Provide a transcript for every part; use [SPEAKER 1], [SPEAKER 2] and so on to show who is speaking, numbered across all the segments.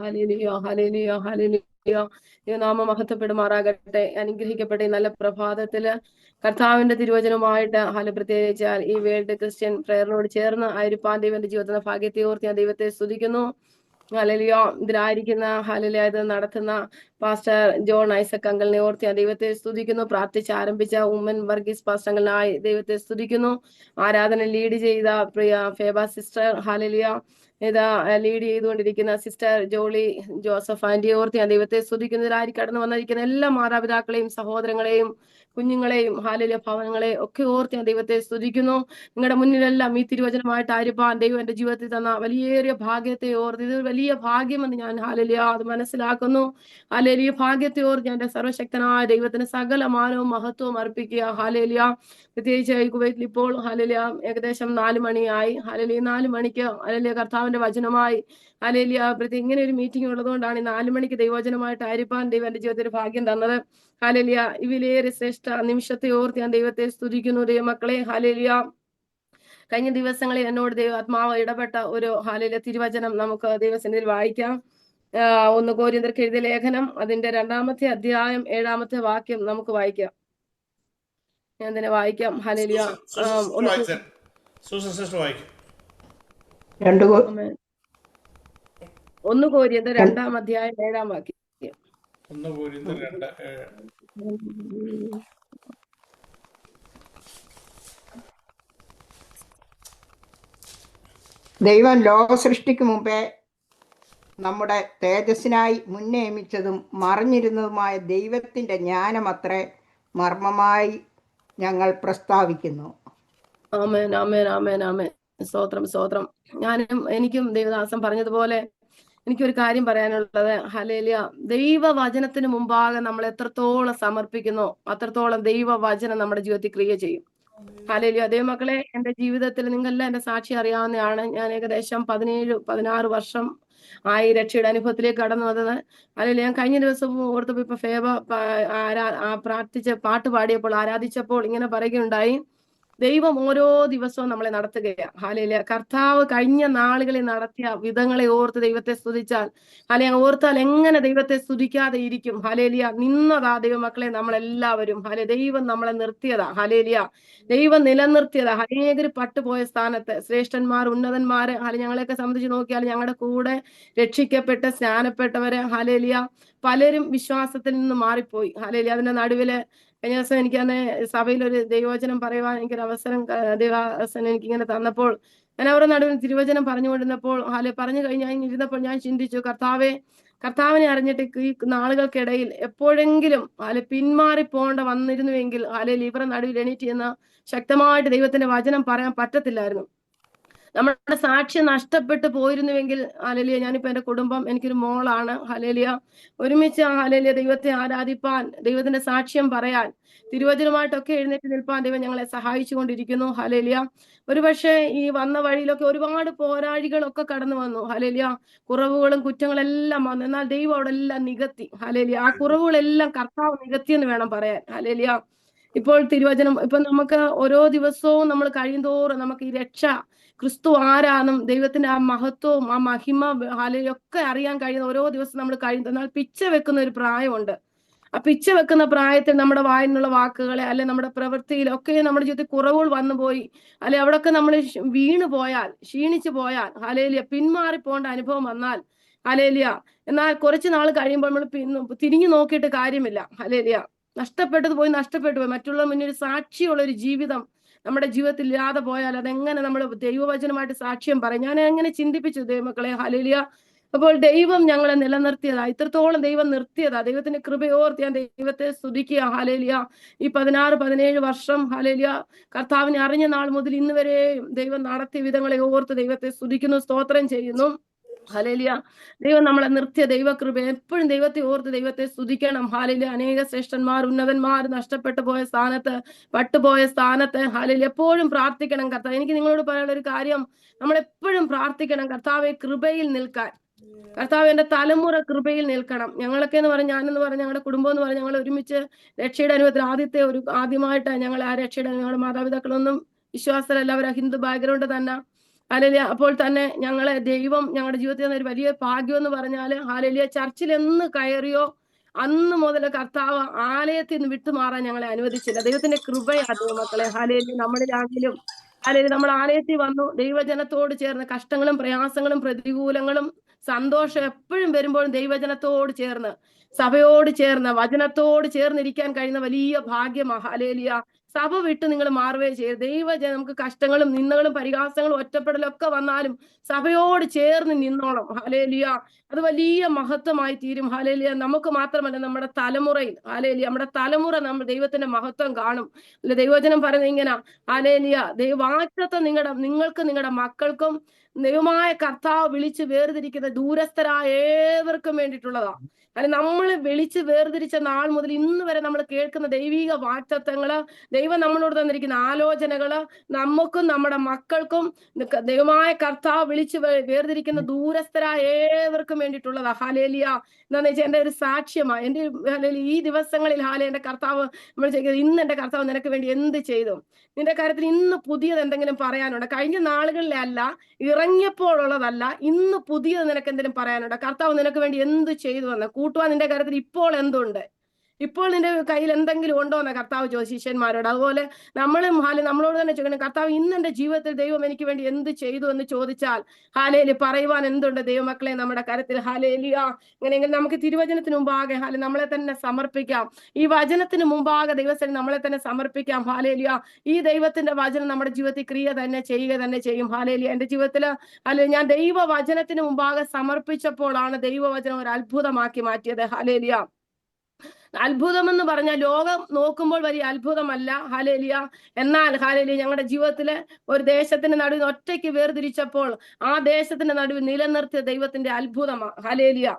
[SPEAKER 1] Hallelujah hallelujah hallelujah. നാമം മഹത്വപ്പെടുമാറാകട്ടെ. അനുഗ്രഹിക്കപ്പെട്ട ഈ നല്ല പ്രഭാതത്തില് കർത്താവിന്റെ തിരുവചനമായിട്ട് പ്രത്യേകിച്ച് ഈ വേൾഡ് ക്രിസ്ത്യൻ പ്രയറിനോട് ചേർന്ന് ആയിരിക്കാൻ ദൈവന്റെ ജീവിതത്തിന്റെ ഭാഗ്യത്തെ ഓർത്ത് ഞാൻ ദൈവത്തെ സ്തുതിക്കുന്നു. ഹല്ലേലൂയ. ഇതിലായിരിക്കുന്ന ഹല്ലേലൂയ ഇത് നടത്തുന്ന പാസ്റ്റർ ജോൺ ഐസക് അങ്കിളിനെ ഓർത്ത് ഞാൻ ദൈവത്തെ സ്തുതിക്കുന്നു. പ്രാർത്ഥിച്ച് ആരംഭിച്ച ഉമ്മൻ വർഗീസ് പാസ്റ്റർ അങ്കിളിനായി ദൈവത്തെ സ്തുതിക്കുന്നു. ആരാധന ലീഡ് ചെയ്ത പ്രിയ ഫേബ സിസ്റ്റർ ഹല്ലേലൂയ ഇതാ ലീഡ് ചെയ്തുകൊണ്ടിരിക്കുന്ന സിസ്റ്റർ ജോളി ജോസഫ് ആന്റിയെ ഓർത്ത് ഞാൻ ദൈവത്തെ സ്തുതിക്കുന്നതിലായി കടന്നു വന്നിരിക്കുന്ന എല്ലാ മാതാപിതാക്കളെയും സഹോദരങ്ങളെയും കുഞ്ഞുങ്ങളെയും ഹാലലിയ ഭവനങ്ങളെയും ഒക്കെ ഓർത്ത് ഞാൻ ദൈവത്തെ സ്തുതിക്കുന്നു. നിങ്ങളുടെ മുന്നിലെല്ലാം ഈ തിരുവചനമായിട്ട് ആയിരിക്കാൻ ദൈവം എന്റെ ജീവിതത്തിൽ തന്ന വലിയേറിയ ഭാഗ്യത്തെ ഓർത്ത് ഇത് വലിയ ഭാഗ്യമെന്ന് ഞാൻ ഹാലലിയ അത് മനസ്സിലാക്കുന്നു. ഹാലേലിയ ഭാഗ്യത്തെ ഓർത്ത് ഞാൻ എന്റെ സർവശക്തനായ ദൈവത്തിന് സകല മാനവും മഹത്വവും അർപ്പിക്കുക. ഹാലേലിയ പ്രത്യേകിച്ച് കുവൈറ്റിൽ ഇപ്പോൾ ഹല്ലേലൂയ ഏകദേശം 4 മണിയായി. ഹല്ലേലൂയ 4 മണിക്ക് ഹല്ലേലൂയ കർത്താവിന്റെ വചനമായി ഹല്ലേലൂയ പ്രത്യേക ഇങ്ങനെ ഒരു മീറ്റിംഗ് ഉള്ളതുകൊണ്ടാണ് ഈ 4 മണിക്ക് ദൈവവചനമായിട്ട് ആയിരിക്കാൻ ദൈവം എന്റെ ജീവിതത്തിൽ ഭാഗ്യം തന്നത്. ഹല്ലേലൂയ ഈ വിലയേറിയ ശ്രേഷ്ഠ നിമിഷത്തെ ഓർത്ത് ഞാൻ ദൈവത്തെ സ്തുതിക്കുന്നു. ദൈവമക്കളെ ഹല്ലേലൂയ കഴിഞ്ഞ ദിവസങ്ങളിൽ എന്നോട് ദൈവാത്മാവ് ഇടപെട്ട ഒരു ഹല്ലേലൂയ തിരുവചനം നമുക്ക് ദൈവസന്നിധിയിൽ വായിക്കാം. 1 കൊരിന്ത്യർക്ക് എഴുതിയ ലേഖനം അതിന്റെ 2-ാമത്തെ അധ്യായം 7-ാമത്തെ വാക്യം നമുക്ക് വായിക്കാം. ഞാൻ തന്നെ വായിക്കാം. ഹല്ലേലൂയ 1 കൊരിന്ത്യർ 2-ാം അധ്യായം 7-ാം വാക്യം.
[SPEAKER 2] 1 കൊരിന്ത്യർ 2:7.
[SPEAKER 3] ദൈവം ലോക സൃഷ്ടിക്ക് മുമ്പേ നമ്മുടെ തേജസ്സിനായി മുൻനിയമിച്ചതും മറിഞ്ഞിരുന്നതുമായ ദൈവത്തിന്റെ ജ്ഞാനമത്രേ മർമ്മമായി ഞങ്ങൾ പ്രസ്താവിക്കുന്നു.
[SPEAKER 1] ആമേൻ ആമേൻ ആമേൻ ആമേൻ. സ്തോത്രം സ്തോത്രം. എനിക്കും ദേവദാസൻ പറഞ്ഞതുപോലെ എനിക്കൊരു കാര്യം പറയാനുള്ളത് ഹല്ലേലൂയ ദൈവവചനത്തിന് മുമ്പാകെ നമ്മൾ എത്രത്തോളം സമർപ്പിക്കുന്നോ അത്രത്തോളം ദൈവവചനം നമ്മുടെ ജീവിതത്തിൽ ക്രിയ ചെയ്യും. ഹല്ലേലൂയ. ദൈവമക്കളെ എന്റെ ജീവിതത്തിൽ നിങ്ങളെല്ലാം എന്റെ സാക്ഷി അറിയാവുന്നതാണ്. ഞാൻ ഏകദേശം 17-16 വർഷം ആയി രക്ഷയുടെ അനുഭവത്തിലേക്ക് കടന്നു വന്നത്. അല്ലെങ്കിൽ ഞാൻ കഴിഞ്ഞ ദിവസം ഓർത്തപ്പോ ഇപ്പൊ ഫേവ പ്രാർത്ഥിച്ച് പാട്ട് പാടിയപ്പോൾ ആരാധിച്ചപ്പോൾ ഇങ്ങനെ പറയുകയുണ്ടായി, ദൈവം ഓരോ ദിവസവും നമ്മളെ നടത്തുകയാണ്. ഹല്ലേലൂയ. കർത്താവ് കഴിഞ്ഞ നാളുകളിൽ നടത്തിയ വിധങ്ങളെ ഓർത്ത് ദൈവത്തെ സ്തുതിച്ചാൽ അല്ലെങ്കിൽ ഓർത്താൽ എങ്ങനെ ദൈവത്തെ സ്തുതിക്കാതെ ഇരിക്കും. ഹല്ലേലൂയ. നിന്നതാ ദൈവമക്കളെ നമ്മളെല്ലാവരും. ദൈവം നമ്മളെ നിർത്തിയതാ. ഹല്ലേലൂയ. ദൈവം നിലനിർത്തിയതാ. അനേകര് പട്ടുപോയ സ്ഥാനത്ത് ശ്രേഷ്ഠന്മാർ ഉന്നതന്മാര് ഞങ്ങളെയൊക്കെ സംബന്ധിച്ച് നോക്കിയാൽ ഞങ്ങളുടെ കൂടെ രക്ഷിക്കപ്പെട്ട് സ്നാനപ്പെട്ടവര് ഹല്ലേലൂയ പലരും വിശ്വാസത്തിൽ നിന്ന് മാറിപ്പോയി. ഹല്ലേലൂയ. അതിന്റെ നടുവില് കഴിഞ്ഞ ദിവസം എനിക്ക് അന്ന് സഭയിൽ ഒരു ദൈവവചനം പറയുവാൻ എനിക്കൊരു അവസരം ദൈവവചനം എനിക്കിങ്ങനെ തന്നപ്പോൾ ഞാൻ അവരുടെ നടുവിൽ തിരുവചനം പറഞ്ഞുകൊണ്ടിരുന്നപ്പോൾ പറഞ്ഞു കഴിഞ്ഞാൽ ഇരുന്നപ്പോൾ ഞാൻ ചിന്തിച്ചു, കർത്താവിനെ അറിഞ്ഞിട്ട് ഈ നാളുകൾക്കിടയിൽ എപ്പോഴെങ്കിലും പിന്മാറി പോകേണ്ട വന്നിരുന്നുവെങ്കിൽ ഇവരുടെ നടുവിൽ എണീറ്റ് ചെന്ന ശക്തമായിട്ട് ദൈവത്തിന്റെ വചനം പറയാൻ പറ്റത്തില്ലായിരുന്നു. നമ്മുടെ സാക്ഷ്യം നഷ്ടപ്പെട്ടു പോയിരുന്നുവെങ്കിൽ ഹല്ലേലൂയ ഞാനിപ്പോ എന്റെ കുടുംബം എനിക്കൊരു മോളാണ് ഹല്ലേലൂയ ഒരുമിച്ച് ഹല്ലേലൂയ ദൈവത്തെ ആരാധിപ്പാൻ ദൈവത്തിന്റെ സാക്ഷ്യം പറയാൻ തിരുവചനമായിട്ടൊക്കെ എഴുന്നേറ്റ് നിൽപ്പാൻ ദൈവം ഞങ്ങളെ സഹായിച്ചു കൊണ്ടിരിക്കുന്നു. ഹല്ലേലൂയ. ഒരുപക്ഷെ ഈ വന്ന വഴിയിലൊക്കെ ഒരുപാട് പോരാഴികളൊക്കെ കടന്നു വന്നു. ഹല്ലേലൂയ. കുറവുകളും കുറ്റങ്ങളെല്ലാം വന്നു. എന്നാൽ ദൈവം അവിടെ എല്ലാം നികത്തി. ഹല്ലേലൂയ. ആ കുറവുകളെല്ലാം കർത്താവ് നികത്തിയെന്ന് വേണം പറയാൻ. ഹല്ലേലൂയ. ഇപ്പോൾ തിരുവചനം ഇപ്പൊ നമുക്ക് ഓരോ ദിവസവും നമ്മൾ കഴിയുന്തോറും നമുക്ക് ഈ രക്ഷ ക്രിസ്തു ആരാന്നും ദൈവത്തിന്റെ ആ മഹത്വവും ആ മഹിമ ഹാലയൊക്കെ അറിയാൻ കഴിയുന്ന ഓരോ ദിവസം നമ്മൾ കഴിയുന്നു. എന്നാൽ പിച്ച വെക്കുന്ന ഒരു പ്രായമുണ്ട്. ആ പിച്ച വെക്കുന്ന പ്രായത്തിൽ നമ്മുടെ വായിലുള്ള വാക്കുകളെ അല്ലെ നമ്മുടെ പ്രവൃത്തിയിലൊക്കെ നമ്മുടെ ജീവിതത്തിൽ കുറവുകൾ വന്നു പോയി അല്ലെ അവിടൊക്കെ നമ്മൾ വീണു പോയാൽ ക്ഷീണിച്ചു പോയാൽ ഹല്ലേലൂയ പിന്മാറി പോകേണ്ട അനുഭവം വന്നാൽ ഹല്ലേലൂയ എന്നാൽ കുറച്ചു നാൾ കഴിയുമ്പോൾ നമ്മൾ തിരിഞ്ഞു നോക്കിയിട്ട് കാര്യമില്ല. ഹല്ലേലൂയ. നഷ്ടപ്പെട്ടു പോയി മറ്റുള്ള മുന്നിൽ സാക്ഷിയുള്ള ഒരു ജീവിതം നമ്മുടെ ജീവിതത്തിൽ ഇല്ലാതെ പോയാൽ അതെങ്ങനെ നമ്മൾ ദൈവവചനമായിട്ട് സാക്ഷ്യം പറയും. ഞാൻ എങ്ങനെ ചിന്തിപ്പിച്ചു ദൈവമക്കളെ. ഹല്ലേലൂയ. അപ്പോൾ ദൈവം ഞങ്ങളെ നിലനിർത്തിയതാ. ഇത്രത്തോളം ദൈവം നിർത്തിയതാ. ദൈവത്തിന്റെ കൃപയോർത്ത് ഞാൻ ദൈവത്തെ സ്തുതിക്കുക. ഹല്ലേലൂയ. ഈ 16-17 വർഷം ഹല്ലേലൂയ കർത്താവിനെ അറിഞ്ഞ നാൾ മുതൽ ഇന്ന് വരെ ദൈവം നടത്തിയ വിധങ്ങളെ ഓർത്ത് ദൈവത്തെ സ്തുതിക്കുന്നു, സ്തോത്രം ചെയ്യുന്നു. ഹല്ലേലൂയ. ദൈവം നമ്മളെ നിർത്തിയ ദൈവകൃപ എപ്പോഴും ദൈവത്തെ ഓർത്ത് ദൈവത്തെ സ്തുതിക്കണം. ഹല്ലേലൂയ. അനേക ശ്രേഷ്ഠന്മാർ ഉന്നതന്മാർ നഷ്ടപ്പെട്ടു പോയ സ്ഥാനത്ത് പട്ടുപോയ സ്ഥാനത്ത് ഹല്ലേലൂയ എപ്പോഴും പ്രാർത്ഥിക്കണം. കർത്താവ് എനിക്ക് നിങ്ങളോട് പറയാനുള്ള ഒരു കാര്യം, നമ്മൾ എപ്പോഴും പ്രാർത്ഥിക്കണം കർത്താവെ കൃപയിൽ നിൽക്കാൻ. കർത്താവ് എന്റെ തലമുറ കൃപയിൽ നിൽക്കണം. ഞങ്ങളൊക്കെ എന്ന് പറഞ്ഞാൽ ഞാനെന്ന് പറഞ്ഞ ഞങ്ങളുടെ കുടുംബം എന്ന് പറഞ്ഞാൽ ഞങ്ങൾ ഒരുമിച്ച് രക്ഷയുടെ അനുഭവത്തിൽ ആദ്യമായിട്ട് ഞങ്ങൾ ആ രക്ഷയുടെ ഞങ്ങളുടെ മാതാപിതാക്കളൊന്നും വിശ്വാസമല്ല, അവർ ഹിന്ദു ബാക്ക്ഗ്രൗണ്ട് തന്നെ. ഹാലേലിയ. അപ്പോൾ തന്നെ ഞങ്ങളെ ദൈവം ഞങ്ങളുടെ ജീവിതത്തിൽ നിന്ന് ഒരു വലിയ ഭാഗ്യം എന്ന് പറഞ്ഞാല് ഹാലേലിയ, ചർച്ചിൽ എന്ന് കയറിയോ അന്ന് മുതൽ കർത്താവ് ആലയത്തിൽ നിന്ന് വിട്ടുമാറാൻ ഞങ്ങളെ അനുവദിച്ചില്ല. ദൈവത്തിന്റെ കൃപയാണ് ദൈവമക്കളെ. ഹാലേലിയ. നമ്മളിലാണെങ്കിലും ഹാലേലിയ, നമ്മൾ ആലയത്തിൽ വന്നു ദൈവജനത്തോട് ചേർന്ന് കഷ്ടങ്ങളും പ്രയാസങ്ങളും പ്രതികൂലങ്ങളും സന്തോഷം എപ്പോഴും വരുമ്പോഴും ദൈവജനത്തോട് ചേർന്ന് സഭയോട് ചേർന്ന് വചനത്തോട് ചേർന്നിരിക്കാൻ കഴിയുന്ന വലിയ ഭാഗ്യമാണ്. ഹാലേലിയ. സഭ വിട്ട് നിങ്ങൾ മാറുകയും ചെയ്യും. ദൈവജനം നമുക്ക് കഷ്ടങ്ങളും നിന്ദകളും പരിഹാസങ്ങളും ഒറ്റപ്പെടലും ഒക്കെ വന്നാലും സഭയോട് ചേർന്ന് നിന്നോണം. ഹാലേലിയ. അത് വലിയ മഹത്വമായി തീരും. ഹാലേലിയ. നമുക്ക് മാത്രമല്ല, നമ്മുടെ തലമുറയിൽ ഹാലേലിയ, നമ്മുടെ തലമുറ നമ്മൾ ദൈവത്തിന്റെ മഹത്വം കാണും. അല്ലെ ദൈവവചനം പറയുന്നത് ഇങ്ങനെ, ഹാലേലിയ, ദൈവവാഗ്ദത്തം നിങ്ങൾക്ക് നിങ്ങളുടെ മക്കൾക്കും ദൈവമായ കർത്താവ് വിളിച്ച് വേർതിരിക്കുന്ന ദൂരസ്ഥരായ ഏവർക്കും വേണ്ടിയിട്ടുള്ളതാ. അല്ലെ നമ്മൾ വിളിച്ച് വേർതിരിച്ച നാൾ മുതൽ ഇന്ന് വരെ നമ്മൾ കേൾക്കുന്ന ദൈവിക വാഗ്ദത്തങ്ങള്, ദൈവം നമ്മളോട് തന്നിരിക്കുന്ന ആലോചനകള് നമുക്കും നമ്മുടെ മക്കൾക്കും ദൈവമായ കർത്താവ് വിളിച്ച് വേർതിരിക്കുന്ന ദൂരസ്ഥരായ ഏവർക്കും വേണ്ടിയിട്ടുള്ളതാ. ഹാലേലിയ. എന്താന്ന് വെച്ചാൽ എന്റെ ഒരു സാക്ഷ്യമാണ്. എന്റെ ഈ ദിവസങ്ങളിൽ എന്റെ കർത്താവ് നമ്മൾ ചെയ്യുന്നത്, ഇന്ന് എന്റെ കർത്താവ് നിനക്ക് വേണ്ടി എന്ത് ചെയ്തു, നിന്റെ കാര്യത്തിൽ ഇന്ന് പുതിയത് എന്തെങ്കിലും പറയാനുണ്ട്, കഴിഞ്ഞ നാളുകളിലെ അല്ല, ഇറങ്ങിയപ്പോഴുള്ളതല്ല, ഇന്ന് പുതിയത് നിനക്ക് എന്തെങ്കിലും പറയാനുണ്ട്, കർത്താവ് നിനക്ക് വേണ്ടി എന്ത് ചെയ്തു എന്ന് കൂട്ടുവാൻ നിന്റെ കാര്യത്തിൽ ഇപ്പോൾ എന്തുണ്ട്, ഇപ്പോൾ നിന്റെ കയ്യിൽ എന്തെങ്കിലും ഉണ്ടോ എന്ന കർത്താവ് ചോദിച്ചു ശിഷ്യന്മാരോട്. അതുപോലെ നമ്മളോട് തന്നെ ചോദിക്കണം, കർത്താവ് ഇന്ന് എന്റെ ജീവിതത്തിൽ ദൈവം എനിക്ക് വേണ്ടി എന്ത് ചെയ്തു എന്ന് ചോദിച്ചാൽ ഹാലേലി പറയുവാൻ എന്തുണ്ട് ദൈവമക്കളെ നമ്മുടെ കരത്തിൽ. ഹാലേലിയ. അങ്ങനെയെങ്കിൽ നമുക്ക് തിരുവചനത്തിന് മുമ്പാകെ നമ്മളെ തന്നെ സമർപ്പിക്കാം. ഈ വചനത്തിന് മുമ്പാകെ ദൈവത്തിന് നമ്മളെ തന്നെ സമർപ്പിക്കാം. ഹാലേലിയ. ഈ ദൈവത്തിന്റെ വചനം നമ്മുടെ ജീവിതത്തിൽ ക്രിയ തന്നെ ചെയ്യുക തന്നെ ചെയ്യും. ഹാലേലിയ. എന്റെ ജീവിതത്തില് ഞാൻ ദൈവവചനത്തിന് മുമ്പാകെ സമർപ്പിച്ചപ്പോഴാണ് ദൈവവചനം ഒരു അത്ഭുതമാക്കി മാറ്റിയത്. ഹാലേലിയ. അത്ഭുതമെന്ന് പറഞ്ഞാൽ ലോകം നോക്കുമ്പോൾ വലിയ അത്ഭുതമല്ല. ഹാലേലിയ. എന്നാൽ ഹാലേലിയ, ഞങ്ങളുടെ ജീവിതത്തിലെ ഒരു ദേശത്തിന്റെ നടുവിൽ ഒറ്റയ്ക്ക് വേർതിരിച്ചപ്പോൾ ആ ദേശത്തിന്റെ നടുവിൽ നിലനിർത്തിയ ദൈവത്തിന്റെ അത്ഭുതമാണ്. ഹാലേലിയ.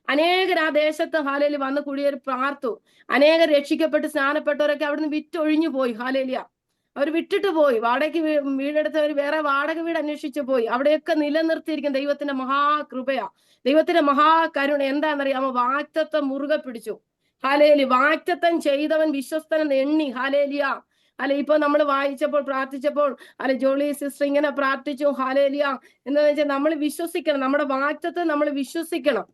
[SPEAKER 1] അനേകർ ആ ദേശത്ത് ഹാലേലി വന്ന് കുടിയേറി പാർത്തു. അനേകർ രക്ഷിക്കപ്പെട്ട് സ്നാനപ്പെട്ടവരൊക്കെ അവിടുന്ന് വിറ്റൊഴിഞ്ഞു പോയി. ഹാലേലിയ. അവർ വിട്ടിട്ട് പോയി. വാടകയ്ക്ക് വീടെടുത്തവർ വേറെ വാടക വീട് അന്വേഷിച്ചു പോയി. അവിടെയൊക്കെ നിലനിർത്തിയിരിക്കുന്ന ദൈവത്തിന്റെ മഹാകൃപയാ, ദൈവത്തിന്റെ മഹാകരുണ. എന്താണെന്നറിയാമോ? വാഗ്ദത്തം മുറുകെ പിടിച്ചു. ഹാലേലി. വാഗ്ദത്തം ചെയ്തവൻ വിശ്വസ്തനെന്ന് എണ്ണി. ഹാലേലിയ. ഇപ്പൊ നമ്മൾ വായിച്ചപ്പോൾ പ്രാർത്ഥിച്ചപ്പോൾ ജോളി സിസ്റ്റർ ഇങ്ങനെ പ്രാർത്ഥിച്ചു. ഹാലേലിയ. എന്താന്ന് വെച്ചാൽ നമ്മൾ വിശ്വസിക്കണം, നമ്മുടെ വാഗ്ദത്തം നമ്മൾ വിശ്വസിക്കണം.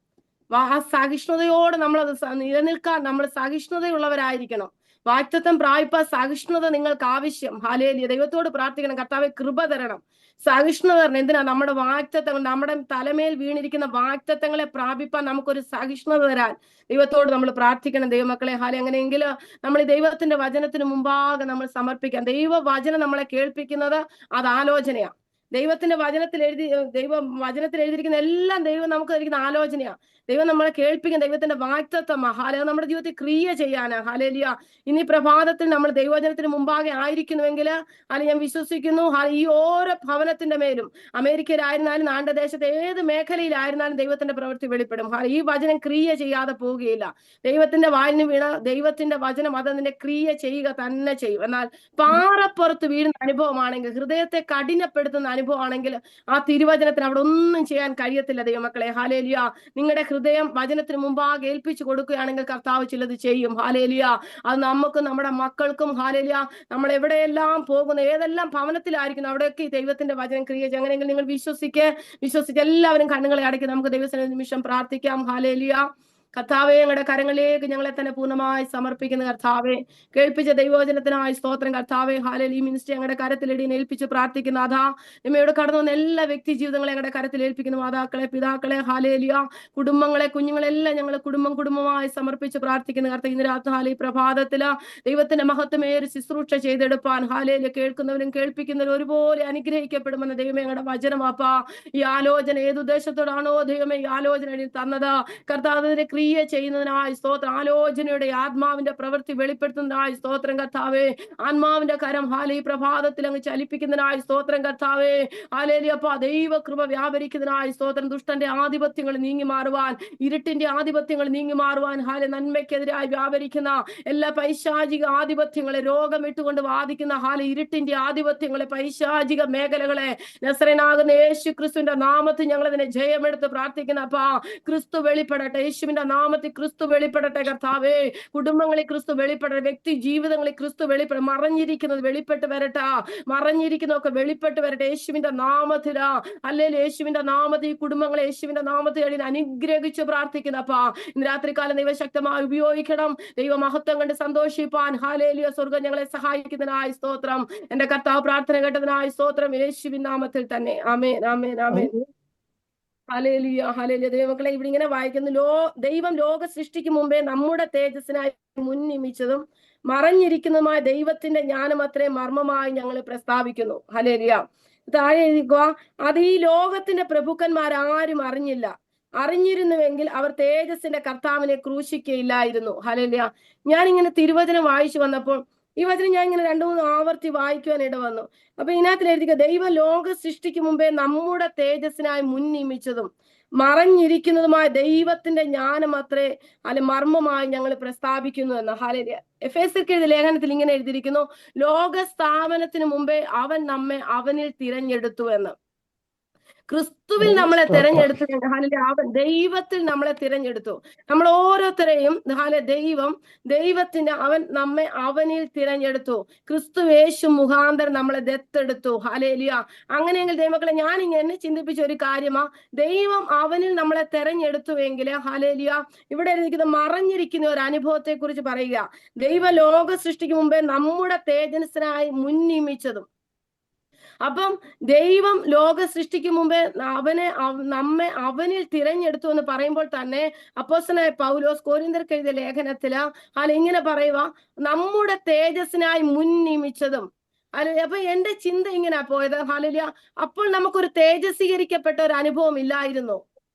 [SPEAKER 1] സഹിഷ്ണുതയോടെ നമ്മളത് നിലനിൽക്കാൻ നമ്മൾ സഹിഷ്ണുതയുള്ളവരായിരിക്കണം. വാഗ്ദത്തം പ്രാപിപ്പാൻ സഹിഷ്ണുത നിങ്ങൾക്ക് ആവശ്യം. ഹാലേലിയ. ദൈവത്തോട് പ്രാർത്ഥിക്കണം, കർത്താവെ കൃപ തരണം, സഹിഷ്ണുത തരണം. എന്തിനാ? നമ്മുടെ വാഗ്ദത്തങ്ങൾ, നമ്മുടെ തലമേൽ വീണിരിക്കുന്ന വാഗ്ദത്തങ്ങളെ പ്രാപിപ്പാൻ നമുക്കൊരു സഹിഷ്ണുത തരാൻ ദൈവത്തോട് നമ്മൾ പ്രാർത്ഥിക്കണം ദൈവമക്കളെ. അങ്ങനെയെങ്കിൽ നമ്മൾ ദൈവത്തിന്റെ വചനത്തിന് മുമ്പാകെ നമ്മൾ സമർപ്പിക്കാം. ദൈവവചനം നമ്മളെ കേൾപ്പിക്കുന്നത് അത് ആലോചനയാണ്. ദൈവത്തിന്റെ വചനത്തിൽ എഴുതിയിരിക്കുന്ന എല്ലാം ദൈവം നമുക്ക് തരിക്കുന്ന ആലോചനയാ. ദൈവം നമ്മളെ കേൾപ്പിക്കുന്ന ദൈവത്തിന്റെ വാഗ്ദത്തമാ. നമ്മുടെ ജീവിതത്തിൽ ക്രിയ ചെയ്യാനാ. ഹാലേലിയ. ഇനി പ്രഭാതത്തിൽ നമ്മൾ ദൈവവചനത്തിന് മുമ്പാകെ ആയിരിക്കുന്നുവെങ്കിൽ ഞാൻ വിശ്വസിക്കുന്നു ഈ ഓരോ ഭവനത്തിന്റെ മേലും, അമേരിക്കയിലായിരുന്നാലും നാണ്ഡദേശത്ത് ഏത് മേഖലയിലായിരുന്നാലും ദൈവത്തിന്റെ പ്രവൃത്തി വെളിപ്പെടും. ഈ വചനം ക്രിയ ചെയ്യാതെ പോവുകയില്ല. ദൈവത്തിന്റെ വായിന് വീണ ദൈവത്തിന്റെ വചനം അതതിന്റെ ക്രിയ ചെയ്യുക തന്നെ ചെയ്യും. എന്നാൽ പാറപ്പുറത്ത് വീഴുന്ന അനുഭവമാണെങ്കിൽ, ഹൃദയത്തെ കഠിനപ്പെടുത്തുന്ന അനുഭവമാണെങ്കിൽ ആ തിരുവചനത്തിന് അവിടെ ഒന്നും ചെയ്യാൻ കഴിയത്തില്ല ദൈവമക്കളെ. ഹാലേലിയ. നിങ്ങളുടെ ഹൃദയം വചനത്തിന് മുമ്പാകെ ഏൽപ്പിച്ചു കൊടുക്കുകയാണെങ്കിൽ കർത്താവ് ചിലത് ചെയ്യും. ഹാലേലിയ. അത് നമുക്കും നമ്മുടെ മക്കൾക്കും ഹാലേലിയ, നമ്മൾ എവിടെയെല്ലാം പോകുന്ന ഏതെല്ലാം ഭവനത്തിലായിരിക്കുന്നു അവിടെയൊക്കെ ഈ ദൈവത്തിന്റെ വചനം ക്രിയ ചെയ്യും. അങ്ങനെയെങ്കിൽ നിങ്ങൾ വിശ്വസിച്ച് എല്ലാവരും കണ്ണുകളെ അടക്കി നമുക്ക് ദൈവത്തിന് നിമിഷം പ്രാർത്ഥിക്കാം. ഹാലേലിയ. കർത്താവെ, ഞങ്ങളുടെ കരങ്ങളിലേക്ക് ഞങ്ങളെ തന്നെ പൂർണ്ണമായി സമർപ്പിക്കുന്ന കർത്താവെ, കേൾപ്പിച്ച ദൈവവചനത്തിനായി സ്തോത്രം കർത്താവെ. ഹാലേലി. മിനിസ്റ്റർ ഞങ്ങളുടെ കരത്തിലിടി ഏൽപ്പിച്ച് പ്രാർത്ഥിക്കുന്ന അതാ നിമ്മയോട് കടന്നു വന്ന എല്ലാ വ്യക്തി ജീവിതങ്ങളെ ഞങ്ങളുടെ കരത്തിൽ ഏൽപ്പിക്കുന്ന മാതാക്കളെ, പിതാക്കളെ, ഹാലേലിയ, കുടുംബങ്ങളെ, കുഞ്ഞുങ്ങളെല്ലാം ഞങ്ങൾ കുടുംബമായി സമർപ്പിച്ച് പ്രാർത്ഥിക്കുന്ന കർത്താവ്. ഇന്ന് രാത്രി പ്രഭാതത്തില് ദൈവത്തിന്റെ മഹത്വമേറി ശുശ്രൂഷ ചെയ്തെടുപ്പാൻ ഹാലേലിയ കേൾക്കുന്നവരും കേൾപ്പിക്കുന്നവരും ഒരുപോലെ അനുഗ്രഹിക്കപ്പെടുമെന്ന് ദൈവമേ ഞങ്ങളുടെ വചനമാപ്പാ. ഈ ആലോചന ഏതുദ്ദേശത്തോടാണോ ദൈവമേ ഈ ആലോചന തന്നത് കർത്താവിന്റെ ക്രിയ ചെയ്യുന്നതിനായി സ്തോത്രം. ആലോചനയുടെ ആത്മാവിന്റെ പ്രവൃത്തി വെളിപ്പെടുത്തുന്നതിനായി സ്തോത്രം കർത്താവേ. ആത്മാവിന്റെ കരം ഈ പ്രഭാതത്തിൽ അങ്ങ് ചലിപ്പിക്കുന്നതിനായി സ്തോത്രം കർത്താവേ. ഹാലേലിയപ്പ. ദൈവകൃപ വ്യാപരിക്കുന്നതിനായി സ്തോത്രം. ദുഷ്ടന്റെ ആധിപത്യങ്ങൾ നീങ്ങി മാറുവാൻ, ഇരുട്ടിന്റെ ആധിപത്യങ്ങൾ നീങ്ങി മാറുവാൻ, നന്മയ്ക്കെതിരായി വ്യാപരിക്കുന്ന എല്ലാ പൈശാചിക ആധിപത്യങ്ങളെ, രോഗം ഇട്ടുകൊണ്ട് വാദിക്കുന്ന ഇരുട്ടിന്റെ ആധിപത്യങ്ങളെ, പൈശാചിക മേഖലകളെ നസറേയനാകുന്ന യേശു ക്രിസ്തുവിന്റെ നാമത്തിൽ ഞങ്ങൾ അതിനെ ജയമെടുത്ത് പ്രാർത്ഥിക്കുന്ന അപ്പാ. ക്രിസ്തു വെളിപ്പെടട്ടെ. യേശുവിന്റെ നാമത്തിൽ ക്രിസ്തു വെളിപ്പെടട്ടെ കർത്താവേ. കുടുംബങ്ങളിൽ ക്രിസ്തു വെളിപ്പെടട്ടെ, വ്യക്തി ജീവിതങ്ങളിൽ ക്രിസ്തു വെളിപ്പെട, മറഞ്ഞിരിക്കുന്നത് വെളിപ്പെട്ട് വരട്ടെ, മറഞ്ഞിരിക്കുന്നതൊക്കെ വെളിപ്പെട്ട് വരട്ടെ യേശുവിന്റെ നാമത്തിലാ. അല്ലെങ്കിൽ യേശുവിന്റെ നാമത്തിൽ ഈ കുടുംബങ്ങളെ യേശുവിന്റെ നാമത്തിൽ അനുഗ്രഹിച്ച് പ്രാർത്ഥിക്കുന്നപ്പാ. ഇന്ന് രാത്രികാലം ദൈവശക്തമായി ഉപയോഗിക്കണം. ദൈവമഹത്വം കണ്ട് സന്തോഷിപ്പാൻ ഹല്ലേലൂയ. സ്വർഗ്ഗം ഞങ്ങളെ സഹായിക്കുന്നതിനായി സ്തോത്രം. എന്റെ കർത്താവ് പ്രാർത്ഥന കേട്ടതിനായി സ്തോത്രം, യേശുവിൻ നാമത്തിൽ തന്നെ. ആമേൻ, ആമേൻ, ആമേൻ. ഹല്ലേലൂയ, ഹല്ലേലൂയ. ദൈവമക്കളെ, ഇവിടെ ഇങ്ങനെ വായിക്കുന്നു, ദൈവം ലോക സൃഷ്ടിക്ക് മുമ്പേ നമ്മുടെ തേജസ്സിനായി മുൻ നിയമിച്ചതും മറഞ്ഞിരിക്കുന്നതുമായ ദൈവത്തിന്റെ ജ്ഞാനം അത്രേ മർമ്മമായി ഞങ്ങൾ പ്രസ്താവിക്കുന്നു. ഹല്ലേലൂയ. താഴെ എഴുതിക്കുക, അത് ഈ ലോകത്തിന്റെ പ്രഭുക്കന്മാരാരും അറിഞ്ഞില്ല. അറിഞ്ഞിരുന്നുവെങ്കിൽ അവർ തേജസ്സിന്റെ കർത്താവിനെ ക്രൂശിക്കയില്ലായിരുന്നു. ഹല്ലേലൂയ. ഞാനിങ്ങനെ തിരുവചനം വായിച്ചു വന്നപ്പോൾ ഈ വചനം ഞാൻ ഇങ്ങനെ 2-3 ആവർത്തി വായിക്കുവാൻ ഇടവന്നു. അപ്പൊ ഇതിനകത്ത് എഴുതിക്കുക, ദൈവം ലോക സൃഷ്ടിക്ക് മുമ്പേ നമ്മുടെ തേജസ്സിനായി മുൻ നിയമിച്ചതും മറഞ്ഞിരിക്കുന്നതുമായ ദൈവത്തിന്റെ ജ്ഞാനം അത്രേ മർമ്മമായി ഞങ്ങൾ പ്രസ്താവിക്കുന്നു എന്ന്. ഹല്ലേലൂയ. എഫേസ്യർക്ക് എഴുതിയ ലേഖനത്തിൽ ഇങ്ങനെ എഴുതിയിരിക്കുന്നു, ലോക സ്ഥാപനത്തിന് മുമ്പേ അവൻ നമ്മെ അവനിൽ തിരഞ്ഞെടുത്തു എന്ന്. ക്രിസ്തുവിൽ നമ്മളെ തിരഞ്ഞെടുത്തു. അവൻ ദൈവത്തിൽ നമ്മളെ തിരഞ്ഞെടുത്തു. നമ്മൾ ഓരോരുത്തരെയും ദൈവത്തിന്റെ അവൻ നമ്മെ അവനിൽ തിരഞ്ഞെടുത്തു. ക്രിസ്തു യേശു മുഖാന്തരം നമ്മളെ ദത്തെടുത്തു. ഹല്ലേലൂയ. അങ്ങനെയെങ്കിൽ ദൈവമക്കളെ, ഞാൻ ഇങ്ങനെ ചിന്തിപ്പിച്ച ഒരു കാര്യമാ, ദൈവം അവനിൽ നമ്മളെ തെരഞ്ഞെടുത്തുവെങ്കിൽ ഹല്ലേലൂയ, ഇവിടെ ഇരിക്കുന്ന മറഞ്ഞിരിക്കുന്ന ഒരു അനുഭവത്തെ കുറിച്ച് പറയുക. ദൈവ ലോക സൃഷ്ടിക്ക് മുമ്പേ നമ്മുടെ തേജസ്സിനായി മുൻ നിയമിച്ചതും. അപ്പം ദൈവം ലോക സൃഷ്ടിക്ക് മുമ്പേ നമ്മെ അവനിൽ തിരഞ്ഞെടുത്തു എന്ന് പറയുമ്പോൾ തന്നെ അപ്പോസ്തലനായ പൗലോസ് കൊരിന്ത്യർക്ക് എഴുതിയ ലേഖനത്തില് ഇങ്ങനെ പറയുക, നമ്മുടെ തേജസ്സിനായി മുൻ നിയമിച്ചതും. അപ്പൊ എന്റെ ചിന്ത ഇങ്ങനെ പോയത്, ഹല്ലേലൂയ, അപ്പോൾ നമുക്കൊരു തേജസ്വീകരിക്കപ്പെട്ട ഒരു അനുഭവം ഇല്ലായിരുന്നു.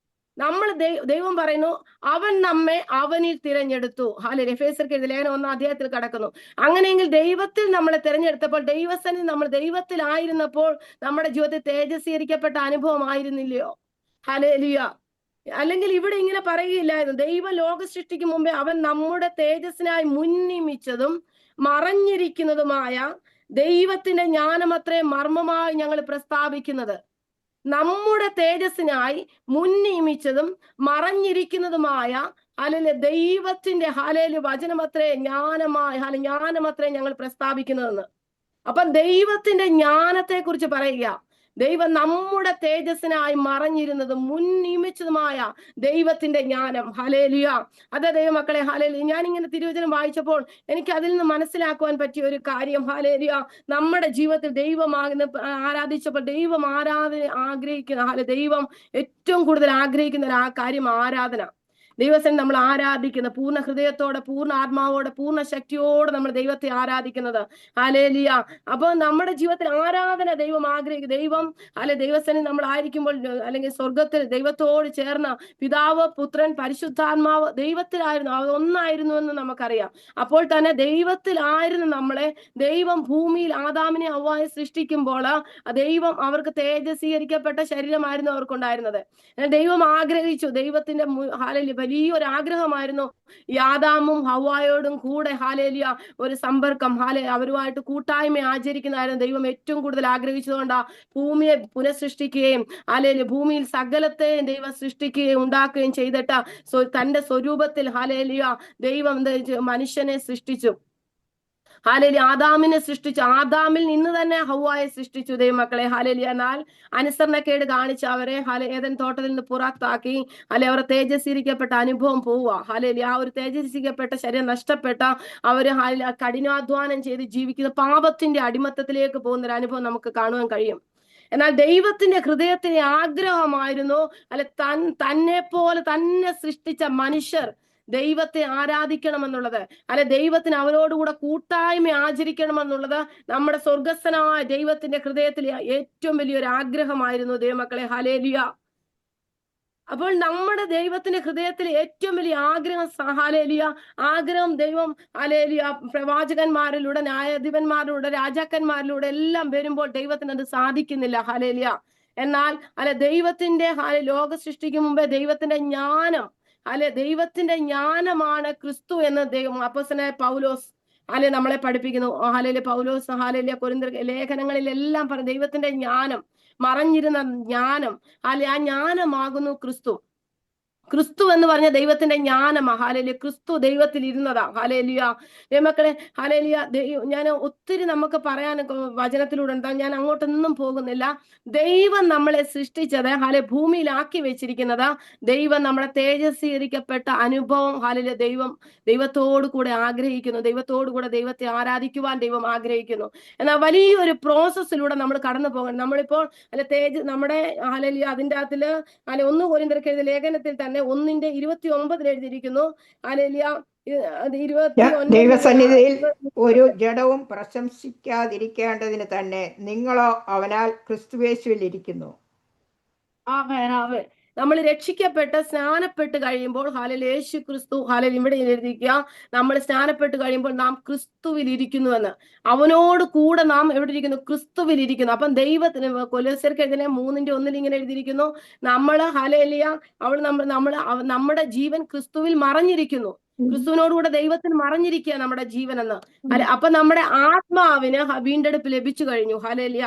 [SPEAKER 1] നമ്മൾ ദൈവം പറയുന്നു, അവൻ നമ്മെ അവനിൽ തിരഞ്ഞെടുത്തു. ഹല്ലേലൂയ. എഫേസ്യർക്ക് എഴുതിയ ലേഖനം 1-ാം അധ്യായത്തിൽ കടക്കുന്നു. അങ്ങനെയെങ്കിൽ ദൈവത്തിൽ നമ്മളെ തിരഞ്ഞെടുത്തപ്പോൾ, ദൈവസന്നിധിയിൽ നമ്മൾ ദൈവത്തിലായിരുന്നപ്പോൾ നമ്മുടെ ജീവിതത്തിൽ തേജസ്വീകരിക്കപ്പെട്ട അനുഭവം ആയിരുന്നില്ലയോ? ഹല്ലേലൂയ. അല്ലെങ്കിൽ ഇവിടെ ഇങ്ങനെ പറയുകയില്ലായിരുന്നു, ദൈവ ലോക സൃഷ്ടിക്ക് മുമ്പേ അവൻ നമ്മുടെ തേജസ്സിനായി മുൻ നിയമിച്ചതും മറഞ്ഞിരിക്കുന്നതുമായ ദൈവത്തിന്റെ ജ്ഞാനമത്രേ മർമ്മമായി ഞങ്ങൾ പ്രസ്താവിക്കുന്നത്. നമ്മുടെ തേജസ്സിനായി മുൻ നിയമിച്ചതും മറഞ്ഞിരിക്കുന്നതുമായ ദൈവത്തിന്റെ വചനമത്രേ ജ്ഞാനമത്രേ ഞങ്ങൾ പ്രസ്താവിക്കുന്നതെന്ന്. അപ്പം ദൈവത്തിന്റെ ജ്ഞാനത്തെ കുറിച്ച് പറയുക. ദൈവം നമ്മുടെ തേജസ്സിനായി മറഞ്ഞിരുന്നതും മുൻ നിയമിച്ചതുമായ ദൈവത്തിന്റെ ജ്ഞാനം. ഹല്ലേലൂയ. അതെ ദൈവമക്കളെ, ഹല്ലേലൂയ. ഞാനിങ്ങനെ തിരുവചനം വായിച്ചപ്പോൾ എനിക്ക് അതിൽ നിന്ന് മനസ്സിലാക്കുവാൻ പറ്റിയ ഒരു കാര്യം, ഹല്ലേലൂയ, നമ്മുടെ ജീവിതത്തിൽ ദൈവമാകുന്ന ആരാധിച്ചപ്പോൾ ദൈവം ആരാധന ആഗ്രഹിക്കുന്ന, ദൈവം ഏറ്റവും കൂടുതൽ ആഗ്രഹിക്കുന്ന ഒരു കാര്യം ആരാധന. ദൈവസന്നിധി നമ്മൾ ആരാധിക്കുന്ന പൂർണ്ണ ഹൃദയത്തോടെ, പൂർണ്ണ ആത്മാവോടെ, പൂർണ്ണ ശക്തിയോടെ നമ്മൾ ദൈവത്തെ ആരാധിക്കുന്നത്. ഹല്ലേലൂയ. അപ്പൊ നമ്മുടെ ജീവിതത്തിൽ ആരാധന ദൈവം ആഗ്രഹിക്കും. ദൈവസന്നിധി നമ്മൾ ആയിരിക്കുമ്പോൾ, അല്ലെങ്കിൽ സ്വർഗത്തിൽ ദൈവത്തോട് ചേർന്ന പിതാവ്, പുത്രൻ, പരിശുദ്ധാത്മാവ് ദൈവത്തിലായിരുന്നു, അതൊന്നായിരുന്നു എന്ന് നമുക്കറിയാം. അപ്പോൾ തന്നെ ദൈവത്തിലായിരുന്നു നമ്മളെ ദൈവം ഭൂമിയിൽ ആദാമിനെ ഹവ്വായെ സൃഷ്ടിക്കുമ്പോൾ ദൈവം അവർക്ക് തേജസ്വീകരിക്കപ്പെട്ട ശരീരമായിരുന്നു അവർക്കുണ്ടായിരുന്നത്. ദൈവം ആഗ്രഹിച്ചു, ദൈവത്തിന്റെ വലിയൊരു ആഗ്രഹമായിരുന്നു ആദാമും ഹവ്വായോടും കൂടെ ഹല്ലേലൂയ ഒരു സമ്പർക്കം, അവരുമായിട്ട് കൂട്ടായ്മ ആചരിക്കുന്നതായിരുന്നു ദൈവം ഏറ്റവും കൂടുതൽ ആഗ്രഹിച്ചതുകൊണ്ടാ ഭൂമിയെ പുനഃസൃഷ്ടിക്കുകയും ഭൂമിയിൽ സകലത്തെയും ദൈവം സൃഷ്ടിക്കുകയും ഉണ്ടാക്കുകയും ചെയ്തിട്ട് തന്റെ സ്വരൂപത്തിൽ ഹല്ലേലൂയ ദൈവം മനുഷ്യനെ സൃഷ്ടിച്ചു. ഹല്ലേലൂയ. ആദാമിനെ സൃഷ്ടിച്ചു. ആദാമിൽ നിന്ന് തന്നെ ഹവ്വായെ സൃഷ്ടിച്ചു ദൈവമക്കളെ. ഹല്ലേലൂയ. എന്നാൽ അനുസരണക്കേട് കാണിച്ച് അവരെ ഏദൻ തോട്ടത്തിൽ നിന്ന് പുറത്താക്കി, അവർ തേജസ്വീകരിക്കപ്പെട്ട അനുഭവം പോവുക. ഹല്ലേലൂയ. ആ ഒരു തേജസ്വീകരിക്കപ്പെട്ട ശരീരം നഷ്ടപ്പെട്ട അവര് കഠിനാധ്വാനം ചെയ്ത് ജീവിക്കുന്ന പാപത്തിന്റെ അടിമത്തത്തിലേക്ക് പോകുന്ന ഒരു അനുഭവം നമുക്ക് കാണുവാൻ കഴിയും. എന്നാൽ ദൈവത്തിന്റെ ഹൃദയത്തിന് ആഗ്രഹമായിരുന്നു തന്നെ പോലെ തന്നെ സൃഷ്ടിച്ച മനുഷ്യർ ദൈവത്തെ ആരാധിക്കണമെന്നുള്ളത്, ദൈവത്തിന് അവരോടുകൂടെ കൂട്ടായ്മ ആചരിക്കണമെന്നുള്ളത് നമ്മുടെ സ്വർഗസ്ഥനായ ദൈവത്തിന്റെ ഹൃദയത്തിൽ ഏറ്റവും വലിയൊരു ആഗ്രഹമായിരുന്നു ദൈവമക്കളെ. ഹല്ലേലൂയ. അപ്പോൾ നമ്മുടെ ദൈവത്തിന്റെ ഹൃദയത്തിൽ ഏറ്റവും വലിയ ആഗ്രഹം, ഹല്ലേലൂയ, ആഗ്രഹം ദൈവം ഹല്ലേലൂയ പ്രവാചകന്മാരിലൂടെ, ന്യായാധിപന്മാരിലൂടെ, രാജാക്കന്മാരിലൂടെ എല്ലാം വരുമ്പോൾ ദൈവത്തിന് അത് സാധിക്കുന്നില്ല. ഹല്ലേലൂയ. എന്നാൽ ദൈവത്തിന്റെ ലോക സൃഷ്ടിക്ക് മുമ്പേ ദൈവത്തിന്റെ ജ്ഞാനം, ദൈവത്തിന്റെ ജ്ഞാനമാണ് ക്രിസ്തു എന്ന് അപ്പോസ്തലനായ പൗലോസ് നമ്മളെ പഠിപ്പിക്കുന്നു. പൗലോസ് കൊരിന്ത്യർ ലേഖനങ്ങളിലെല്ലാം പറഞ്ഞു ദൈവത്തിന്റെ ജ്ഞാനം, മറഞ്ഞിരുന്ന ജ്ഞാനം, ആ ജ്ഞാനമാകുന്നു ക്രിസ്തു. ക്രിസ്തു എന്ന് പറഞ്ഞ ദൈവത്തിന്റെ ജ്ഞാനമാ. ഹല്ലേലൂയ. ക്രിസ്തു ദൈവത്തിൽ ഇരുന്നതാ. ഹല്ലേലൂയ. ദൈവമക്കളെ, ഹല്ലേലൂയ. ഞാൻ ഒത്തിരി നമുക്ക് പറയാൻ വചനത്തിലൂടെ എന്താ, ഞാൻ അങ്ങോട്ടൊന്നും പോകുന്നില്ല. ദൈവം നമ്മളെ സൃഷ്ടിച്ചത് ഭൂമിയിലാക്കി വെച്ചിരിക്കുന്നത്, ദൈവം നമ്മളെ തേജസ്വീകരിക്കപ്പെട്ട അനുഭവം ദൈവത്തോടു കൂടെ ആഗ്രഹിക്കുന്നു. ദൈവത്തോടു കൂടെ ദൈവത്തെ ആരാധിക്കുവാൻ ദൈവം ആഗ്രഹിക്കുന്നു. എന്നാൽ വലിയൊരു പ്രോസസ്സിലൂടെ നമ്മൾ കടന്നു പോകണം. നമ്മളിപ്പോൾ നമ്മുടെ ഹല്ലേലൂയ അതിൻ്റെ അകത്തില് 1 കൊരിന്ത്യർക്ക് എഴുതിയ ലേഖനത്തിൽ തന്നെ 1:29 എഴുതിയിരിക്കുന്നു. ഹല്ലേലൂയ. അത് 29
[SPEAKER 3] ദൈവസന്നിധിയിൽ ഒരു ജഡവും പ്രശംസിക്കാതിരിക്കേണ്ടതിന് തന്നെ നിങ്ങളോ അവനാൽ ക്രിസ്തുയേശുവിൽ ഇരിക്കുന്നു.
[SPEAKER 1] നമ്മൾ രക്ഷിക്കപ്പെട്ട് സ്നാനപ്പെട്ട് കഴിയുമ്പോൾ യേശു ക്രിസ്തു ഇവിടെ എഴുതിയിരിക്കുക, നമ്മൾ സ്നാനപ്പെട്ട് കഴിയുമ്പോൾ നാം ക്രിസ്തുവിൽ ഇരിക്കുന്നുവെന്ന്. അവനോട് കൂടെ നാം എവിടെ ഇരിക്കുന്നു? ക്രിസ്തുവിൽ ഇരിക്കുന്നു. അപ്പം ദൈവത്തിന് കൊലോസ്യർക്ക് എഴുതിയ 3:1 ഇങ്ങനെ എഴുതിയിരിക്കുന്നു, നമ്മള് നമ്മുടെ ജീവൻ ക്രിസ്തുവിൽ മറഞ്ഞിരിക്കുന്നു. ക്രിസ്തുവിനോടുകൂടെ ദൈവത്തിന് മറഞ്ഞിരിക്കുക നമ്മുടെ ജീവൻ എന്ന്. അപ്പൊ നമ്മുടെ ആത്മാവിന് വീണ്ടെടുപ്പ് ലഭിച്ചു കഴിഞ്ഞു. ഹല്ലേലൂയ.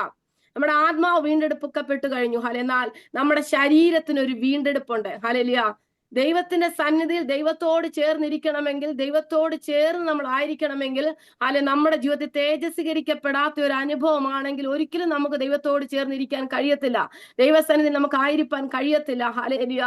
[SPEAKER 1] നമ്മുടെ ആത്മാവ് വീണ്ടെടുക്കപ്പെട്ടു കഴിഞ്ഞു. എന്നാൽ നമ്മുടെ ശരീരത്തിന് ഒരു വീണ്ടെടുപ്പുണ്ട്. ഹല്ലേലൂയ. ദൈവത്തിന്റെ സന്നിധിയിൽ ദൈവത്തോട് ചേർന്നിരിക്കണമെങ്കിൽ, ദൈവത്തോട് ചേർന്ന് നമ്മൾ ആയിരിക്കണമെങ്കിൽ, നമ്മുടെ ജീവിതത്തിൽ തേജസ്വീകരിക്കപ്പെടാത്ത ഒരു അനുഭവമാണെങ്കിൽ ഒരിക്കലും നമുക്ക് ദൈവത്തോട് ചേർന്നിരിക്കാൻ കഴിയത്തില്ല. ദൈവസന്നിധിയിൽ നമുക്ക് ആയിരിക്കാൻ കഴിയത്തില്ല. ഹല്ലേലൂയ.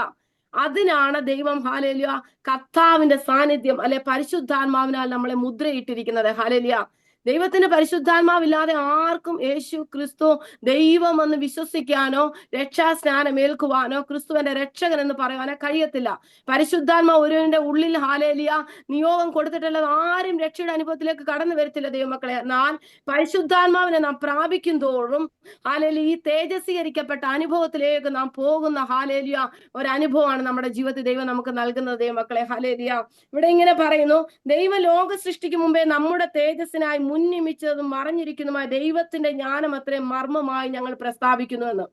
[SPEAKER 1] അതിനാണ് ദൈവം ഹല്ലേലൂയ കർത്താവിന്റെ സാന്നിധ്യം പരിശുദ്ധാത്മാവിനാൽ നമ്മളെ മുദ്രയിട്ടിരിക്കുന്നത്. ഹല്ലേലൂയ. ദൈവത്തിന്റെ പരിശുദ്ധാത്മാവില്ലാതെ ആർക്കും യേശു ക്രിസ്തു ദൈവം എന്ന് വിശ്വസിക്കാനോ രക്ഷാസ്നാനം ഏൽക്കുവാനോ ക്രിസ്തുവിന്റെ രക്ഷകൻ എന്ന് പറയുവാനോ കഴിയത്തില്ല. പരിശുദ്ധാത്മാവ് ഒരുവന്റെ ഉള്ളിൽ ഹല്ലേലൂയ നിയോഗം കൊടുത്തിട്ടുള്ളത് ആരും രക്ഷയുടെ അനുഭവത്തിലേക്ക് കടന്നു വരത്തില്ല ദൈവമക്കളെ. എന്നാൽ പരിശുദ്ധാത്മാവിനെ നാം പ്രാപിക്കും തോറും ഹല്ലേലൂയ ഈ തേജസ്വീകരിക്കപ്പെട്ട അനുഭവത്തിലേക്ക് നാം പോകുന്ന ഹല്ലേലൂയ ഒരു അനുഭവമാണ് നമ്മുടെ ജീവിതത്തിൽ ദൈവം നമുക്ക് നൽകുന്നത് ദൈവമക്കളെ. ഹല്ലേലൂയ. ഇവിടെ ഇങ്ങനെ പറയുന്നു, ദൈവം ലോക സൃഷ്ടിക്ക് മുമ്പേ നമ്മുടെ തേജസ്സിനായി മുൻനിയമിച്ചതും മറഞ്ഞിരിക്കുന്നതുമായ ദൈവത്തിന്റെ ജ്ഞാനം അത്രയും മർമ്മമായി ഞങ്ങൾ പ്രസ്താവിക്കുന്നുവെന്ന്.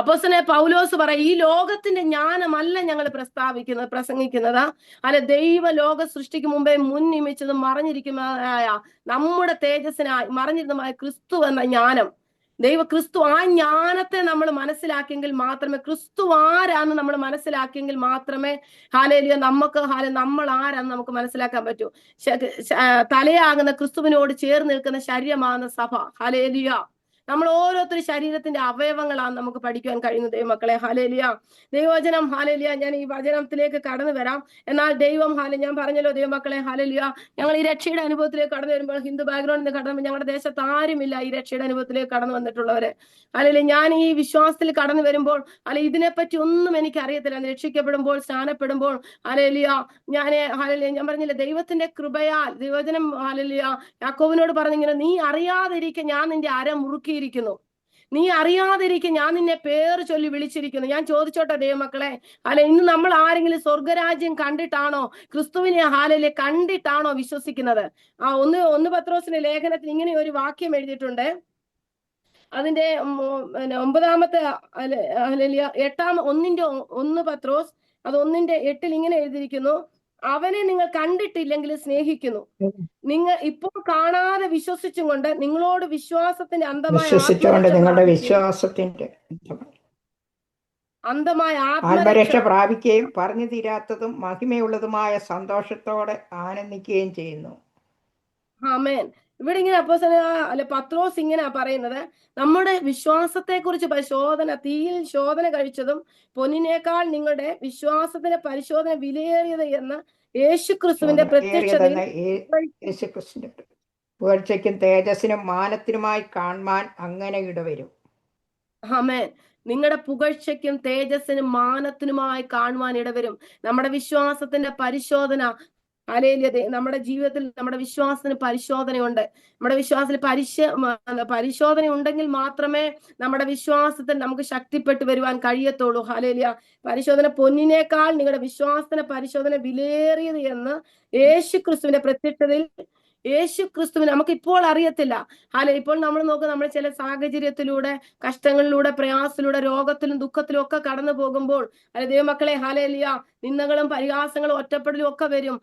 [SPEAKER 1] അപ്പോസ്തലനായ പൗലോസ് പറയും, ഈ ലോകത്തിന്റെ ജ്ഞാനമല്ല ഞങ്ങൾ പ്രസംഗിക്കുന്നത്, ദൈവ ലോക സൃഷ്ടിക്ക് മുമ്പേ മുൻ നിയമിച്ചതും മറഞ്ഞിരിക്കുന്നതായ നമ്മുടെ തേജസ്സിനായി മറഞ്ഞിരുന്നതുമായ ക്രിസ്തു എന്ന ജ്ഞാനം. ക്രിസ്തു ആ ജ്ഞാനത്തെ നമ്മൾ മനസ്സിലാക്കിയെങ്കിൽ മാത്രമേ, ക്രിസ്തു ആരാന്ന് നമ്മൾ മനസ്സിലാക്കിയെങ്കിൽ മാത്രമേ ഹല്ലേലൂയ നമുക്ക് നമ്മൾ ആരാന്ന് നമുക്ക് മനസ്സിലാക്കാൻ പറ്റൂ. തലയാകുന്ന ക്രിസ്തുവിനോട് ചേർന്ന് നിൽക്കുന്ന ശരീരമാകുന്ന സഭ. ഹല്ലേലൂയ. നമ്മൾ ഓരോരുത്തരും ശരീരത്തിന്റെ അവയവങ്ങളാണ് നമുക്ക് പഠിക്കുവാൻ കഴിയുന്നത് ദൈവമക്കളെ. ഹല്ലേലൂയ. ദൈവവചനം ഹല്ലേലൂയ. ഞാൻ ഈ വചനത്തിലേക്ക് കടന്നു വരാം. എന്നാൽ ദൈവം ഞാൻ പറഞ്ഞല്ലോ ദൈവമക്കളെ, ഹല്ലേലൂയ, ഞങ്ങൾ ഈ രക്ഷയുടെ അനുഭവത്തിലേക്ക് കടന്നു വരുമ്പോൾ, ഹിന്ദു ബാക്ക്ഗ്രൗണ്ടിൽ നിന്ന് കടന്നു, ഞങ്ങളുടെ ദേശത്ത് ആരുമില്ല ഈ രക്ഷയുടെ അനുഭവത്തിലേക്ക് കടന്നു വന്നിട്ടുള്ളവര്. അല്ലെങ്കിൽ ഞാൻ ഈ വിശ്വാസത്തിൽ കടന്നു വരുമ്പോൾ ഇതിനെപ്പറ്റി ഒന്നും എനിക്ക് അറിയത്തില്ല. രക്ഷിക്കപ്പെടുമ്പോൾ, സ്നാനപ്പെടുമ്പോൾ ഹല്ലേലൂയ ഞാൻ പറഞ്ഞില്ല, ദൈവത്തിന്റെ കൃപയാൽ ദൈവവചനം ഹല്ലേലൂയ യാക്കോബിനോട് പറഞ്ഞിങ്ങനെ, നീ അറിയാതിരിക്കെ ഞാൻ നിന്റെ അര മുറുക്കിയിരിക്കുന്നു, നീ അറിയാതിരിക്കെ ഞാൻ നിന്നെ പേര് ചൊല്ലി വിളിച്ചിരിക്കുന്നു. ഞാൻ ചോദിച്ചോട്ടെ ദൈവമക്കളെ, ഇന്ന് നമ്മൾ ആരെങ്കിലും സ്വർഗരാജ്യം കണ്ടിട്ടാണോ, ക്രിസ്തുവിനെ ഹല്ലേലൂയ കണ്ടിട്ടാണോ വിശ്വസിക്കുന്നത്? ഒന്ന് പത്രോസിന്റെ ലേഖനത്തിൽ ഇങ്ങനെ ഒരു വാക്യം എഴുതിയിട്ടുണ്ട്. അതിന്റെ 9-ാമത്തെ ഹല്ലേലൂയ 1 പത്രോസ് 1:8 ഇങ്ങനെ എഴുതിയിരിക്കുന്നു, അവനെ നിങ്ങൾ കണ്ടിട്ടില്ലെങ്കിൽ സ്നേഹിക്കുന്നു, നിങ്ങൾ ഇപ്പോൾ കാണാതെ വിശ്വസിച്ചും കൊണ്ട് നിങ്ങളോട് വിശ്വാസത്തിന്റെ അന്തമായ
[SPEAKER 3] ആത്മരക്ഷ പ്രാപിക്കുകയും പറഞ്ഞു തീരാത്തതും മഹിമയുള്ളതുമായ സന്തോഷത്തോടെ ആനന്ദിക്കുകയും ചെയ്യുന്നു.
[SPEAKER 1] ആമേൻ. ഇവിടെ ഇങ്ങനെ പത്രോസ് ഇങ്ങനെ പറയുന്നത്, നമ്മുടെ വിശ്വാസത്തെ കുറിച്ച് തീയിൽ ശോധന കഴിച്ചതും പൊന്നിനേക്കാൾ നിങ്ങളുടെ വിശ്വാസത്തിന്റെ പരിശോധന വിലയേറിയത് എന്ന് യേശുക്രിസ്തുവിന്റെ പ്രത്യക്ഷതയിൽ
[SPEAKER 3] പുകഴ്ചയ്ക്കും തേജസ്സിനും മാനത്തിനുമായി കാണുവാൻ അങ്ങനെ ഇടവരും.
[SPEAKER 1] ആമേൻ. നിങ്ങളുടെ പുകഴ്ചയ്ക്കും തേജസ്സിനും മാനത്തിനുമായി കാണുവാൻ ഇടവരും. നമ്മുടെ വിശ്വാസത്തിന്റെ പരിശോധന ഹല്ലേലൂയ. നമ്മുടെ ജീവിതത്തിൽ നമ്മുടെ വിശ്വാസത്തിന് പരിശോധനയുണ്ട്. നമ്മുടെ വിശ്വാസത്തിൽ പരിശോധന ഉണ്ടെങ്കിൽ മാത്രമേ നമ്മുടെ വിശ്വാസത്തിൽ നമുക്ക് ശക്തിപ്പെട്ടു വരുവാൻ കഴിയത്തുള്ളൂ. ഹല്ലേലൂയ. പരിശോധന പൊന്നിനേക്കാൾ നിങ്ങളുടെ വിശ്വാസത്തിന്റെ പരിശോധന വിലയേറിയത് എന്ന് യേശുക്രിസ്തുവിന്റെ പ്രത്യക്ഷതയിൽ യേശു ക്രിസ്തുവിന് നമുക്ക് ഇപ്പോൾ അറിയത്തില്ല. ഇപ്പോൾ നമ്മൾ നോക്കുക, നമ്മൾ ചില സാഹചര്യത്തിലൂടെ, കഷ്ടങ്ങളിലൂടെ, പ്രയാസത്തിലൂടെ, രോഗത്തിലും ദുഃഖത്തിലും ഒക്കെ കടന്നു പോകുമ്പോൾ ദൈവമക്കളെ ഹല്ലേലൂയ, നിന്ദകളും പരിഹാസങ്ങളും ഒറ്റപ്പെടലും ഒക്കെ വരും.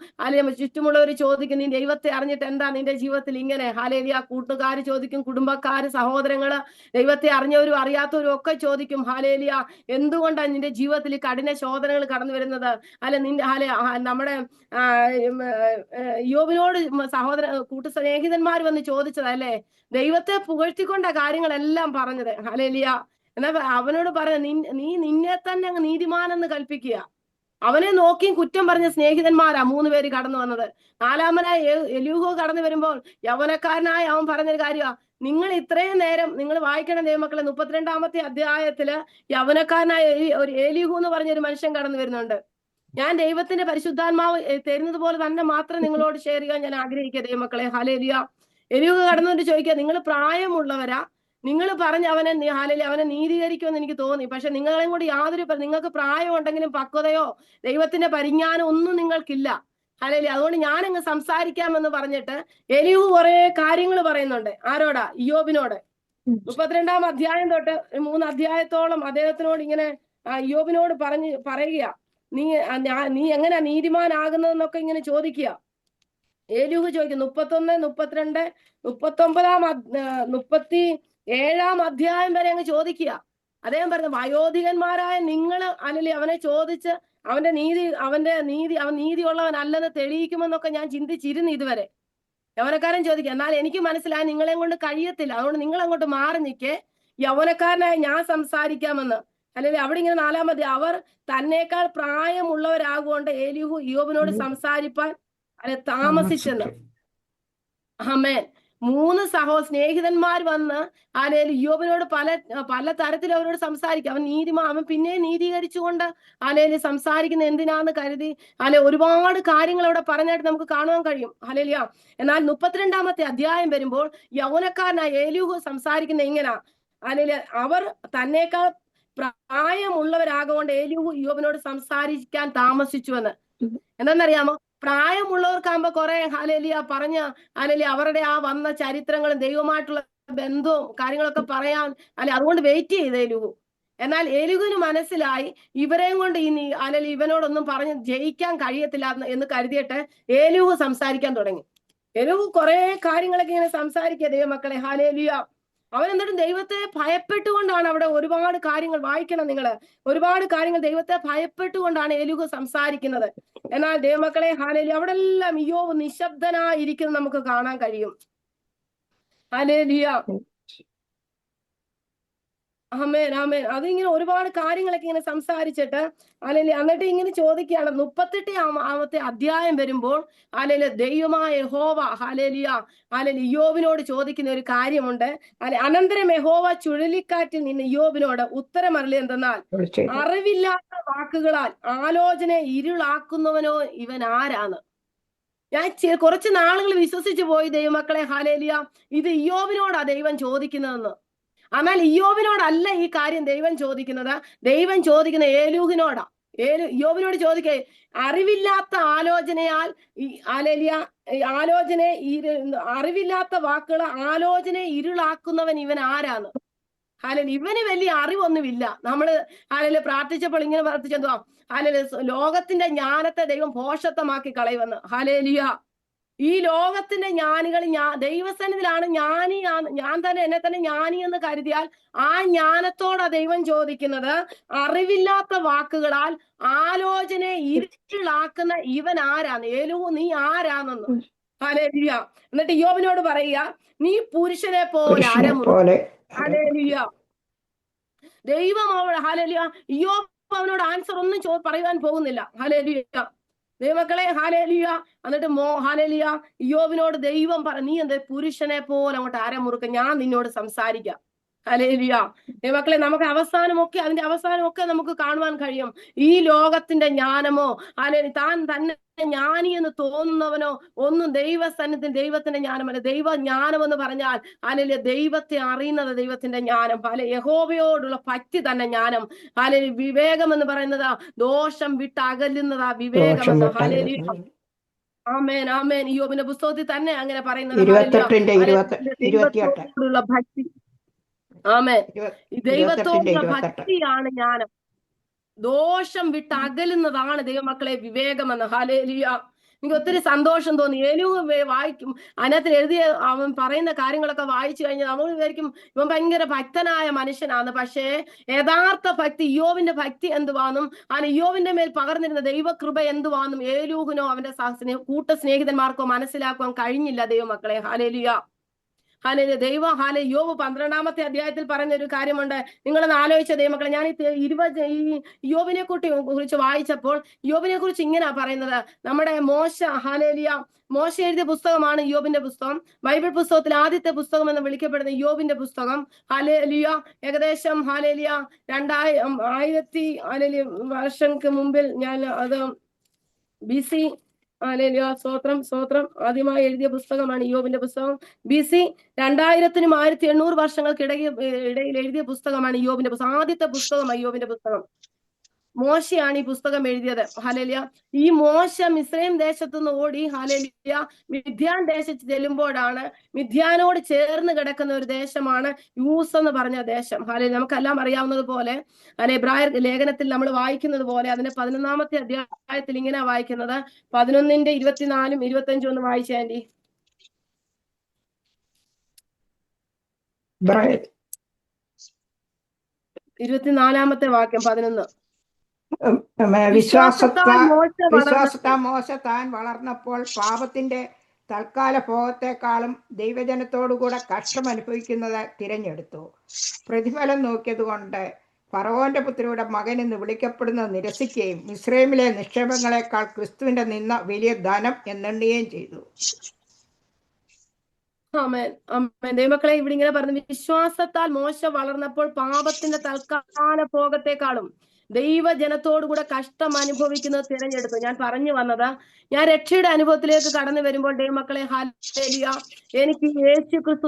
[SPEAKER 1] ചുറ്റുമുള്ളവർ ചോദിക്കും, നീ ദൈവത്തെ അറിഞ്ഞിട്ട് എന്താ നിന്റെ ജീവിതത്തിൽ ഇങ്ങനെ? ഹല്ലേലൂയ. കൂട്ടുകാർ ചോദിക്കും, കുടുംബക്കാര്, സഹോദരങ്ങള്, ദൈവത്തെ അറിഞ്ഞവരും അറിയാത്തവരും ഒക്കെ ചോദിക്കും, ഹല്ലേലൂയ, എന്തുകൊണ്ടാണ് നിന്റെ ജീവിതത്തിൽ കഠിന ശോധനകൾ കടന്നു വരുന്നത്? നമ്മുടെ യോബിനോട് സ്നേഹിതന്മാർ വന്ന് ചോദിച്ചതല്ലേ, ദൈവത്തെ പുകഴ്ത്തിക്കൊണ്ട കാര്യങ്ങളെല്ലാം പറഞ്ഞത്. ഹല്ലേലൂയ. എന്നാ അവനോട് പറഞ്ഞ, നീ നിന്നെ തന്നെ അങ്ങ് നീതിമാനെന്ന് കൽപ്പിക്കുക. അവനെ നോക്കിയും കുറ്റം പറഞ്ഞ സ്നേഹിതന്മാരാ 3 പേര് കടന്നു വന്നത്. 4-മനായ എലീഹു കടന്നു വരുമ്പോൾ യൗവനക്കാരനായ അവൻ പറഞ്ഞൊരു കാര്യമാ, നിങ്ങൾ ഇത്രയും നേരം നിങ്ങൾ വായിക്കണം ദൈവമക്കളെ, 32-ാമത്തെ അധ്യായത്തില് യൗവനക്കാരനായ ഒരു എലീഹു എന്ന് പറഞ്ഞൊരു മനുഷ്യൻ കടന്നു വരുന്നുണ്ട്. ഞാൻ ദൈവത്തിന്റെ പരിശുദ്ധാത്മാവ് തരുന്നത് പോലെ തന്നെ മാത്രം നിങ്ങളോട് ഷെയർ ചെയ്യാൻ ഞാൻ ആഗ്രഹിക്കുക ദൈവമക്കളെ. ഹല്ലേലൂയ. എലീഹു കടന്നുകൊണ്ട് ചോദിക്കുക, നിങ്ങൾ പ്രായമുള്ളവരാ, നിങ്ങൾ പറഞ്ഞ് അവനെ നീതീകരിക്കുമെന്ന് എനിക്ക് തോന്നി. പക്ഷെ നിങ്ങളെയും കൂടി നിങ്ങൾക്ക് പ്രായം ഉണ്ടെങ്കിലും പക്വതയോ ദൈവത്തിന്റെ പരിജ്ഞാനം ഒന്നും നിങ്ങൾക്കില്ല. ഹല്ലേലൂയ. അതുകൊണ്ട് ഞാനങ്ങ് സംസാരിക്കാമെന്ന് പറഞ്ഞിട്ട് എലീഹു കുറെ കാര്യങ്ങൾ പറയുന്നുണ്ട്. ആരോടാ? ഇയ്യോബിനോട്. 32-ാം അധ്യായം തൊട്ട് 3 അധ്യായത്തോളം അദ്ദേഹത്തിനോട് ഇങ്ങനെ ഇയ്യോബിനോട് പറയുക, നീ എങ്ങനെയാ നീതിമാനാകുന്നതെന്നൊക്കെ ഇങ്ങനെ ചോദിക്കുക. എലീഹു ചോദിക്കും. 31, 32, 37-ാം അധ്യായം വരെ അങ്ങ് ചോദിക്കുക. അദ്ദേഹം പറഞ്ഞു, വയോധികന്മാരായ നിങ്ങൾ അല്ലെങ്കിൽ അവനെ ചോദിച്ച് അവൻ നീതിയുള്ളവനല്ലെന്ന് തെളിയിക്കുമെന്നൊക്കെ ഞാൻ ചിന്തിച്ചിരുന്നു ഇതുവരെ. യൗവനക്കാരൻ ചോദിക്കുക, എന്നാൽ എനിക്ക് മനസ്സിലായി നിങ്ങളെ കൊണ്ട് കഴിയത്തില്ല, അതുകൊണ്ട് നിങ്ങൾ അങ്ങോട്ട് മാറി നിൽക്കേ, യൗവനക്കാരനായ ഞാൻ സംസാരിക്കാമെന്ന്. അല്ലെങ്കിൽ അവിടെ ഇങ്ങനെ 4-ാം അധ്യായം, അവർ തന്നേക്കാൾ പ്രായമുള്ളവരാകൊണ്ട് എലീഹു ഇയ്യോബിനോട് സംസാരിപ്പാൻ താമസിച്ചെന്ന്. ആമേൻ. 3 സ്നേഹിതന്മാർ വന്ന് ഇയ്യോബിനോട് പല തരത്തിൽ അവരോട് സംസാരിക്കും. അവൻ പിന്നെ നീതീകരിച്ചുകൊണ്ട് സംസാരിക്കുന്ന എന്തിനാന്ന് കരുതി ഒരുപാട് കാര്യങ്ങൾ അവിടെ പറഞ്ഞായിട്ട് നമുക്ക് കാണാൻ കഴിയും. ഹല്ലേലൂയ. എന്നാൽ 32-ാമത്തെ അധ്യായം വരുമ്പോൾ യൗവനക്കാരനായ എലീഹു സംസാരിക്കുന്ന എങ്ങനാ? അവർ തന്നേക്കാൾ പ്രായമുള്ളവരാകൊണ്ട് എലീഹു ഇയ്യോബിനോട് സംസാരിക്കാൻ താമസിച്ചുവെന്ന്. എന്താണെന്നറിയാമോ? പ്രായമുള്ളവർക്കാകുമ്പോ കുറെ ഹല്ലേലൂയ പറഞ്ഞ് അവരുടെ ആ വന്ന ചരിത്രങ്ങളും ദൈവമായിട്ടുള്ള ബന്ധവും കാര്യങ്ങളൊക്കെ പറയാൻ അതുകൊണ്ട് വെയിറ്റ് ചെയ്ത് എലീഹു. എന്നാൽ എലീഹുവിന് മനസ്സിലായി ഇവരെയും കൊണ്ട് ഇവനോടൊന്നും പറഞ്ഞ് ജയിക്കാൻ കഴിയത്തില്ല എന്ന് കരുതിയിട്ട് എലീഹു സംസാരിക്കാൻ തുടങ്ങി. എലീഹു കുറെ കാര്യങ്ങളൊക്കെ ഇങ്ങനെ സംസാരിക്കുക ദൈവമക്കളെ. ഹല്ലേലൂയ. അവൻ എന്നിട്ടും ദൈവത്തെ ഭയപ്പെട്ടുകൊണ്ടാണ് അവിടെ ഒരുപാട് കാര്യങ്ങൾ വായിക്കണം നിങ്ങള്. ഒരുപാട് കാര്യങ്ങൾ ദൈവത്തെ ഭയപ്പെട്ടുകൊണ്ടാണ് എലീഹു സംസാരിക്കുന്നത്. എന്നാൽ ദൈവമക്കളെ ഹല്ലേലൂയ, അവിടെ എല്ലാം ഇയ്യോബ് നിശബ്ദനായിരിക്കുന്നത് നമുക്ക് കാണാൻ കഴിയും. ഹല്ലേലൂയ. ആമേൻ, ആമേൻ. അതിങ്ങനെ ഒരുപാട് കാര്യങ്ങളൊക്കെ ഇങ്ങനെ സംസാരിച്ചിട്ട് എന്നിട്ട് ഇങ്ങനെ ചോദിക്കുകയാണ്. 38-ാമത്തെ അധ്യായം വരുമ്പോൾ ദൈവമായ യഹോവ ഇയ്യോബിനോട് ചോദിക്കുന്ന ഒരു കാര്യമുണ്ട്. അനന്തരം യഹോവ ചുഴലിക്കാറ്റിൽ നിന്ന് ഇയ്യോബിനോട് ഉത്തരം അരുളി എന്തെന്നാൽ, അറിവില്ലാത്ത വാക്കുകളാൽ ആലോചന ഇരുളാക്കുന്നവനോ ഇവൻ ആരാണ്? ഞാൻ കുറച്ച് നാളുകൾ വിശ്വസിച്ചു പോയി ദൈവമക്കളെ. ഹല്ലേലൂയ. ഇത് ഇയ്യോബിനോടാ ദൈവം ചോദിക്കുന്നതെന്ന്. എന്നാൽ ഇയ്യോബിനോടല്ല ഈ കാര്യം ദൈവം ചോദിക്കുന്നത്. ദൈവം ചോദിക്കുന്ന എലീഹുവിനോടാ. ഇയ്യോബിനോട് ചോദിക്കേ, അറിവില്ലാത്ത ആലോചനയാൽ അറിവില്ലാത്ത വാക്കുകൾ ആലോചന ഇരുളാക്കുന്നവൻ ഇവൻ ആരാന്ന്? ഇവന് വലിയ അറിവൊന്നുമില്ല. നമ്മള് പ്രാർത്ഥിച്ചപ്പോൾ ഇങ്ങനെ പ്രാർത്ഥിച്ചെന്തുവാ? ലോകത്തിന്റെ ജ്ഞാനത്തെ ദൈവം ഭോഷത്വമാക്കി കളയുമെന്ന്. ഹല്ലേലൂയ. ഈ ലോകത്തിന്റെ ജ്ഞാനികൾ ദൈവസന്നിധിയിലാണ് ഞാൻ തന്നെ എന്നെ തന്നെ ജ്ഞാനി എന്ന് കരുതിയാൽ ആ ജ്ഞാനത്തോടാ ദൈവം ചോദിക്കുന്നത്, അറിവില്ലാത്ത വാക്കുകളാൽ ആലോചന ഇരുളാക്കുന്ന ഇവൻ ആരാന്ന്? എലീഹു, നീ ആരാന്നെന്ന്. ഹല്ലേലൂയ. എന്നിട്ട് ഇയ്യോബിനോട് പറയുക, നീ പുരുഷനെ പോലെ അരമുറി. ഹല്ലേലൂയ. ദൈവം ഹല്ലേലൂയ. ഇയ്യോബ് അവനോട് ആൻസർ ഒന്നും പറയുവാൻ പോകുന്നില്ല. ഹല്ലേലൂയ. ദൈവമക്കളെ ഹല്ലേലൂയ. എന്നിട്ട് ഹല്ലേലൂയ, ഇയ്യോബിനോട് ദൈവം നീ എന്ത് പുരുഷനെ പോലെ അങ്ങോട്ട് അരമുറുക്ക, ഞാൻ നിന്നോട് സംസാരിക്കാം. ഹല്ലേലൂയ. ദൈവമക്കളെ, നമുക്ക് അതിന്റെ അവസാനമൊക്കെ നമുക്ക് കാണുവാൻ കഴിയും. ഈ ലോകത്തിന്റെ ജ്ഞാനമോ താൻ തന്നെ ജ്ഞാനി എന്ന് തോന്നുന്നവനോ ഒന്നും ദൈവത്തിന്റെ ജ്ഞാനമല്ല. ദൈവജ്ഞാനം എന്ന് പറഞ്ഞാൽ ദൈവത്തെ അറിയുന്നത് ദൈവത്തിന്റെ ജ്ഞാനം. യഹോവയോടുള്ള ഭക്തി തന്നെ ജ്ഞാനം. വിവേകം എന്ന് പറയുന്നത് ദോഷം വിട്ട് അകലുന്നതാ വിവേകം. ഹല്ലേലൂയ. ആമേൻ ആമേൻ. ഇയ്യോബിന്റെ പുസ്തകത്തിൽ തന്നെ അങ്ങനെ പറയുന്നത്.
[SPEAKER 3] 28-ന്റെ 28.
[SPEAKER 1] ദൈവത്തോടുള്ള ഭക്തി. ആമേൻ. ഈ
[SPEAKER 3] 28-ന്റെ
[SPEAKER 1] ദൈവത്തോടുള്ള
[SPEAKER 3] 28.
[SPEAKER 1] ഭക്തിയാണ് ജ്ഞാനം. ദോഷം വിട്ട് അകലുന്നതാണ് ദൈവമക്കളെ വിവേകമെന്ന്. ഹല്ലേലൂയ. എനിക്ക് ഒത്തിരി സന്തോഷം തോന്നി. വായിക്കും അതിനകത്ത് എഴുതിയ അവൻ പറയുന്ന കാര്യങ്ങളൊക്കെ വായിച്ചു കഴിഞ്ഞാൽ നമ്മൾ വിചാരിക്കും ഇവൻ ഭയങ്കര ഭക്തനായ മനുഷ്യനാണ്. പക്ഷേ യഥാർത്ഥ ഭക്തി, ഇയ്യോബിന്റെ ഭക്തി എന്തുവാന്നും ഇയ്യോബിന്റെ മേൽ പകർന്നിരുന്ന ദൈവകൃപ എന്തുവാന്നും ഏലൂഹിനോ അവന്റെ കൂട്ട സ്നേഹിതന്മാർക്കോ മനസ്സിലാക്കുവാൻ കഴിഞ്ഞില്ല ദൈവമക്കളെ. ഹല്ലേലൂയ. യോബ് 12-ാമത്തെ അധ്യായത്തിൽ പറഞ്ഞ ഒരു കാര്യമുണ്ട്. നിങ്ങളൊന്ന് ആലോചിച്ച ദൈവമക്കളെ, ഞാൻ ഈ യോബിനെ കുറിച്ച് വായിച്ചപ്പോൾ യോബിനെ കുറിച്ച് ഇങ്ങനെയാ പറയുന്നത്. നമ്മുടെ മോശ എഴുതിയ പുസ്തകമാണ് യോബിന്റെ പുസ്തകം. ബൈബിൾ പുസ്തകത്തിൽ ആദ്യത്തെ പുസ്തകം എന്ന് വിളിക്കപ്പെടുന്ന യോബിന്റെ പുസ്തകം. ഏകദേശം 2000 വർഷങ്ങൾക്ക് മുമ്പിൽ ഞാൻ അത് BC സ്വോത്രം ആദ്യമായി എഴുതിയ പുസ്തകമാണ് യോബിന്റെ പുസ്തകം. BC 2000-നും 1800 വർഷങ്ങൾക്കിടയിൽ എഴുതിയ പുസ്തകമാണ് യോബിന്റെ പുസ്തകം. ആദ്യത്തെ പുസ്തകമാണ് യോബിന്റെ പുസ്തകം. മോശയാണ് ഈ പുസ്തകം എഴുതിയത്. ഹല്ലേലൂയ. ഈ മോശ മിസ്രൈം ദേശത്തുനിന്ന് ഓടി മിദ്യാൻ ദേശത്ത് ചെല്ലുമ്പോഴാണ്, മിദ്യാനോട് ചേർന്ന് കിടക്കുന്ന ഒരു ദേശമാണ് യൂസ് എന്ന് പറഞ്ഞ ദേശം. ഹല്ലേലൂയ. നമുക്കെല്ലാം അറിയാവുന്നത് പോലെ എബ്രായർ ലേഖനത്തിൽ നമ്മൾ വായിക്കുന്നത് പോലെ അതിന്റെ 11-ാമത്തെ അധ്യായത്തിൽ ഇങ്ങനെ വായിക്കുന്നത്. 11-ന്റെ 24-ഉം 25-ഉം ഒന്ന് വായിച്ചേ ആന്റി. 24-ാമത്തെ വാക്യം 11.
[SPEAKER 3] വിശ്വാസത്താൽ മോശ താൻ വളർന്നപ്പോൾ പാപത്തിന്റെ തൽക്കാല ഭോഗത്തെക്കാളും ദൈവജനത്തോടുകൂടെ കഷ്ടം അനുഭവിക്കുന്നത് തിരഞ്ഞെടുത്തു. പ്രതിഫലം നോക്കിയതുകൊണ്ട് ഫറവോന്റെ പുത്രിയുടെ മകൻ എന്ന് വിളിക്കപ്പെടുന്നത് നിരസിക്കുകയും മിസ്രൈമിലെ നിക്ഷേപങ്ങളെക്കാൾ ക്രിസ്തുവിന്റെ നിന്ന വലിയ ധനം എന്നെണ്ണുകയും ചെയ്തു.
[SPEAKER 1] ആമേൻ ആമേൻ. ദൈവമക്കളെ, ഇവിടെ ഇങ്ങനെ പറഞ്ഞു, വിശ്വാസത്താൽ മോശ വളർന്നപ്പോൾ പാപത്തിന്റെ തൽക്കാല ഭോഗത്തെക്കാളും ദൈവജനത്തോടുകൂടെ കഷ്ടം അനുഭവിക്കുന്നത് തിരഞ്ഞെടുത്തു. ഞാൻ പറഞ്ഞു വന്നത്, ഞാൻ രക്ഷയുടെ അനുഭവത്തിലേക്ക് കടന്നു വരുമ്പോൾ ദൈവമക്കളെ, ഹല്ലേലൂയ, എനിക്ക് യേശു ക്രിസ്തു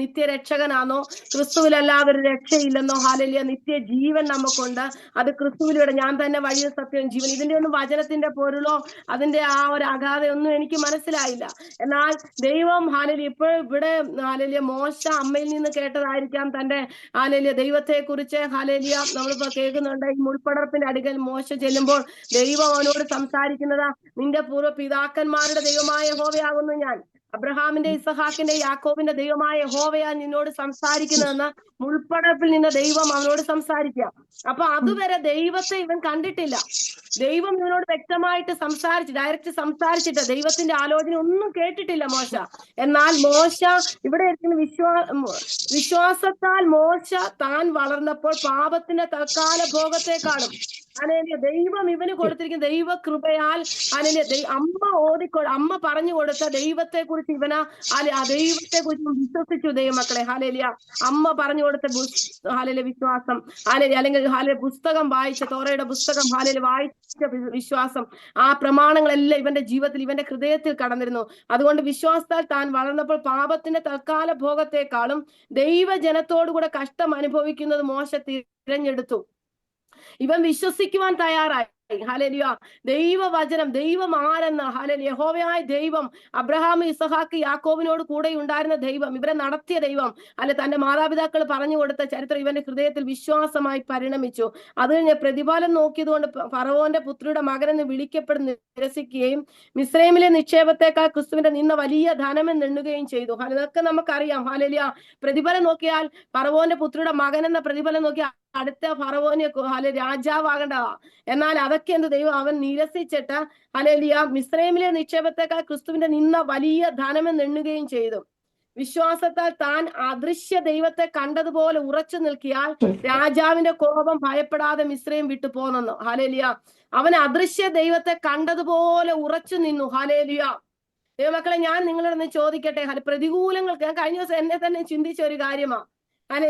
[SPEAKER 1] നിത്യരക്ഷകനാണോ, ക്രിസ്തുവിലല്ലാതെ ഒരു രക്ഷയില്ലെന്നോ, ഹല്ലേലൂയ, നിത്യജീവൻ നമുക്കുണ്ട്, അത് ക്രിസ്തുവിലൂടെ, ഞാൻ തന്നെ വഴിയും സത്യവും ജീവൻ. ഇതിന്റെ ഒന്നും വചനത്തിന്റെ പൊരുളോ അതിന്റെ ആ ഒരു അഗാധയൊന്നും എനിക്ക് മനസ്സിലായില്ല. എന്നാൽ ദൈവം ഹല്ലേലൂയ ഇപ്പോൾ ഇവിടെ ഹല്ലേലൂയ മോശ അമ്മയിൽ നിന്ന് കേട്ടതായിരിക്കാം തന്റെ ഹല്ലേലൂയ ദൈവത്തെ കുറിച്ച്. ഹല്ലേലൂയ നമ്മളിപ്പോ കേൾക്കുന്നുണ്ട്, ഈ മുൾപ്പടർപ്പിന്റെ അടുക്കൽ മോശ ചെല്ലുമ്പോൾ ദൈവം അവനോട് സംസാരിക്കുന്നത്, നിന്റെ പൂർവ്വ പിതാക്കന്മാരുടെ ദൈവമായ യഹോവയാകുന്നു ഞാൻ, അബ്രഹാമിന്റെ ഇസഹാക്കിന്റെ യാക്കോബിന്റെ ദൈവമായ യഹോവയാ നിന്നോട് സംസാരിക്കുന്നതെന്ന് മുൾപ്പടർപ്പിൽ നിന്ന് ദൈവം അവനോട് സംസാരിക്കുക. അപ്പൊ അതുവരെ ദൈവത്തെ ഇവൻ കണ്ടിട്ടില്ല. ദൈവം ഇവനോട് വ്യക്തമായിട്ട് ഡയറക്റ്റ് സംസാരിച്ചിട്ട് ദൈവത്തിന്റെ ആലോചന ഒന്നും കേട്ടിട്ടില്ല മോശ. എന്നാൽ മോശ ഇവിടെ ഇരിക്കുന്ന വിശ്വാസത്താൽ മോശ താൻ വളർന്നപ്പോൾ പാപത്തിന്റെ തൽക്കാല ഭോഗത്തെക്കാളും ദൈവം ഇവന് കൊടുത്തിരിക്കുന്ന ദൈവകൃപയാൽ അമ്മ പറഞ്ഞു കൊടുത്ത ദൈവത്തെ കുറിച്ച് ഇവന് ആ ദൈവത്തെ കുറിച്ച് വിശ്വസിച്ചു. ദൈവമക്കളെ, ഹല്ലേലൂയ, അമ്മ പറഞ്ഞു കൊടുത്ത വിശ്വാസം, അല്ലെങ്കിൽ പുസ്തകം വായിച്ച തോറയുടെ പുസ്തകം വായിച്ച വിശ്വാസം, ആ പ്രമാണങ്ങളെല്ലാം ഇവന്റെ ജീവിതത്തിൽ, ഇവന്റെ ഹൃദയത്തിൽ കടന്നിരുന്നു. അതുകൊണ്ട് വിശ്വാസത്താൽ താൻ വളർന്നപ്പോൾ പാപത്തിന്റെ തൽക്കാല ഭോഗത്തെക്കാളും ദൈവജനത്തോടുകൂടെ കഷ്ടം അനുഭവിക്കുന്നത് മോശ തിരഞ്ഞെടുത്തു. ഇവൻ വിശ്വസിക്കുവാൻ തയ്യാറായി. ഹല്ലേലൂയ. ദൈവവചനം, ദൈവം ആരെന്ന്, ഹല്ലേലൂയ, യഹോവയായ ദൈവം, അബ്രഹാം ഇസഹാക്ക് യാക്കോബിനോട് കൂടെ ഉണ്ടായിരുന്ന ദൈവം, ഇവരെ നടത്തിയ ദൈവം, തന്റെ മാതാപിതാക്കൾ പറഞ്ഞു കൊടുത്ത ചരിത്രം ഇവന്റെ ഹൃദയത്തിൽ വിശ്വാസമായി പരിണമിച്ചു. അത് കഴിഞ്ഞ് പ്രതിഫലം നോക്കിയതുകൊണ്ട് ഫറവോന്റെ പുത്രിയുടെ മകനെന്ന് വിളിക്കപ്പെടുന്ന നിരസിക്കുകയും മിസ്രൈമിലെ നിക്ഷേപത്തെക്കാൾ ക്രിസ്തുവിന്റെ നിന്ന വലിയ ധനമെന്ന് എണ്ണുകയും ചെയ്തു. അതൊക്കെ നമുക്കറിയാം. ഹല്ലേലൂയ. പ്രതിഫലം നോക്കിയാൽ ഫറവോന്റെ പുത്രിയുടെ മകൻ എന്ന പ്രതിഫലം നോക്കിയാൽ അടുത്ത ഫറവോന് രാജാവാകേണ്ടതാ. എന്നാൽ അതൊക്കെ എന്ത് ദൈവം അവൻ നിരസിച്ചിട്ട് ഹല്ലേലൂയ മിസ്രൈമിലെ നിക്ഷേപത്തെക്കാൾ ക്രിസ്തുവിന്റെ നിന്ന വലിയ ധനമെന്ന് എണ്ണുകയും ചെയ്തു. വിശ്വാസത്താൽ താൻ അദൃശ്യ ദൈവത്തെ കണ്ടതുപോലെ ഉറച്ചു നിൽക്കിയാൽ രാജാവിന്റെ കോപം ഭയപ്പെടാതെ മിസ്രൈം വിട്ടു പോന്നെന്ന്. ഹല്ലേലൂയ. അവൻ അദൃശ്യ ദൈവത്തെ കണ്ടതുപോലെ ഉറച്ചു നിന്നു. ഹല്ലേലൂയ. ദൈവമക്കളെ, ഞാൻ നിങ്ങളോടൊന്ന് ചോദിക്കട്ടെ, പ്രതികൂലങ്ങൾക്ക്, ഞാൻ കഴിഞ്ഞ ദിവസം എന്നെ തന്നെ ചിന്തിച്ച ഒരു കാര്യമാണ്.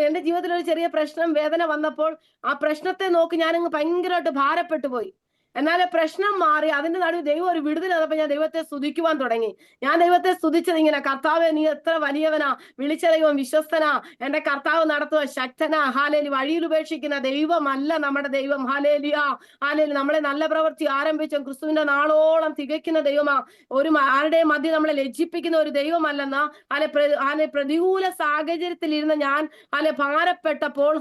[SPEAKER 1] എന്റെ ജീവിതത്തിൽ ഒരു ചെറിയ പ്രശ്നം, വേദന വന്നപ്പോൾ ആ പ്രശ്നത്തെ നോക്കി ഞാനങ്ങ് ഭയങ്കരമായിട്ട് ഭാരപ്പെട്ടു പോയി. എന്നാൽ പ്രശ്നം മാറി. അതിന്റെ നടുവിൽ ദൈവം ഒരു വിടുതൽ തന്നപ്പോൾ ഞാൻ ദൈവത്തെ സ്തുതിക്കുവാൻ തുടങ്ങി. ഞാൻ ദൈവത്തെ സ്തുതിച്ചത് ഇങ്ങനെ, കർത്താവേ നീ എത്ര വലിയവനാ, വിളിച്ച ദൈവം വിശ്വസ്തനാ, എന്റെ കർത്താവ് നടത്തുക ശക്തനാ. ഹാലേലി, വഴിയിൽ ഉപേക്ഷിക്കുന്ന ദൈവമല്ല നമ്മുടെ ദൈവം. ഹാലേലിയ, ഹാലേലി, നമ്മളെ നല്ല പ്രവൃത്തി ആരംഭിച്ചും ക്രിസ്തുവിന്റെ നാളോളം തികയ്ക്കുന്ന ദൈവമാ. ആരുടെയും മധ്യ നമ്മളെ ലജ്ജിപ്പിക്കുന്ന ഒരു ദൈവമല്ലെന്ന പ്രതികൂല സാഹചര്യത്തിൽ ഇരുന്ന് ഞാൻ ഭാരപ്പെട്ടപ്പോൾ,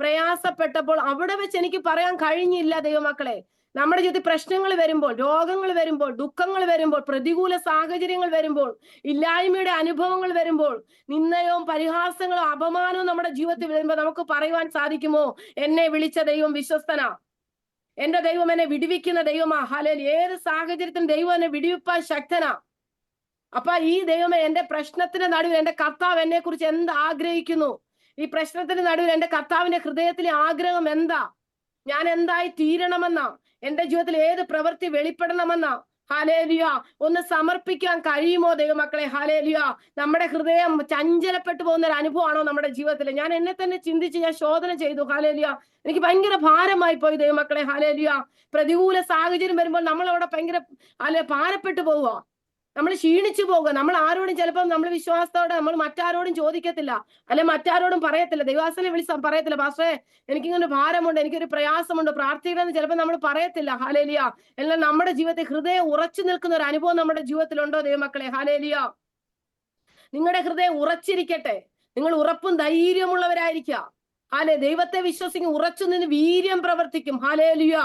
[SPEAKER 1] പ്രയാസപ്പെട്ടപ്പോൾ അവിടെ വെച്ച് എനിക്ക് പറയാൻ കഴിഞ്ഞില്ല ദൈവമക്കളെ. നമ്മുടെ ജീവിതത്തിൽ പ്രശ്നങ്ങൾ വരുമ്പോൾ, രോഗങ്ങൾ വരുമ്പോൾ, ദുഃഖങ്ങൾ വരുമ്പോൾ, പ്രതികൂല സാഹചര്യങ്ങൾ വരുമ്പോൾ, ഇല്ലായ്മയുടെ അനുഭവങ്ങൾ വരുമ്പോൾ, നിന്ദയും പരിഹാസങ്ങളും അപമാനവും നമ്മുടെ ജീവിതത്തിൽ വരുമ്പോൾ നമുക്ക് പറയുവാൻ സാധിക്കുമോ, എന്നെ വിളിച്ച ദൈവം വിശ്വസ്തനാ, എന്റെ ദൈവം എന്നെ വിടുവിക്കുന്ന ദൈവമാ. ഹല്ലേലൂയ, ഏത് സാഹചര്യത്തിലും ദൈവം എന്നെ വിടുവിപ്പാൻ ശക്തനാ. അപ്പൊ ഈ ദൈവമേ, എന്റെ പ്രശ്നത്തിന്റെ നടുവിൽ എന്റെ കർത്താവ് എന്നെ കുറിച്ച് എന്ത് ആഗ്രഹിക്കുന്നു, ഈ പ്രശ്നത്തിന്റെ നടുവിൽ എന്റെ കർത്താവിന്റെ ഹൃദയത്തിലെ ആഗ്രഹം എന്താ, ഞാൻ എന്തായി തീരണമെന്നാ, എന്റെ ജീവിതത്തിൽ ഏത് പ്രവൃത്തി വെളിപ്പെടണമെന്ന, ഹല്ലേലൂയ, ഒന്ന് സമർപ്പിക്കാൻ കഴിയുമോ ദൈവമക്കളെ? ഹല്ലേലൂയ, നമ്മുടെ ഹൃദയം ചഞ്ചലപ്പെട്ടു പോകുന്ന ഒരു അനുഭവമാണോ നമ്മുടെ ജീവിതത്തിൽ? ഞാൻ എന്നെ തന്നെ ചിന്തിച്ച് ഞാൻ ശോധന ചെയ്തു. ഹല്ലേലൂയ, എനിക്ക് ഭയങ്കര ഭാരമായി പോയി ദൈവമക്കളെ. ഹല്ലേലൂയ, പ്രതികൂല സാഹചര്യം വരുമ്പോൾ നമ്മൾ അവിടെ ഭയങ്കര ഭാരപ്പെട്ടു പോവുക, നമ്മൾ ക്ഷീണിച്ചു പോകുക. നമ്മൾ ആരോടും ചിലപ്പോൾ നമ്മൾ വിശ്വാസത്തോടെ നമ്മൾ മറ്റാരോടും ചോദിക്കത്തില്ല, അല്ലെ മറ്റാരോടും പറയത്തില്ല, ദൈവാസനെ വിളിച്ച് പറയത്തില്ല, പാസ്റ്ററേ എനിക്കിങ്ങനെ ഭാരമുണ്ട്, എനിക്കൊരു പ്രയാസമുണ്ട്, പ്രാർത്ഥിക്കണമെന്ന് ചിലപ്പോൾ നമ്മൾ പറയത്തില്ല. ഹല്ലേലൂയ, എന്നാൽ നമ്മുടെ ജീവിതത്തിൽ ഹൃദയം ഉറച്ചു നിൽക്കുന്ന ഒരു അനുഭവം നമ്മുടെ ജീവിതത്തിലുണ്ടോ ദൈവമക്കളെ? ഹല്ലേലൂയ, നിങ്ങളുടെ ഹൃദയം ഉറച്ചിരിക്കട്ടെ, നിങ്ങൾ ഉറപ്പും ധൈര്യമുള്ളവരായിരിക്കുക. ദൈവത്തെ വിശ്വസിക്കും, ഉറച്ചു നിന്ന് വീര്യം പ്രവർത്തിക്കും. ഹല്ലേലൂയ,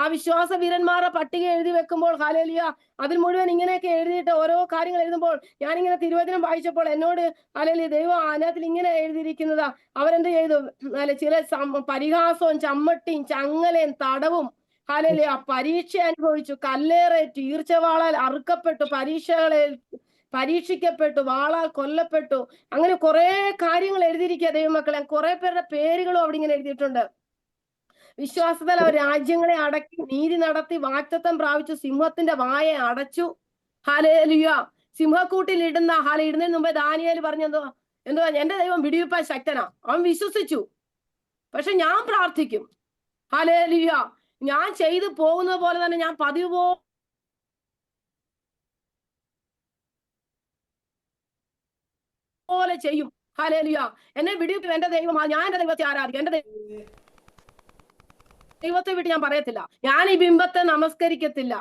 [SPEAKER 1] ആ വിശ്വാസ വീരന്മാരുടെ പട്ടിക എഴുതി വെക്കുമ്പോൾ, ഹല്ലേലൂയ, അതിൽ മുഴുവൻ ഇങ്ങനെയൊക്കെ എഴുതിയിട്ട് ഓരോ കാര്യങ്ങൾ എഴുതുമ്പോൾ, ഞാനിങ്ങനെ തിരുവചനം വായിച്ചപ്പോൾ എന്നോട് ഹല്ലേലൂയ ദൈവം അതിനകത്തിൽ ഇങ്ങനെ എഴുതിയിരിക്കുന്നതാ, അവരെന്ത് ചെയ്തു, ചില പരിഹാസവും ചമ്മട്ടിയും ചങ്ങലയും തടവും, ഹല്ലേലൂയ, പരീക്ഷ അനുഭവിച്ചു, കല്ലേറേറ്റു, ഈർച്ചവാളാൽ അറുക്കപ്പെട്ടു, പരീക്ഷിക്കപ്പെട്ടു, വാളാൽ കൊല്ലപ്പെട്ടു, അങ്ങനെ കുറെ കാര്യങ്ങൾ എഴുതിയിരിക്കുക ദൈവമക്കളെ. കുറെ പേരുടെ പേരുകളും അവിടെ ഇങ്ങനെ എഴുതിയിട്ടുണ്ട്. വിശ്വാസത്താൽ അവർ രാജ്യങ്ങളെ അടക്കി, നീതി നടത്തി, വാഗ്ദത്തം പ്രാപിച്ചു, സിംഹത്തിന്റെ വായ അടച്ചു. ഹല്ലേലൂയ, സിംഹക്കൂട്ടിൽ ഇടുന്നതിന് മുമ്പേ ദാനിയേൽ പറഞ്ഞെന്തുവാ, എന്റെ ദൈവം വിടുവിപ്പാൻ ശക്തനാ. അവൻ വിശ്വസിച്ചു. പക്ഷെ ഞാൻ പ്രാർത്ഥിക്കും. ഹല്ലേലൂയ, ഞാൻ ചെയ്തു പോകുന്നത് പോലെ തന്നെ ഞാൻ പതിവ് പോലെ ചെയ്യും. ഹല്ലേലൂയ, എന്നെ വിടുവിക്കും എന്റെ ദൈവം. ഞാൻ എന്റെ ദൈവത്തെ ആരാധിക്കും. എന്റെ ദൈവത്തെ വിട്ട് ഞാൻ പറയത്തില്ല, ഞാൻ ഈ ബിംബത്തെ നമസ്കരിക്കത്തില്ല.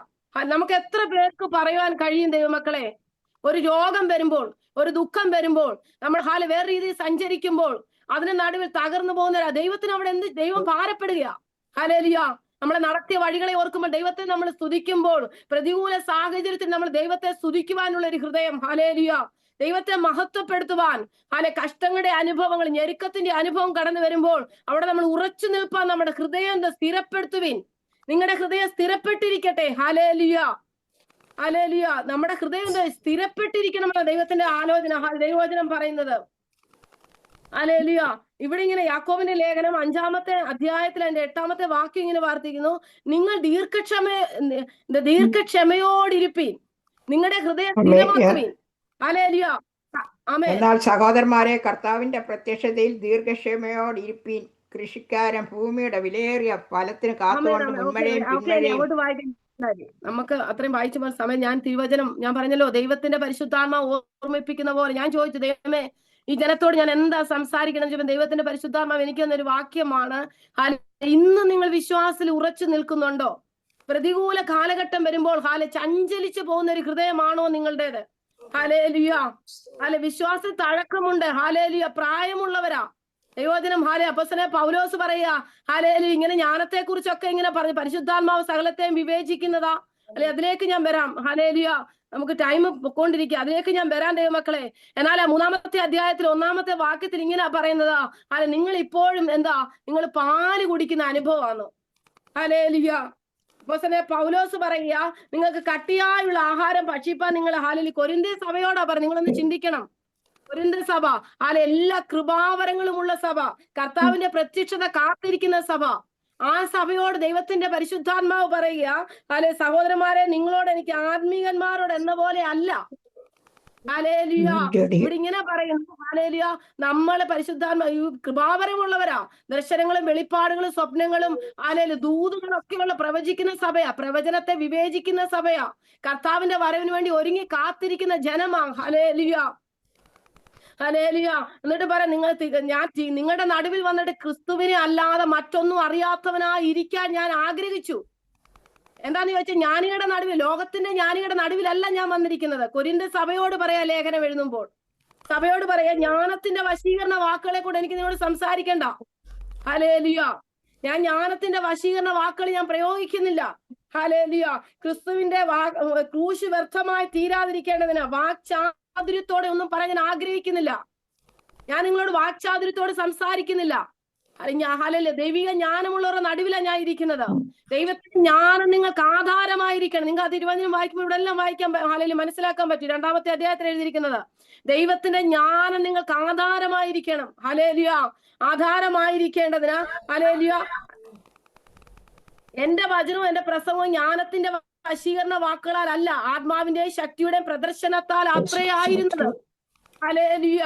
[SPEAKER 1] നമുക്ക് എത്ര പേർക്ക് പറയുവാൻ കഴിയും ദൈവമക്കളെ? ഒരു രോഗം വരുമ്പോൾ, ഒരു ദുഃഖം വരുമ്പോൾ, നമ്മൾ വേറെ രീതിയിൽ സഞ്ചരിക്കുമ്പോൾ, അതിന് നടുവിൽ തകർന്നു പോകുന്ന ദൈവത്തിന് അവിടെ ദൈവം ഭാരപ്പെടുക. ഹല്ലേലൂയ, നമ്മളെ നടത്തിയ വഴികളെ ഓർക്കുമ്പോൾ, ദൈവത്തെ നമ്മൾ സ്തുതിക്കുമ്പോൾ, പ്രതികൂല സാഹചര്യത്തിൽ നമ്മൾ ദൈവത്തെ സ്തുതിക്കുവാനുള്ള ഒരു ഹൃദയം, ഹല്ലേലൂയ, ദൈവത്തെ മഹത്വപ്പെടുത്തുവാൻ, കഷ്ടങ്ങളുടെ അനുഭവങ്ങൾ, ഞെരുക്കത്തിന്റെ അനുഭവം കടന്നു വരുമ്പോൾ അവിടെ നമ്മൾ ഉറച്ചു നിൽപ്പാൻ നമ്മുടെ ഹൃദയം സ്ഥിരപ്പെടുത്തുവിൻ. നിങ്ങളുടെ ഹൃദയം സ്ഥിരപ്പെട്ടിരിക്കട്ടെ. ഹല്ലേലൂയ, ഹല്ലേലൂയ, നമ്മുടെ ഹൃദയം സ്ഥിരപ്പെട്ടിരിക്കണമെന്ന ദൈവത്തിന്റെ ആലോചന, ദൈവവചനം പറയുന്നത്. ഹല്ലേലൂയ, ഇവിടെ ഇങ്ങനെ യാക്കോബിന്റെ ലേഖനം 5-ാമത്തെ അധ്യായത്തിൽ അതിന്റെ 8-ാമത്തെ വാക്യം ഇങ്ങനെ വാർത്തിക്കുന്നു, നിങ്ങൾ ദീർഘക്ഷമയോടിരിപ്പീൻ, നിങ്ങളുടെ ഹൃദയം സ്ഥിരമാക്കുവീൻ. ഹല്ലേലൂയ, ആമേൻ.
[SPEAKER 3] എന്നാൽ സഹോദരന്മാരെ, കർത്താവിന്റെ പ്രത്യക്ഷതയിൽ ദീർഘക്ഷമയോടിരിപ്പീൻ. കൃഷിക്കാരൻ ഭൂമിയുടെ വിലയേറിയ ഫലത്തിന് കാത്തുകൊണ്ട്
[SPEAKER 1] അങ്ങോട്ട് വായിക്കാൻ നമുക്ക് അത്രയും വായിച്ചു പോകാൻ സമയം. ഞാൻ തിരുവചനം ഞാൻ പറഞ്ഞല്ലോ, ദൈവത്തിന്റെ പരിശുദ്ധാത്മ ഓർമ്മിപ്പിക്കുന്ന പോലെ ഞാൻ ചോദിച്ചു, ദൈവമേ ഈ ജനത്തോട് ഞാൻ എന്താ സംസാരിക്കണം ചോദിച്ചപ്പോൾ ദൈവത്തിന്റെ പരിശുദ്ധാത്മാവ് എനിക്ക് തന്നൊരു വാക്യമാണ്, ഇന്ന് നിങ്ങൾ വിശ്വാസത്തിൽ ഉറച്ചു നിൽക്കുന്നുണ്ടോ? പ്രതികൂല കാലഘട്ടം വരുമ്പോൾ ചഞ്ചലിച്ചു പോകുന്ന ഒരു ഹൃദയമാണോ നിങ്ങളുടേത്? ഹല്ലേലൂയ, വിശ്വാസത്തിൽ തഴക്കമുണ്ട്. ഹല്ലേലൂയ, പ്രായമുള്ളവരാ. ദൈവവചനം അപ്പോസ്തലൻ പൗലോസ് പറയുക, ഹല്ലേലൂയ, ഇങ്ങനെ ജ്ഞാനത്തെ കുറിച്ചൊക്കെ ഇങ്ങനെ പറഞ്ഞു, പരിശുദ്ധാത്മാവ് സകലത്തെയും വിവേചിക്കുന്നതാ, അതിലേക്ക് ഞാൻ വരാം. ഹല്ലേലൂയ, നമുക്ക് ടൈം പൊക്കോണ്ടിരിക്കുക, അതിലേക്ക് ഞാൻ വരാൻ ദൈവമക്കളെ. എന്നാൽ 3-ാമത്തെ അധ്യായത്തിൽ 1-ാമത്തെ വാക്യത്തിൽ ഇങ്ങനെ പറയുന്നതാ, നിങ്ങൾ ഇപ്പോഴും നിങ്ങൾ പാല് കുടിക്കുന്ന അനുഭവമാണ്. ഹല്ലേലൂയ, അപ്പോസ്തലൻ പൗലോസ് പറയുക, നിങ്ങൾക്ക് കട്ടിയായുള്ള ആഹാരം ഭക്ഷിപ്പാൻ നിങ്ങൾ കൊരിന്ത്യൻ സഭയോടാ പറഞ്ഞു. നിങ്ങളൊന്ന് ചിന്തിക്കണം, കൊരിന്ത്യൻ സഭ എല്ലാ കൃപാവരങ്ങളുമുള്ള സഭ, കർത്താവിന്റെ പ്രത്യക്ഷത കാത്തിരിക്കുന്ന സഭ, ആ സഭയോട് ദൈവത്തിന്റെ പരിശുദ്ധാത്മാവ് പറയുക, സഹോദരന്മാരെ, നിങ്ങളോട് എനിക്ക് ആത്മീകന്മാരോട് എന്ന പോലെ അല്ല, ഹല്ലേലൂയ. ഇവിടെ ഇങ്ങനെ പറയുന്നു, ഹല്ലേലൂയ, നമ്മള് പരിശുദ്ധാത്മ കൃപാവരമുള്ളവരാ. ദർശനങ്ങളും വെളിപ്പാടുകളും സ്വപ്നങ്ങളും ഹല്ലേലൂയ ദൂതുകളും ഒക്കെയുള്ള പ്രവചിക്കുന്ന സഭയാ, പ്രവചനത്തെ വിവേചിക്കുന്ന സഭയാ, കർത്താവിന്റെ വരവിന് വേണ്ടി ഒരുങ്ങി കാത്തിരിക്കുന്ന ജനമാ. Hallelujah, hallelujah. എന്നിട്ട് പറയാം, ഞാൻ നിങ്ങളുടെ നടുവിൽ വന്നിട്ട് ക്രിസ്തുവിനെ അല്ലാതെ മറ്റൊന്നും അറിയാത്തവനായി ഇരിക്കാൻ ഞാൻ ആഗ്രഹിച്ചു. എന്താന്ന് ചോദിച്ചാൽ, ജ്ഞാനികളുടെ നടുവിൽ, ലോകത്തിന്റെ ജ്ഞാനികളുടെ നടുവിലല്ല ഞാൻ വന്നിരിക്കുന്നത്. കൊരിന്ത്യർ സഭയോട് പറയാ, ലേഖനം എഴുതുമ്പോൾ സഭയോട് പറയാ, ജ്ഞാനത്തിന്റെ വശീകരണ വാക്കുകളെ കൂടെ എനിക്ക് നിന്നോട് സംസാരിക്കണ്ട. ഹല്ലേലൂയ, ഞാൻ ജ്ഞാനത്തിന്റെ വശീകരണ വാക്കുകൾ ഞാൻ പ്രയോഗിക്കുന്നില്ല. ഹല്ലേലൂയ, ക്രിസ്തുവിന്റെ ക്രൂശ് വ്യർത്ഥമായി തീരാതിരിക്കേണ്ടതിന് വാക്ചാതുര്യത്തോടെ ഒന്നും പറയാൻ ഞാൻ ആഗ്രഹിക്കുന്നില്ല. ഞാൻ നിങ്ങളോട് വാക്ചാതുര്യത്തോടെ സംസാരിക്കുന്നില്ല. ഹല്ലേലൂയ, ദൈവിക ജ്ഞാനമുള്ളവരുടെ നടുവിലാണ് ഞാൻ ഇരിക്കുന്നത്. ദൈവത്തിന്റെ ജ്ഞാനം നിങ്ങൾക്ക് ആധാരമായിരിക്കണം. നിങ്ങൾ തിരുവചനം വായിക്കുമ്പോൾ ഇവിടെ എല്ലാം വായിക്കാൻ, ഹല്ലേലൂയ, മനസ്സിലാക്കാൻ പറ്റും. 2-ാമത്തെ അധ്യായത്തിൽ എഴുതിയിരിക്കുന്നത്, ദൈവത്തിന്റെ ജ്ഞാനം നിങ്ങൾക്ക് ആധാരമായിരിക്കണം. ഹല്ലേലൂയ, ആധാരമായിരിക്കേണ്ടതിന്, ഹല്ലേലൂയ, എന്റെ വചനവും എന്റെ പ്രസംഗവും ജ്ഞാനത്തിന്റെ വശീകരണ വാക്കുകളാലല്ല, ആത്മാവിന്റെ ശക്തിയുടെ പ്രദർശനത്താൽ അത്രേ ആയിരുന്നത്. ഹല്ലേലൂയ,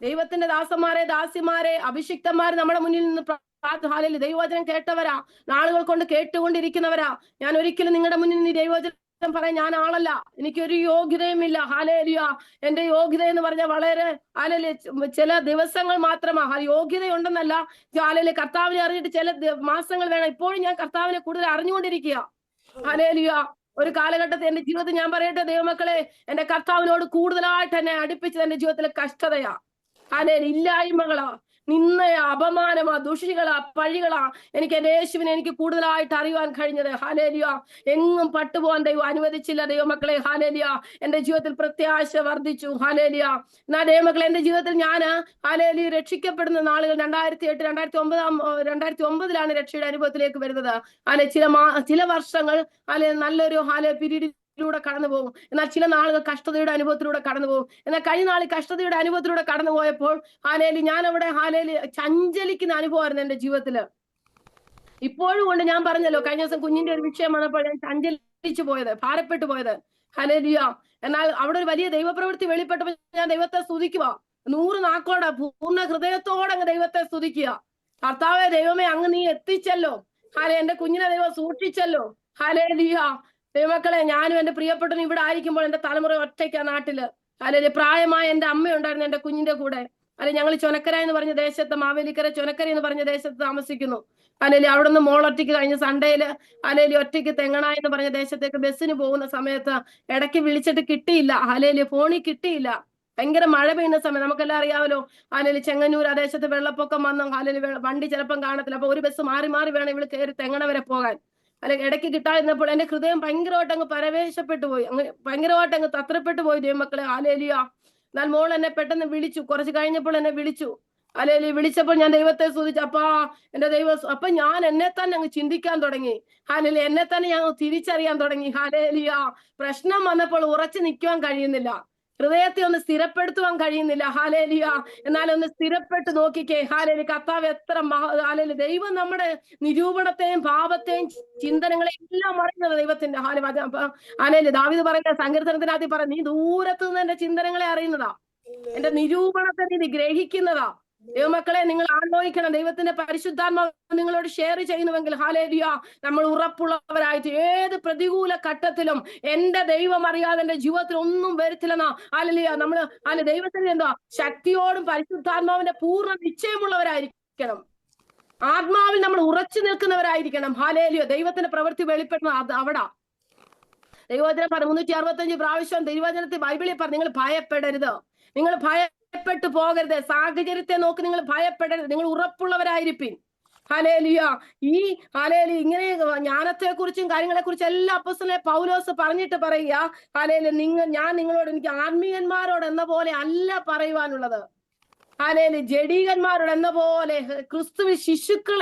[SPEAKER 1] ദൈവത്തിന്റെ ദാസന്മാരെ, ദാസിമാരെ, അഭിഷിക്തന്മാരെ നമ്മുടെ മുന്നിൽ നിന്ന് ഹല്ലേലൂയ ദൈവവചനം കേട്ടവരാ, നാളുകൾ കൊണ്ട് കേട്ടുകൊണ്ടിരിക്കുന്നവരാ. ഞാൻ ഒരിക്കലും നിങ്ങളുടെ മുന്നിൽ നിന്ന് ദൈവവചനം പറയാൻ ഞാൻ ആളല്ല, എനിക്കൊരു യോഗ്യതയുമില്ല. ഹല്ലേലൂയ, എന്റെ യോഗ്യത എന്ന് പറഞ്ഞാൽ വളരെ ചില ദിവസങ്ങൾ മാത്രമാ. യോഗ്യതയുണ്ടെന്നല്ല, ഹല്ലേലൂയ കർത്താവിനെ അറിഞ്ഞിട്ട് ചില മാസങ്ങൾ വേണം. ഇപ്പോഴും ഞാൻ കർത്താവിനെ കൂടുതൽ അറിഞ്ഞുകൊണ്ടിരിക്കുക. ഹല്ലേലൂയ, ഒരു കാലഘട്ടത്തിൽ എന്റെ ജീവിതത്തിൽ ഞാൻ പറയട്ടെ ദൈവമക്കളെ, എന്റെ കർത്താവിനോട് കൂടുതലായിട്ട് എന്നെ അടുപ്പിച്ചത് എന്റെ ജീവിതത്തിലെ കഷ്ടതയാ, ഹല്ലേലൂയ ഇല്ലായ്മകളാ, നിന്നയാ, അപമാനമാ, ദുഷികളാ, പഴികളാ. എനിക്ക് എന്റെ യേശുവിനെ എനിക്ക് കൂടുതലായിട്ട് അറിയുവാൻ കഴിഞ്ഞത്. ഹല്ലേലൂയ, എങ്ങും പട്ടുപോകാൻ ദൈവം അനുവദിച്ചില്ല ദൈവമക്കളെ. ഹല്ലേലൂയ, എന്റെ ജീവിതത്തിൽ പ്രത്യാശ വർദ്ധിച്ചു. ഹല്ലേലൂയ, എന്നാ ദൈവമക്കളെ, എന്റെ ജീവിതത്തിൽ ഞാൻ ഹല്ലേലൂയ രക്ഷിക്കപ്പെടുന്ന നാളുകൾ 2008, 2009 രക്ഷയുടെ അനുഭവത്തിലേക്ക് വരുന്നത്. ചില വർഷങ്ങൾ നല്ലൊരു പീരീഡ് കടന്നു പോകും. എന്നാൽ ചില നാളുകൾ കഷ്ടതയുടെ അനുഭവത്തിലൂടെ കടന്നു പോകും. എന്നാൽ കഴിഞ്ഞ നാളിൽ കഷ്ടതയുടെ അനുഭവത്തിലൂടെ കടന്നു പോയപ്പോൾ ഞാൻ അവിടെ ചഞ്ചലിക്കുന്ന അനുഭവമായിരുന്നു എന്റെ ജീവിതത്തില്. ഇപ്പോഴും കൊണ്ട് ഞാൻ പറഞ്ഞല്ലോ, കഴിഞ്ഞ ദിവസം കുഞ്ഞിന്റെ ഒരു വിഷയം വന്നപ്പോൾ ഞാൻ ചഞ്ചലിച്ചു പോയത്, ഭാരപ്പെട്ടു പോയത്. ഹല്ലേലൂയ, എന്നാൽ അവിടെ ഒരു വലിയ ദൈവപ്രവൃത്തി വെളിപ്പെട്ടപ്പോൾ ഞാൻ ദൈവത്തെ സ്തുതിക്കുക, 100 നാക്കോടെ പൂർണ്ണ ഹൃദയത്തോടെ അങ്ങ് ദൈവത്തെ സ്തുതിക്കുക. കർത്താവേ, ദൈവമേ, അങ്ങ് നീ എത്തിച്ചല്ലോ. എന്റെ കുഞ്ഞിനെ ദൈവം സൂക്ഷിച്ചല്ലോ. ഹല്ലേലൂയ, ദൈവമക്കളെ, ഞാനും എന്റെ പ്രിയപ്പെട്ടവനും ഇവിടെ ആയിരിക്കുമ്പോൾ എന്റെ തലമുറ ഒറ്റയ്ക്കാ നാട്ടില്. അല്ലെങ്കിൽ പ്രായമായ എന്റെ അമ്മയുണ്ടായിരുന്നു എന്റെ കുഞ്ഞിന്റെ കൂടെ. ഞങ്ങൾ ചൊനക്കര എന്ന് പറഞ്ഞ ദേശത്ത്, മാവേലിക്കര ചൊനക്കര എന്ന് പറഞ്ഞ ദേശത്ത് താമസിക്കുന്നു. അവിടെ നിന്ന് മോൾ ഒറ്റയ്ക്ക് കഴിഞ്ഞ സൺഡേയില് ഒറ്റയ്ക്ക് തെങ്ങണ എന്ന് പറഞ്ഞ ദേശത്തേക്ക് ബസ്സിന് പോകുന്ന സമയത്ത് ഇടയ്ക്ക് വിളിച്ചിട്ട് കിട്ടിയില്ല. ഫോണിൽ കിട്ടിയില്ല. ഭയങ്കര മഴ പെയ്യുന്ന സമയം, നമുക്കെല്ലാം അറിയാമല്ലോ. ചെങ്ങന്നൂർ ആ ദേശത്ത് വെള്ളപ്പൊക്കം വന്നു. വണ്ടി ചിലപ്പം കാണത്തില്ല. അപ്പൊ ഒരു ബസ് മാറി മാറി വേണം ഇവള് കയറി തെങ്ങണ വരെ പോകാൻ. ഇടയ്ക്ക് കിട്ടാതിരുന്നപ്പോൾ എന്റെ ഹൃദയം ഭയങ്കരമായിട്ട് അങ്ങ് പരവേശപ്പെട്ടു പോയി, ഭയങ്കരമായിട്ട് അങ്ങ് തത്രപ്പെട്ടു പോയി ദൈവമക്കളെ. ഹല്ലേലൂയ, എന്നാൽ മോൾ എന്നെ പെട്ടെന്ന് വിളിച്ചു. കുറച്ച് കഴിഞ്ഞപ്പോൾ എന്നെ വിളിച്ചു. വിളിച്ചപ്പോൾ ഞാൻ ദൈവത്തെ സ്തുതിച്ചു. എന്റെ ദൈവം, അപ്പൊ ഞാൻ എന്നെ തന്നെ അങ്ങ് ചിന്തിക്കാൻ തുടങ്ങി. എന്നെ തന്നെ ഞാൻ തിരിച്ചറിയാൻ തുടങ്ങി. ഹല്ലേലൂയ, പ്രശ്നം വന്നപ്പോൾ ഉറച്ചു നിൽക്കുവാൻ കഴിയുന്നില്ല, ഹൃദയത്തെ ഒന്ന് സ്ഥിരപ്പെടുത്തുവാൻ കഴിയുന്നില്ല. ഹല്ലേലൂയ, എന്നാലൊന്ന് സ്ഥിരപ്പെട്ട് നോക്കിക്കേ. ഹല്ലേലൂയ, കർത്താവ് എത്ര ദൈവം നമ്മുടെ നിരൂപണത്തെയും പാപത്തെയും ചിന്തനങ്ങളെയും എല്ലാം അറിയുന്നത് ദൈവത്തിന്റെ. ഹല്ലേലൂയ, ദാവീദ് പറയുന്ന സങ്കീർത്തനത്തിനകത്ത് പറ, നീ ദൂരത്തു നിന്ന് എന്റെ ചിന്തനങ്ങളെ അറിയുന്നതാ, എന്റെ നിരൂപണത്തെ നീ ഗ്രഹിക്കുന്നതാ. ദൈവമക്കളെ, നിങ്ങൾ ആലോചിക്കണം, ദൈവത്തിന്റെ പരിശുദ്ധാത്മാവ് നിങ്ങളോട് ഷെയർ ചെയ്യുന്നുവെങ്കിൽ ഹല്ലേലൂയ, നമ്മൾ ഉറപ്പുള്ളവരായിട്ട് ഏത് പ്രതികൂല ഘട്ടത്തിലും എന്റെ ദൈവം അറിയാതെ എന്റെ ജീവിതത്തിൽ ഒന്നും വരുത്തില്ലെന്നാ. ഹല്ലേലൂയ, ദൈവത്തിന്റെ എന്താ ശക്തിയോടും പരിശുദ്ധാത്മാവിന്റെ പൂർണ്ണ നിശ്ചയമുള്ളവരായിരിക്കണം. ആത്മാവിൽ നമ്മൾ ഉറച്ചു നിൽക്കുന്നവരായിരിക്കണം. ഹല്ലേലൂയ, ദൈവത്തിന്റെ പ്രവൃത്തി വെളിപ്പെടുന്ന അവിടെ ദൈവവചനം 365 പ്രാവശ്യം തിരുവചനത്തിൽ ബൈബിളിൽ പറഞ്ഞു, നിങ്ങൾ ഭയപ്പെടരുത്, നിങ്ങൾ ഭയപ്പെട്ടു പോകരുത്, സാഹചര്യത്തെ നോക്കി നിങ്ങൾ ഭയപ്പെടരുത്, നിങ്ങൾ ഉറപ്പുള്ളവരായിരിക്കും. ഹല്ലേലൂയ, ഇങ്ങനെ ജ്ഞാനത്തെ കുറിച്ചും കാര്യങ്ങളെ കുറിച്ചും എല്ലാ അപ്പോസ്തലനായ പൗലോസ് പറഞ്ഞിട്ട് പറയുക, ഹല്ലേലൂയ, ഞാൻ നിങ്ങളോട് എനിക്ക് ആത്മീയന്മാരോട് എന്ന പോലെ അല്ല പറയുവാനുള്ളത്. ജഡീകന്മാരോട് എന്ന പോലെ, ക്രിസ്തുവിൽ ശിശുക്കൾ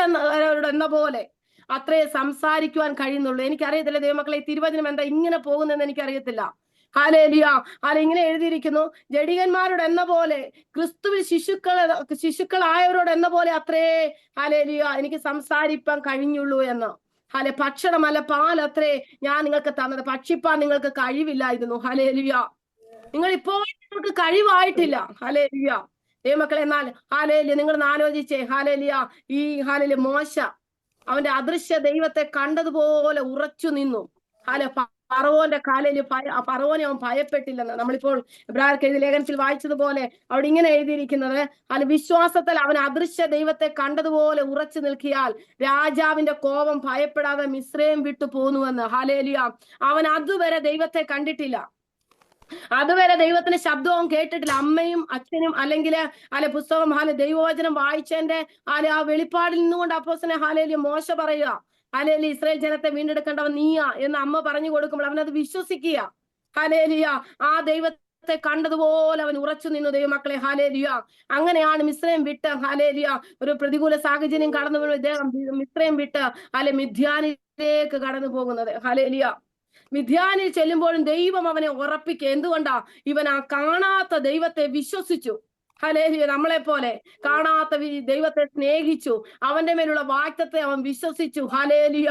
[SPEAKER 1] എന്ന പോലെ അത്രേ സംസാരിക്കുവാൻ കഴിയുന്നുള്ളൂ. എനിക്കറിയത്തില്ല ദൈവമക്കളെ, ഈ തിരുവചനം എന്താ ഇങ്ങനെ പോകുന്നതെന്ന് എനിക്കറിയത്തില്ല. ഹല്ലേലൂയ, ഇങ്ങനെ എഴുതിയിരിക്കുന്നു, ജഡികന്മാരോട് എന്ന പോലെ, ക്രിസ്തുവിൽ ശിശുക്കളായവരോട് എന്ന പോലെ അത്രേ ഹല്ലേലൂയ എനിക്ക് സംസാരിപ്പാൻ കഴിഞ്ഞുള്ളൂ എന്ന്. ഭക്ഷണമല്ല പാൽ അത്രേ ഞാൻ നിങ്ങൾക്ക് തന്നത്, ഭക്ഷിപ്പാൻ നിങ്ങൾക്ക് കഴിവില്ലായിരുന്നു. ഹല്ലേലൂയ, നിങ്ങൾ ഇപ്പോൾ നിങ്ങൾക്ക് കഴിവായിട്ടില്ല. ഹല്ലേലൂയ. ദൈവമക്കളെ, എന്നാൽ ഹാലേലിയ നിങ്ങൾ ആലോചിച്ചേ. ഹാലേലിയ, ഈ ഹാലേലിയ മോശ അവന്റെ അദൃശ്യ ദൈവത്തെ കണ്ടതുപോലെ ഉറച്ചു നിന്നു. ഫറവോന്റെ കാലിൽ ഫറവോനെ അവൻ ഭയപ്പെട്ടില്ലെന്ന് നമ്മളിപ്പോൾ ഇബ്രാഹിം എഴുതിയ ലേഖനത്തിൽ വായിച്ചതുപോലെ അവിടെ ഇങ്ങനെ എഴുതിയിരിക്കുന്നത്, വിശ്വാസത്തിൽ അവൻ അദൃശ്യ ദൈവത്തെ കണ്ടതുപോലെ ഉറച്ചു നിൽക്കിയാൽ രാജാവിന്റെ കോപം ഭയപ്പെടാതെ മിസ്രൈം വിട്ടു പോന്നുവെന്ന്. ഹല്ലേലൂയ. അവൻ അതുവരെ ദൈവത്തെ കണ്ടിട്ടില്ല, അതുവരെ ദൈവത്തിന്റെ ശബ്ദവും കേട്ടിട്ടില്ല. അമ്മയും അച്ഛനും അല്ലെങ്കിൽ പുസ്തകം ദൈവവചനം വായിച്ചതിന്റെ ആ വെളിപ്പാടിൽ നിന്നുകൊണ്ട് അപ്പോസ്തലൻ ഹാലേലിയ മോശ പറയുക, ഹാലേലിയ ഇസ്രായേൽ ജനത്തെ വീണ്ടെടുക്കേണ്ടവൻ നീയാ എന്ന് അമ്മ പറഞ്ഞു കൊടുക്കുമ്പോൾ അവനത് വിശ്വസിക്കുക. ഹാലേലിയ, ആ ദൈവത്തെ കണ്ടതുപോലെ അവൻ ഉറച്ചു നിന്നു. ദൈവമക്കളെ, ഹാലേലിയ. അങ്ങനെയാണ് മിസ്രൈം വിട്ട് ഹാലേലിയ ഒരു പ്രതികൂല സാഹചര്യം കടന്നു ഇദ്ദേഹം മിസ്രൈം വിട്ട് മിദ്യാനിലേക്ക് കടന്നു പോകുന്നത്. ഹാലേലിയ. മിദ്യാനിൽ ചെല്ലുമ്പോഴും ദൈവം അവനെ ഉറപ്പിക്കുക. എന്തുകൊണ്ടാ? ഇവൻ ആ കാണാത്ത ദൈവത്തെ വിശ്വസിച്ചു. ഹല്ലേലൂയ. നമ്മളെ പോലെ കാണാത്ത ദൈവത്തെ സ്നേഹിച്ചു. അവന്റെ മേലുള്ള വാഗ്ദത്തത്തെ അവൻ വിശ്വസിച്ചു. ഹല്ലേലൂയ.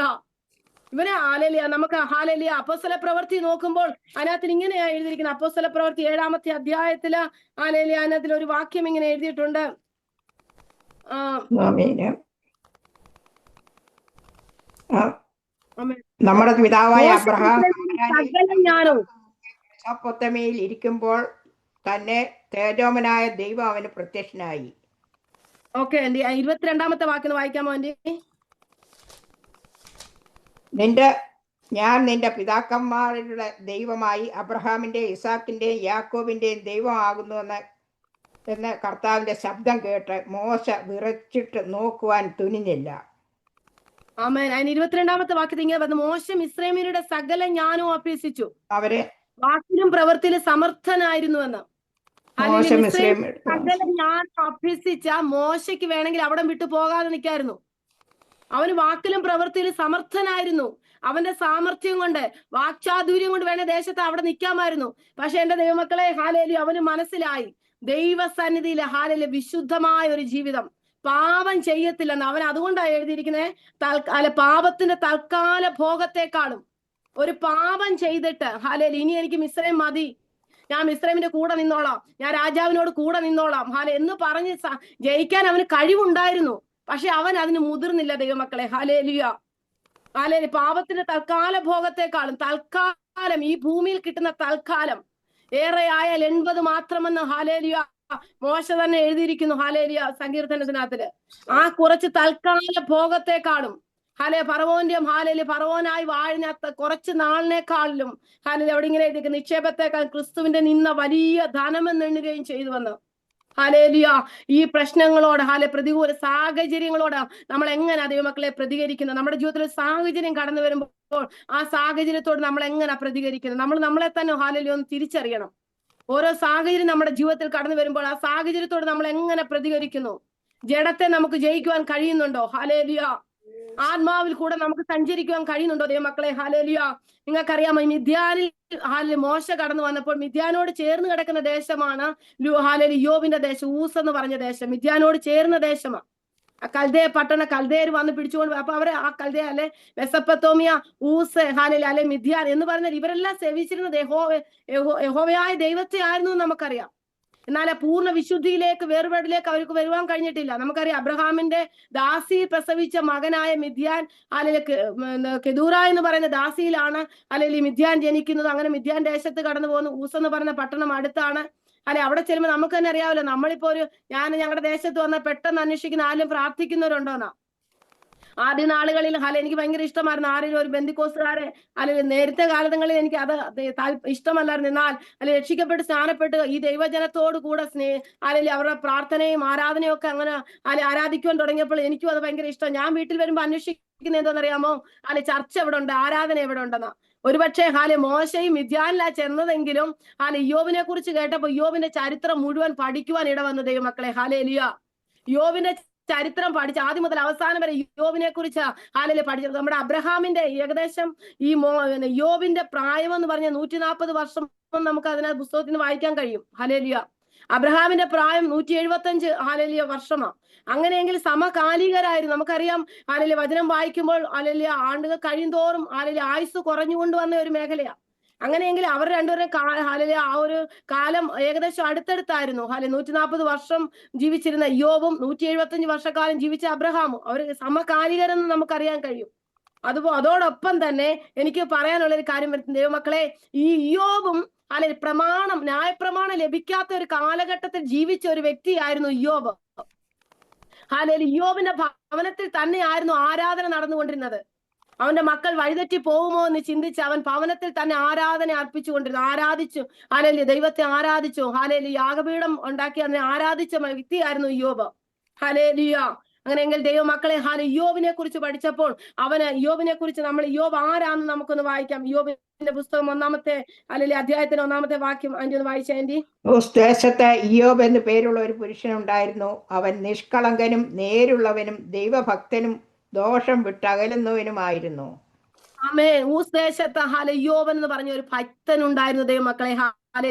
[SPEAKER 1] ഇവനെ ഹാലേലിയ. നമുക്ക് ഹാലേലിയ അപ്പോസ്തല പ്രവൃത്തി നോക്കുമ്പോൾ അതിനകത്ത് ഇങ്ങനെയാ എഴുതിയിരിക്കുന്നത്. അപ്പോസ്തല പ്രവൃത്തി 7-ാമത്തെ അധ്യായത്തില് ഹാലേലിയ അതിനകത്തിൽ ഒരു വാക്യം ഇങ്ങനെ എഴുതിയിട്ടുണ്ട്.
[SPEAKER 3] നമ്മുടെ പിതാവായ അബ്രഹാം മെസൊപ്പൊത്താമ്യയിൽ ഇരിക്കുമ്പോൾ തന്നെ തേജോമനായ ദൈവം അവന് പ്രത്യക്ഷനായി.
[SPEAKER 1] ഓക്കെ, 22-ാമത്തെ വാക്യം വായിക്കാമോ ആന്റി?
[SPEAKER 3] ഞാൻ നിന്റെ പിതാക്കന്മാരുടെ ദൈവമായി അബ്രഹാമിന്റെയും ഇസാക്കിന്റെയും യാക്കോബിന്റെയും ദൈവമാകുന്നു എന്ന് കർത്താവിന്റെ ശബ്ദം കേട്ട് മോശ വിറച്ചിട്ട് നോക്കുവാൻ തുനിഞ്ഞില്ല.
[SPEAKER 1] ആമേൻ. അതിന് 22-ാമത്തെ വാക്യത്തിൽ ഇങ്ങനെ പറഞ്ഞു, മോശ മിസ്രൈമ്യരുടെ സകല ജ്ഞാനവും അഭ്യസിച്ചു, അവരെ വാക്കിലും പ്രവൃത്തിയിലും സമർത്ഥനായിരുന്നുവെന്ന്. സകല ജ്ഞാനം അഭ്യസിച്ച മോശയ്ക്ക് വേണമെങ്കിൽ അവിടെ വിട്ടു പോകാതെ നിൽക്കായിരുന്നു. അവന് വാക്കിലും പ്രവൃത്തിയിലും സമർത്ഥനായിരുന്നു. അവന്റെ സാമർത്ഥ്യം കൊണ്ട്, വാക്ചാതുര്യം കൊണ്ട് വേണേ ദേശത്ത് അവിടെ നിൽക്കാമായിരുന്നു. പക്ഷെ എന്റെ ദൈവമക്കളെ, ഹാലേലൂയ, അവന് മനസ്സിലായി ദൈവസന്നിധിയിലെ ഹാലേലൂയ വിശുദ്ധമായ ഒരു ജീവിതം, പാപം ചെയ്യത്തില്ലെന്ന്. അവൻ അതുകൊണ്ടാണ് എഴുതിയിരിക്കുന്നത്, പാപത്തിന്റെ തൽക്കാല ഭോഗത്തെക്കാളും ഒരു പാപം ചെയ്തിട്ട് ഹാലേലൂയ ഇനി എനിക്ക് മിസ്രൈം മതി, ഞാൻ മിസ്രൈമിന്റെ കൂടെ നിന്നോളാം, ഞാൻ രാജാവിനോട് കൂടെ നിന്നോളാം എന്ന് പറഞ്ഞ് ജയിക്കാൻ അവന് കഴിവുണ്ടായിരുന്നു. പക്ഷെ അവൻ അതിന് മുതിർന്നില്ല. ദൈവമക്കളെ, ഹാലേലൂയ. ഹാലേലൂയ. പാപത്തിന്റെ തൽക്കാല ഭോഗത്തെക്കാളും തൽക്കാലം ഈ ഭൂമിയിൽ കിട്ടുന്ന തൽക്കാലം ഏറെ ആയാൽ 80 മാത്രമെന്ന് ഹാലേലൂയ മോശ തന്നെ എഴുതിയിരിക്കുന്നു. ഹാലേലിയ സങ്കീർത്തനത്തിനകത്തില് ആ കുറച്ച് തൽക്കാല ഭോഗത്തെക്കാളും ഫറവോന്റെയും ഫറവോനായി വാഴിനകത്ത് കുറച്ച് നാളിനേക്കാളിലും അവിടെ ഇങ്ങനെ എഴുതിയിരിക്കുന്ന നിക്ഷേപത്തെക്കാൾ ക്രിസ്തുവിന്റെ നിന്ന വലിയ ധനമെന്നെണ്ണുകയും ചെയ്തുവെന്ന്. ഹാലേലിയ. ഈ പ്രശ്നങ്ങളോട് പ്രതികൂല സാഹചര്യങ്ങളോട് നമ്മൾ എങ്ങനെ ദൈവമക്കളെ പ്രതികരിക്കുന്നത്? നമ്മുടെ ജീവിതത്തിൽ സാഹചര്യം കടന്നു വരുമ്പോൾ ആ സാഹചര്യത്തോട് നമ്മൾ എങ്ങനെ പ്രതികരിക്കുന്നത്? നമ്മൾ നമ്മളെ തന്നെ ഹാലേലിയ ഒന്ന് തിരിച്ചറിയണം. ഓരോ സാഹചര്യം നമ്മുടെ ജീവിതത്തിൽ കടന്നു വരുമ്പോൾ ആ സാഹചര്യത്തോട് നമ്മൾ എങ്ങനെ പ്രതികരിക്കുന്നു? ജഡത്തെ നമുക്ക് ജയിക്കുവാൻ കഴിയുന്നുണ്ടോ? ഹാലേലിയ. ആത്മാവിൽ കൂടെ നമുക്ക് സഞ്ചരിക്കുവാൻ കഴിയുന്നുണ്ടോ ദൈവമക്കളെ? ഹാലേലിയ. നിങ്ങൾക്കറിയാമോ, മിദ്യാനിൽ മോശ കടന്നു വന്നപ്പോൾ മിദ്യാനോട് ചേർന്ന് കിടക്കുന്ന ദേശമാണ് ഹാലേലിയ യോബിന്റെ ദേശം, ഊസ് എന്ന് പറഞ്ഞ ദേശം മിദ്യാനോട് ചേർന്ന ദേശമാണ്. കൽദയ പട്ടണ കൽദയർ വന്ന് പിടിച്ചുകൊണ്ട്, അപ്പൊ അവരെ ആ കൽദയ മെസൊപ്പൊത്താമ്യ, ഊസ്, ഹാലേലിയ മിദ്യാൻ എന്ന് പറഞ്ഞാൽ ഇവരെല്ലാം സേവിച്ചിരുന്നത് യഹോവയായ ദൈവത്തെ ആയിരുന്നു നമുക്കറിയാം. എന്നാൽ പൂർണ്ണ വിശുദ്ധിയിലേക്ക്, വേർപാടിലേക്ക് അവർക്ക് വരുവാൻ കഴിഞ്ഞിട്ടില്ല. നമുക്കറിയാം അബ്രഹാമിന്റെ ദാസി പ്രസവിച്ച മകനായ മിദ്യാൻ കെദൂറ എന്ന് പറയുന്ന ദാസിയിലാണ് അല്ലെങ്കിൽ മിദ്യാൻ ജനിക്കുന്നത്. അങ്ങനെ മിദ്യാൻ ദേശത്ത് കടന്നു പോകുന്നു. ഊസ് എന്ന് പറയുന്ന പട്ടണം അടുത്താണ്. അവിടെ ചെല്ലുമ്പോൾ നമുക്ക് തന്നെ അറിയാമല്ലോ, നമ്മളിപ്പോ ഞങ്ങളുടെ ദേശത്ത് വന്ന പെട്ടെന്ന് അന്വേഷിക്കുന്ന ആരും പ്രാർത്ഥിക്കുന്നവരുണ്ടോന്നാ. ആദ്യ നാളുകളിൽ എനിക്ക് ഭയങ്കര ഇഷ്ടമായിരുന്നു ആരെങ്കിലും ഒരു ബന്ധുക്കോസുകാരെ, അല്ലെങ്കിൽ നേരത്തെ കാലങ്ങളിൽ എനിക്ക് അത് ഇഷ്ടമല്ലായിരുന്നു. എന്നാൽ രക്ഷിക്കപ്പെട്ട് സ്നാനപ്പെട്ട് ഈ ദൈവജനത്തോട് കൂടെ അല്ലെങ്കിൽ അവരുടെ പ്രാർത്ഥനയും ആരാധനയും ഒക്കെ അങ്ങനെ ആരാധിക്കുവാൻ തുടങ്ങിയപ്പോൾ എനിക്കും അത് ഭയങ്കര ഇഷ്ടം. ഞാൻ വീട്ടിൽ വരുമ്പോൾ അന്വേഷിക്കുന്നത് എന്താണെന്നറിയാമോ? ചർച്ച എവിടെ ഉണ്ട്, ആരാധന എവിടെ ഉണ്ടെന്നാ. ഒരുപക്ഷെ മോശയും മിദ്യാനിലാ ചെന്നതെങ്കിലും യോബിനെ കുറിച്ച് കേട്ടപ്പോ യോബിന്റെ ചരിത്രം മുഴുവൻ പഠിക്കുവാൻ ഇടവന്നു ദൈവമക്കളെ. ഹാലേലിയ. യോബിന്റെ ചരിത്രം പഠിച്ച ആദ്യം മുതൽ അവസാനം വരെ യോബിനെ കുറിച്ച് പഠിച്ചത്. നമ്മുടെ അബ്രഹാമിന്റെ ഏകദേശം ഈ യോബിന്റെ പ്രായം എന്ന് പറഞ്ഞ 140 വർഷം നമുക്ക് അതിനകത്ത് പുസ്തകത്തിൽ നിന്ന് വായിക്കാൻ കഴിയും. ഹല്ലേലൂയ. അബ്രഹാമിന്റെ പ്രായം 175 ഹാലേലിയ വർഷമാണ്. അങ്ങനെയെങ്കിൽ സമകാലികരായിരുന്നു. നമുക്കറിയാം ഹാലേലിയ വചനം വായിക്കുമ്പോൾ ഹാലേലിയ ആണ്ടുകൾ കഴിയുന്തോറും ഹാലേലിയ ആയുസ് കുറഞ്ഞുകൊണ്ട് വന്ന ഒരു മേഖലയാണ്. അങ്ങനെയെങ്കിൽ അവർ രണ്ടുപേരും ഹാലലിയ ആ ഒരു കാലം ഏകദേശം അടുത്തടുത്തായിരുന്നു. 140 വർഷം ജീവിച്ചിരുന്ന ഇയ്യോബും 175 വർഷക്കാലം ജീവിച്ച അബ്രഹാമും അവർ സമകാലികരെന്ന് നമുക്കറിയാൻ കഴിയും. അതോടൊപ്പം തന്നെ എനിക്ക് പറയാനുള്ള ഒരു കാര്യം വരുന്നത്, ദൈവമക്കളെ, ഈ ഇയ്യോബും ന്യായപ്രമാണം ലഭിക്കാത്ത ഒരു കാലഘട്ടത്തിൽ ജീവിച്ച ഒരു വ്യക്തിയായിരുന്നു ഇയ്യോബ്. ഇയ്യോബിന്റെ ഭവനത്തിൽ തന്നെയായിരുന്നു ആരാധന നടന്നുകൊണ്ടിരുന്നത്. അവന്റെ മക്കൾ വഴിതെറ്റി പോകുമോ എന്ന് ചിന്തിച്ച് അവൻ ഭവനത്തിൽ തന്നെ ആരാധന അർപ്പിച്ചുകൊണ്ടിരുന്നു. ദൈവത്തെ ആരാധിച്ചു. യാഗപീഠം ഉണ്ടാക്കി അതിനെ ആരാധിച്ച വ്യക്തിയായിരുന്നു ഇയ്യോബ്. അങ്ങനെയെങ്കിൽ ദൈവമക്കളെ, ഇയ്യോബിനെ കുറിച്ച് പഠിച്ചപ്പോൾ ഇയ്യോബിനെ കുറിച്ച് ഇയ്യോബ് ആരാന്ന് നമുക്കൊന്ന് വായിക്കാം. ഇയ്യോബിന്റെ പുസ്തകം 1-ാമത്തെ അധ്യായത്തിന് 1-ാമത്തെ വാക്യം ഒന്ന് വായിച്ച ആന്റി.
[SPEAKER 3] ദേശത്ത് ഇയ്യോബ് എന്ന് പേരുള്ള ഒരു പുരുഷനുണ്ടായിരുന്നു. അവൻ നിഷ്കളങ്കനും നേരുള്ളവനും ദൈവഭക്തനും ദോഷം വിട്ടകലുന്നവനുമായിരുന്നു.
[SPEAKER 1] ഊസ് ദേശത്ത് ഇയ്യോബ് എന്ന് പറഞ്ഞ ഒരു ഭക്തനുണ്ടായിരുന്നു. ദൈവമക്കളെ,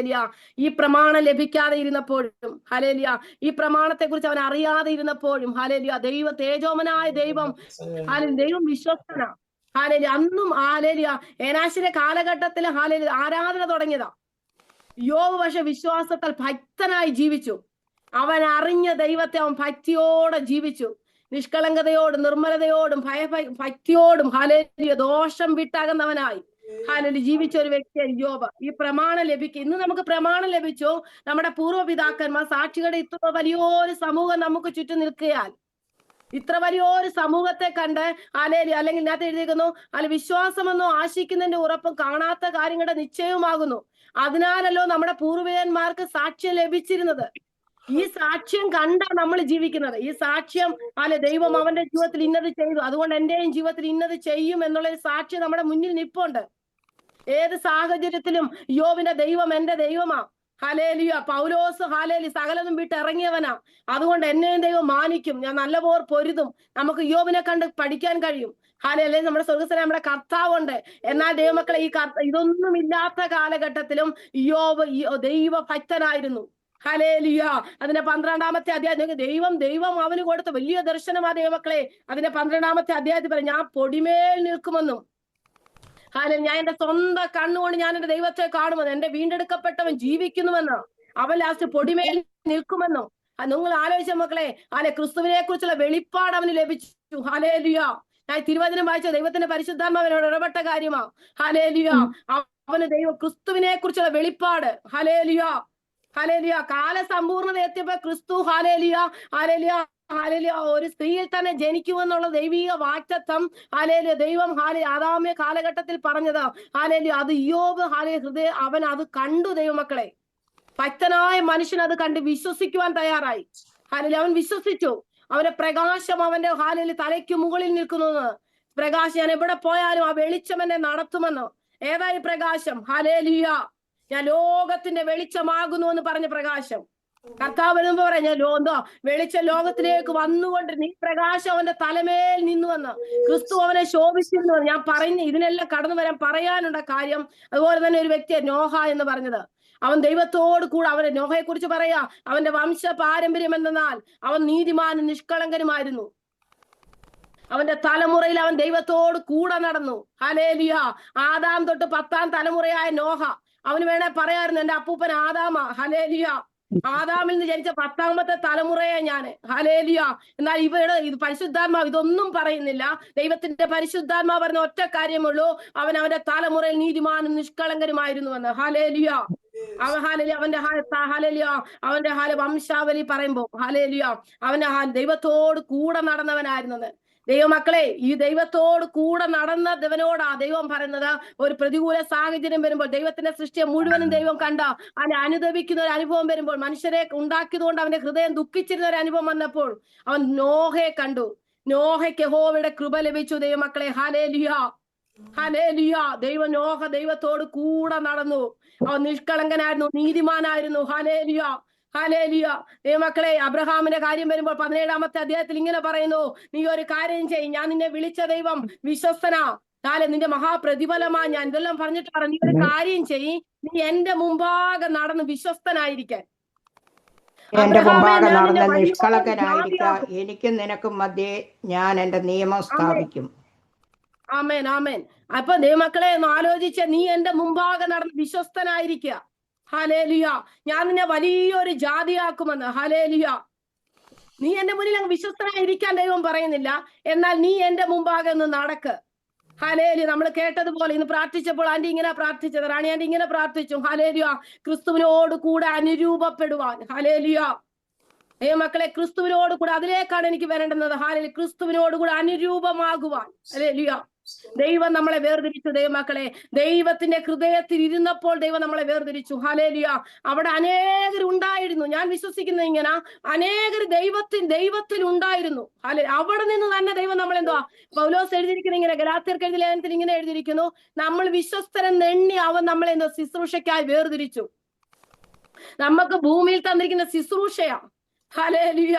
[SPEAKER 1] ഈ പ്രമാണം ലഭിക്കാതെ ഇരുന്നപ്പോഴും ഈ പ്രമാണത്തെ കുറിച്ച് അവൻ അറിയാതെ ഇരുന്നപ്പോഴും തേജോമനായ ദൈവം വിശ്വസ്തന. അന്നും ഏനാശിന്റെ കാലഘട്ടത്തിൽ ആരാധന തുടങ്ങിയതാ. യോബ് പക്ഷെ വിശ്വാസത്താൽ ഭക്തനായി ജീവിച്ചു. അവൻ അറിഞ്ഞ ദൈവത്തെ അവൻ ഭക്തിയോടെ ജീവിച്ചു. നിഷ്കളങ്കതയോടും നിർമ്മലതയോടും ഭക്തിയോടും ദോഷം വിട്ടകന്നവനായി ജീവിച്ച ഒരു വ്യക്തിയാണ് യോബ്. ഈ പ്രമാണം ലഭിക്കും. ഇന്ന് നമുക്ക് പ്രമാണം ലഭിച്ചു. നമ്മുടെ പൂർവ്വപിതാക്കന്മാർ സാക്ഷികളുടെ ഇത്ര വലിയൊരു സമൂഹം നമുക്ക് ചുറ്റും നിൽക്കുകയാൽ, ഇത്ര വലിയൊരു സമൂഹത്തെ കണ്ട് അല്ലെങ്കിൽ ഇതിനകത്ത് എഴുതിയിരിക്കുന്നു, വിശ്വാസമെന്നോ ആശിക്കുന്നതിന്റെ ഉറപ്പും കാണാത്ത കാര്യങ്ങളുടെ നിശ്ചയവുമാകുന്നു. അതിനാലല്ലോ നമ്മുടെ പൂർവികന്മാർക്ക് സാക്ഷ്യം ലഭിച്ചിരുന്നത്. ഈ സാക്ഷ്യം കണ്ടാ നമ്മൾ ജീവിക്കുന്നത്. ഈ സാക്ഷ്യം ദൈവം അവന്റെ ജീവിതത്തിൽ ഇന്നത് ചെയ്തു, അതുകൊണ്ട് എന്റെയും ജീവിതത്തിൽ ഇന്നത് ചെയ്യും എന്നുള്ള ഒരു സാക്ഷ്യം നമ്മുടെ മുന്നിൽ നിൽപ്പുണ്ട്. ഏത് സാഹചര്യത്തിലും യോബിന്റെ ദൈവം എന്റെ ദൈവമാ. പൗലോസ് സകലതും വിട്ട് ഇറങ്ങിയവനാ. അതുകൊണ്ട് എന്നെയും ദൈവം മാനിക്കും, ഞാൻ നല്ലപോലെ പൊരുതും. നമുക്ക് യോബിനെ കണ്ട് പഠിക്കാൻ കഴിയും. അല്ലെങ്കിൽ നമ്മുടെ സ്വർഗ്ഗസ്ഥനായ നമ്മുടെ കർത്താവുണ്ട്. എന്നാൽ ദൈവമക്കളെ, ഇതൊന്നും ഇല്ലാത്ത കാലഘട്ടത്തിലും യോബ് ദൈവഭക്തനായിരുന്നു. അതിന്റെ 12-ാമത്തെ അധ്യായം ദൈവം അവന് കൊടുത്ത വലിയ ദർശനമാ ദൈവമക്കളെ. അതിന്റെ 12-ാമത്തെ അധ്യായത്തിൽ പറയും, ഞാൻ പൊടിമേൽ നിൽക്കുമെന്നും ഞാൻ എന്റെ സ്വന്തം കണ്ണുകൊണ്ട് ഞാൻ എന്റെ ദൈവത്തെ കാണുമെന്ന്, എന്റെ വീണ്ടെടുക്കപ്പെട്ടവൻ ജീവിക്കുന്നുവെന്ന്, അവൻ ലാസ്റ്റ് പൊടിമേൽ നിൽക്കുമെന്നും. നിങ്ങൾ ആലോചിച്ച മക്കളെ, ക്രിസ്തുവിനെ കുറിച്ചുള്ള വെളിപ്പാട് അവന് ലഭിച്ചു. ഞാൻ തിരുവചനം വായിച്ച ദൈവത്തിന്റെ പരിശുദ്ധാത്മാവിനോട് ഇടപെട്ട കാര്യമാ. അവന് ക്രിസ്തുവിനെ കുറിച്ചുള്ള വെളിപ്പാട്. കാലസമ്പൂർണത എത്തിയപ്പോ ക്രിസ്തു ഒരു സ്ത്രീയിൽ തന്നെ ജനിക്കുമെന്നുള്ള ദൈവീക വാക്തത്വം ദൈവം ആദാമ്യ കാലഘട്ടത്തിൽ പറഞ്ഞത്. അത് ഇയ്യോബ് അവൻ അത് കണ്ടു. ദൈവമക്കളെ, ഭക്തനായ മനുഷ്യൻ അത് കണ്ട് വിശ്വസിക്കുവാൻ തയ്യാറായി. അവൻ വിശ്വസിച്ചു. അവന്റെ പ്രകാശം അവന്റെ തലയ്ക്ക് മുകളിൽ നിൽക്കുന്നു. പ്രകാശം, ഞാൻ എവിടെ പോയാലും ആ വെളിച്ചം എന്നെ നടത്തുമെന്ന്. ഏതായി പ്രകാശം? ഞാൻ ലോകത്തിന്റെ വെളിച്ചമാകുന്നു എന്ന് പറഞ്ഞ പ്രകാശം. കർത്താവ് എന്ന് പറഞ്ഞ വെളിച്ചം ലോകത്തിലേക്ക് വന്നുകൊണ്ട് ഈ പ്രകാശം അവന്റെ തലമേൽ നിന്നുവെന്ന്, ക്രിസ്തു അവനെ ശോഭിച്ചിരുന്നുവെന്ന് ഞാൻ പറഞ്ഞു. ഇതിനെല്ലാം കടന്നു വരാൻ പറയാനുള്ള കാര്യം, അതുപോലെ തന്നെ ഒരു വ്യക്തിയെ നോഹ എന്ന് പറഞ്ഞത്. അവൻ ദൈവത്തോട് കൂടെ, അവന്റെ നോഹയെ കുറിച്ച് പറയാ, അവന്റെ വംശ പാരമ്പര്യം എന്നാൽ അവൻ നീതിമാനും നിഷ്കളങ്കനുമായിരുന്നു. അവന്റെ തലമുറയിൽ അവൻ ദൈവത്തോട് കൂടെ നടന്നു. ആദാം തൊട്ട് 10-ാം തലമുറയായ നോഹ, അവന് വേണേ പറയായിരുന്നു എന്റെ അപ്പൂപ്പൻ ആദാമാ. ആദാമിൽ നിന്ന് ജനിച്ച 10-ാമത്തെ തലമുറയെ ഞാന്. എന്നാൽ ഇത് പരിശുദ്ധാത്മാവ് ഇതൊന്നും പറയുന്നില്ല. ദൈവത്തിന്റെ പരിശുദ്ധാത്മാവ് പറഞ്ഞ ഒറ്റ കാര്യമുള്ളൂ, അവന്റെ തലമുറയിൽ നീതിമാനും നിഷ്കളങ്കരുമായിരുന്നുവെന്ന്. അവന്റെ വംശാവലി പറയുമ്പോ അവന്റെ ദൈവത്തോട് കൂടെ നടന്നവനായിരുന്നത്. ദൈവമക്കളെ, ഈ ദൈവത്തോട് കൂടെ നടന്നവനോടാ ദൈവം പറയുന്നത്, ഒരു പ്രതികൂല സാഹചര്യം വരുമ്പോൾ, ദൈവത്തിന്റെ സൃഷ്ടിയെ മുഴുവനും ദൈവം കണ്ട അനുദപിക്കുന്ന ഒരു അനുഭവം വരുമ്പോൾ, മനുഷ്യരെ ഉണ്ടാക്കിയതുകൊണ്ട് അവന്റെ ഹൃദയം ദുഃഖിച്ചിരുന്ന ഒരു അനുഭവം വന്നപ്പോൾ അവൻ നോഹയെ കണ്ടു. നോഹയ്ക്ക് യഹോവയുടെ കൃപ ലഭിച്ചു. ദൈവമക്കളെ, ദൈവത്തോട് കൂടെ നടന്നു. അവൻ നിഷ്കളങ്കനായിരുന്നു, നീതിമാനായിരുന്നു. മക്കളെ, അബ്രഹാമിന്റെ കാര്യം വരുമ്പോൾ 17-ാമത്തെ അധ്യായത്തിൽ ഇങ്ങനെ പറയുന്നു, നീ ഒരു കാര്യം ചെയ്യും, ഞാൻ നിന്നെ വിളിച്ച ദൈവം വിശ്വസ്തനാ, നിന്റെ മഹാപ്രതിഫലമാ ഞാൻ. ഇതെല്ലാം പറഞ്ഞിട്ട് പറഞ്ഞു, നീ ഒരു കാര്യം ചെയ്യ്, നീ എന്റെ മുമ്പാകെ നടന്ന് വിശ്വസ്തനായിരിക്കാൻ.
[SPEAKER 3] എന്റെ മുമ്പാകെ നടന്ന നിഷ്കളങ്കനായിരിക്കാം, എനിക്കും നിനക്കും മധ്യേ ഞാൻ എന്റെ നിയമം സ്ഥാപിക്കും.
[SPEAKER 1] ആമേൻ ആമേൻ. അപ്പൊ ദൈവമക്കളെ ഒന്ന് ആലോചിച്ച്, നീ എന്റെ മുമ്പാകെ നടന്ന് വിശ്വസ്തനായിരിക്കുക. ഹല്ലേലൂയ. ഞാൻ നിന്നെ വലിയൊരു ജാതിയാക്കുമെന്ന്. ഹല്ലേലൂയ. നീ എന്റെ മുന്നിൽ അങ്ങ് വിശ്വസ്തനായിരിക്കാൻ ദൈവം പറയുന്നില്ല, എന്നാൽ നീ എന്റെ മുമ്പാകെ ഒന്ന് നടക്ക്. ഹല്ലേലൂയ. നമ്മൾ കേട്ടതുപോലെ ഇന്ന് പ്രാർത്ഥിച്ചപ്പോൾ ആന്റി ഇങ്ങനെ പ്രാർത്ഥിച്ചത്, റാണി ആന്റി ഇങ്ങനെ പ്രാർത്ഥിച്ചു. ഹല്ലേലൂയ. ക്രിസ്തുവിനോട് കൂടെ അനുരൂപപ്പെടുവാൻ. ഹല്ലേലൂയ. മക്കളെ, ക്രിസ്തുവിനോട് കൂടെ, അതിലേക്കാണ് എനിക്ക് വരേണ്ടുന്നത്. ഹല്ലേലൂയ. ക്രിസ്തുവിനോട് കൂടെ അനുരൂപമാകുവാൻ. ഹല്ലേലൂയ. ദൈവം നമ്മളെ വേർതിരിച്ചു. ദൈവമക്കളെ, ദൈവത്തിന്റെ ഹൃദയത്തിൽ ഇരുന്നപ്പോൾ ദൈവം നമ്മളെ വേർതിരിച്ചു. ഹല്ലേലൂയ. അവിടെ അനേകർ ഉണ്ടായിരുന്നു. ഞാൻ വിശ്വസിക്കുന്നത് ഇങ്ങനെ, അനേകർ ദൈവത്തിൽ ഉണ്ടായിരുന്നു. അവിടെ നിന്ന് തന്നെ ദൈവം നമ്മളെന്തുവാ, പൗലോസ് എഴുതിയിരിക്കുന്ന ഇങ്ങനെ, ഗലാത്യർക്ക് എഴുതിയ ലേഖനത്തിൽ ഇങ്ങനെ എഴുതിയിരിക്കുന്നു, നമ്മൾ വിശ്വസ്തരെന്ന് എണ്ണി അവൻ നമ്മളെ എന്തോ ശുശ്രൂഷയ്ക്കായി വേർതിരിച്ചു. നമുക്ക് ഭൂമിയിൽ തന്നിരിക്കുന്ന ശുശ്രൂഷയാ. ഹല്ലേലൂയ.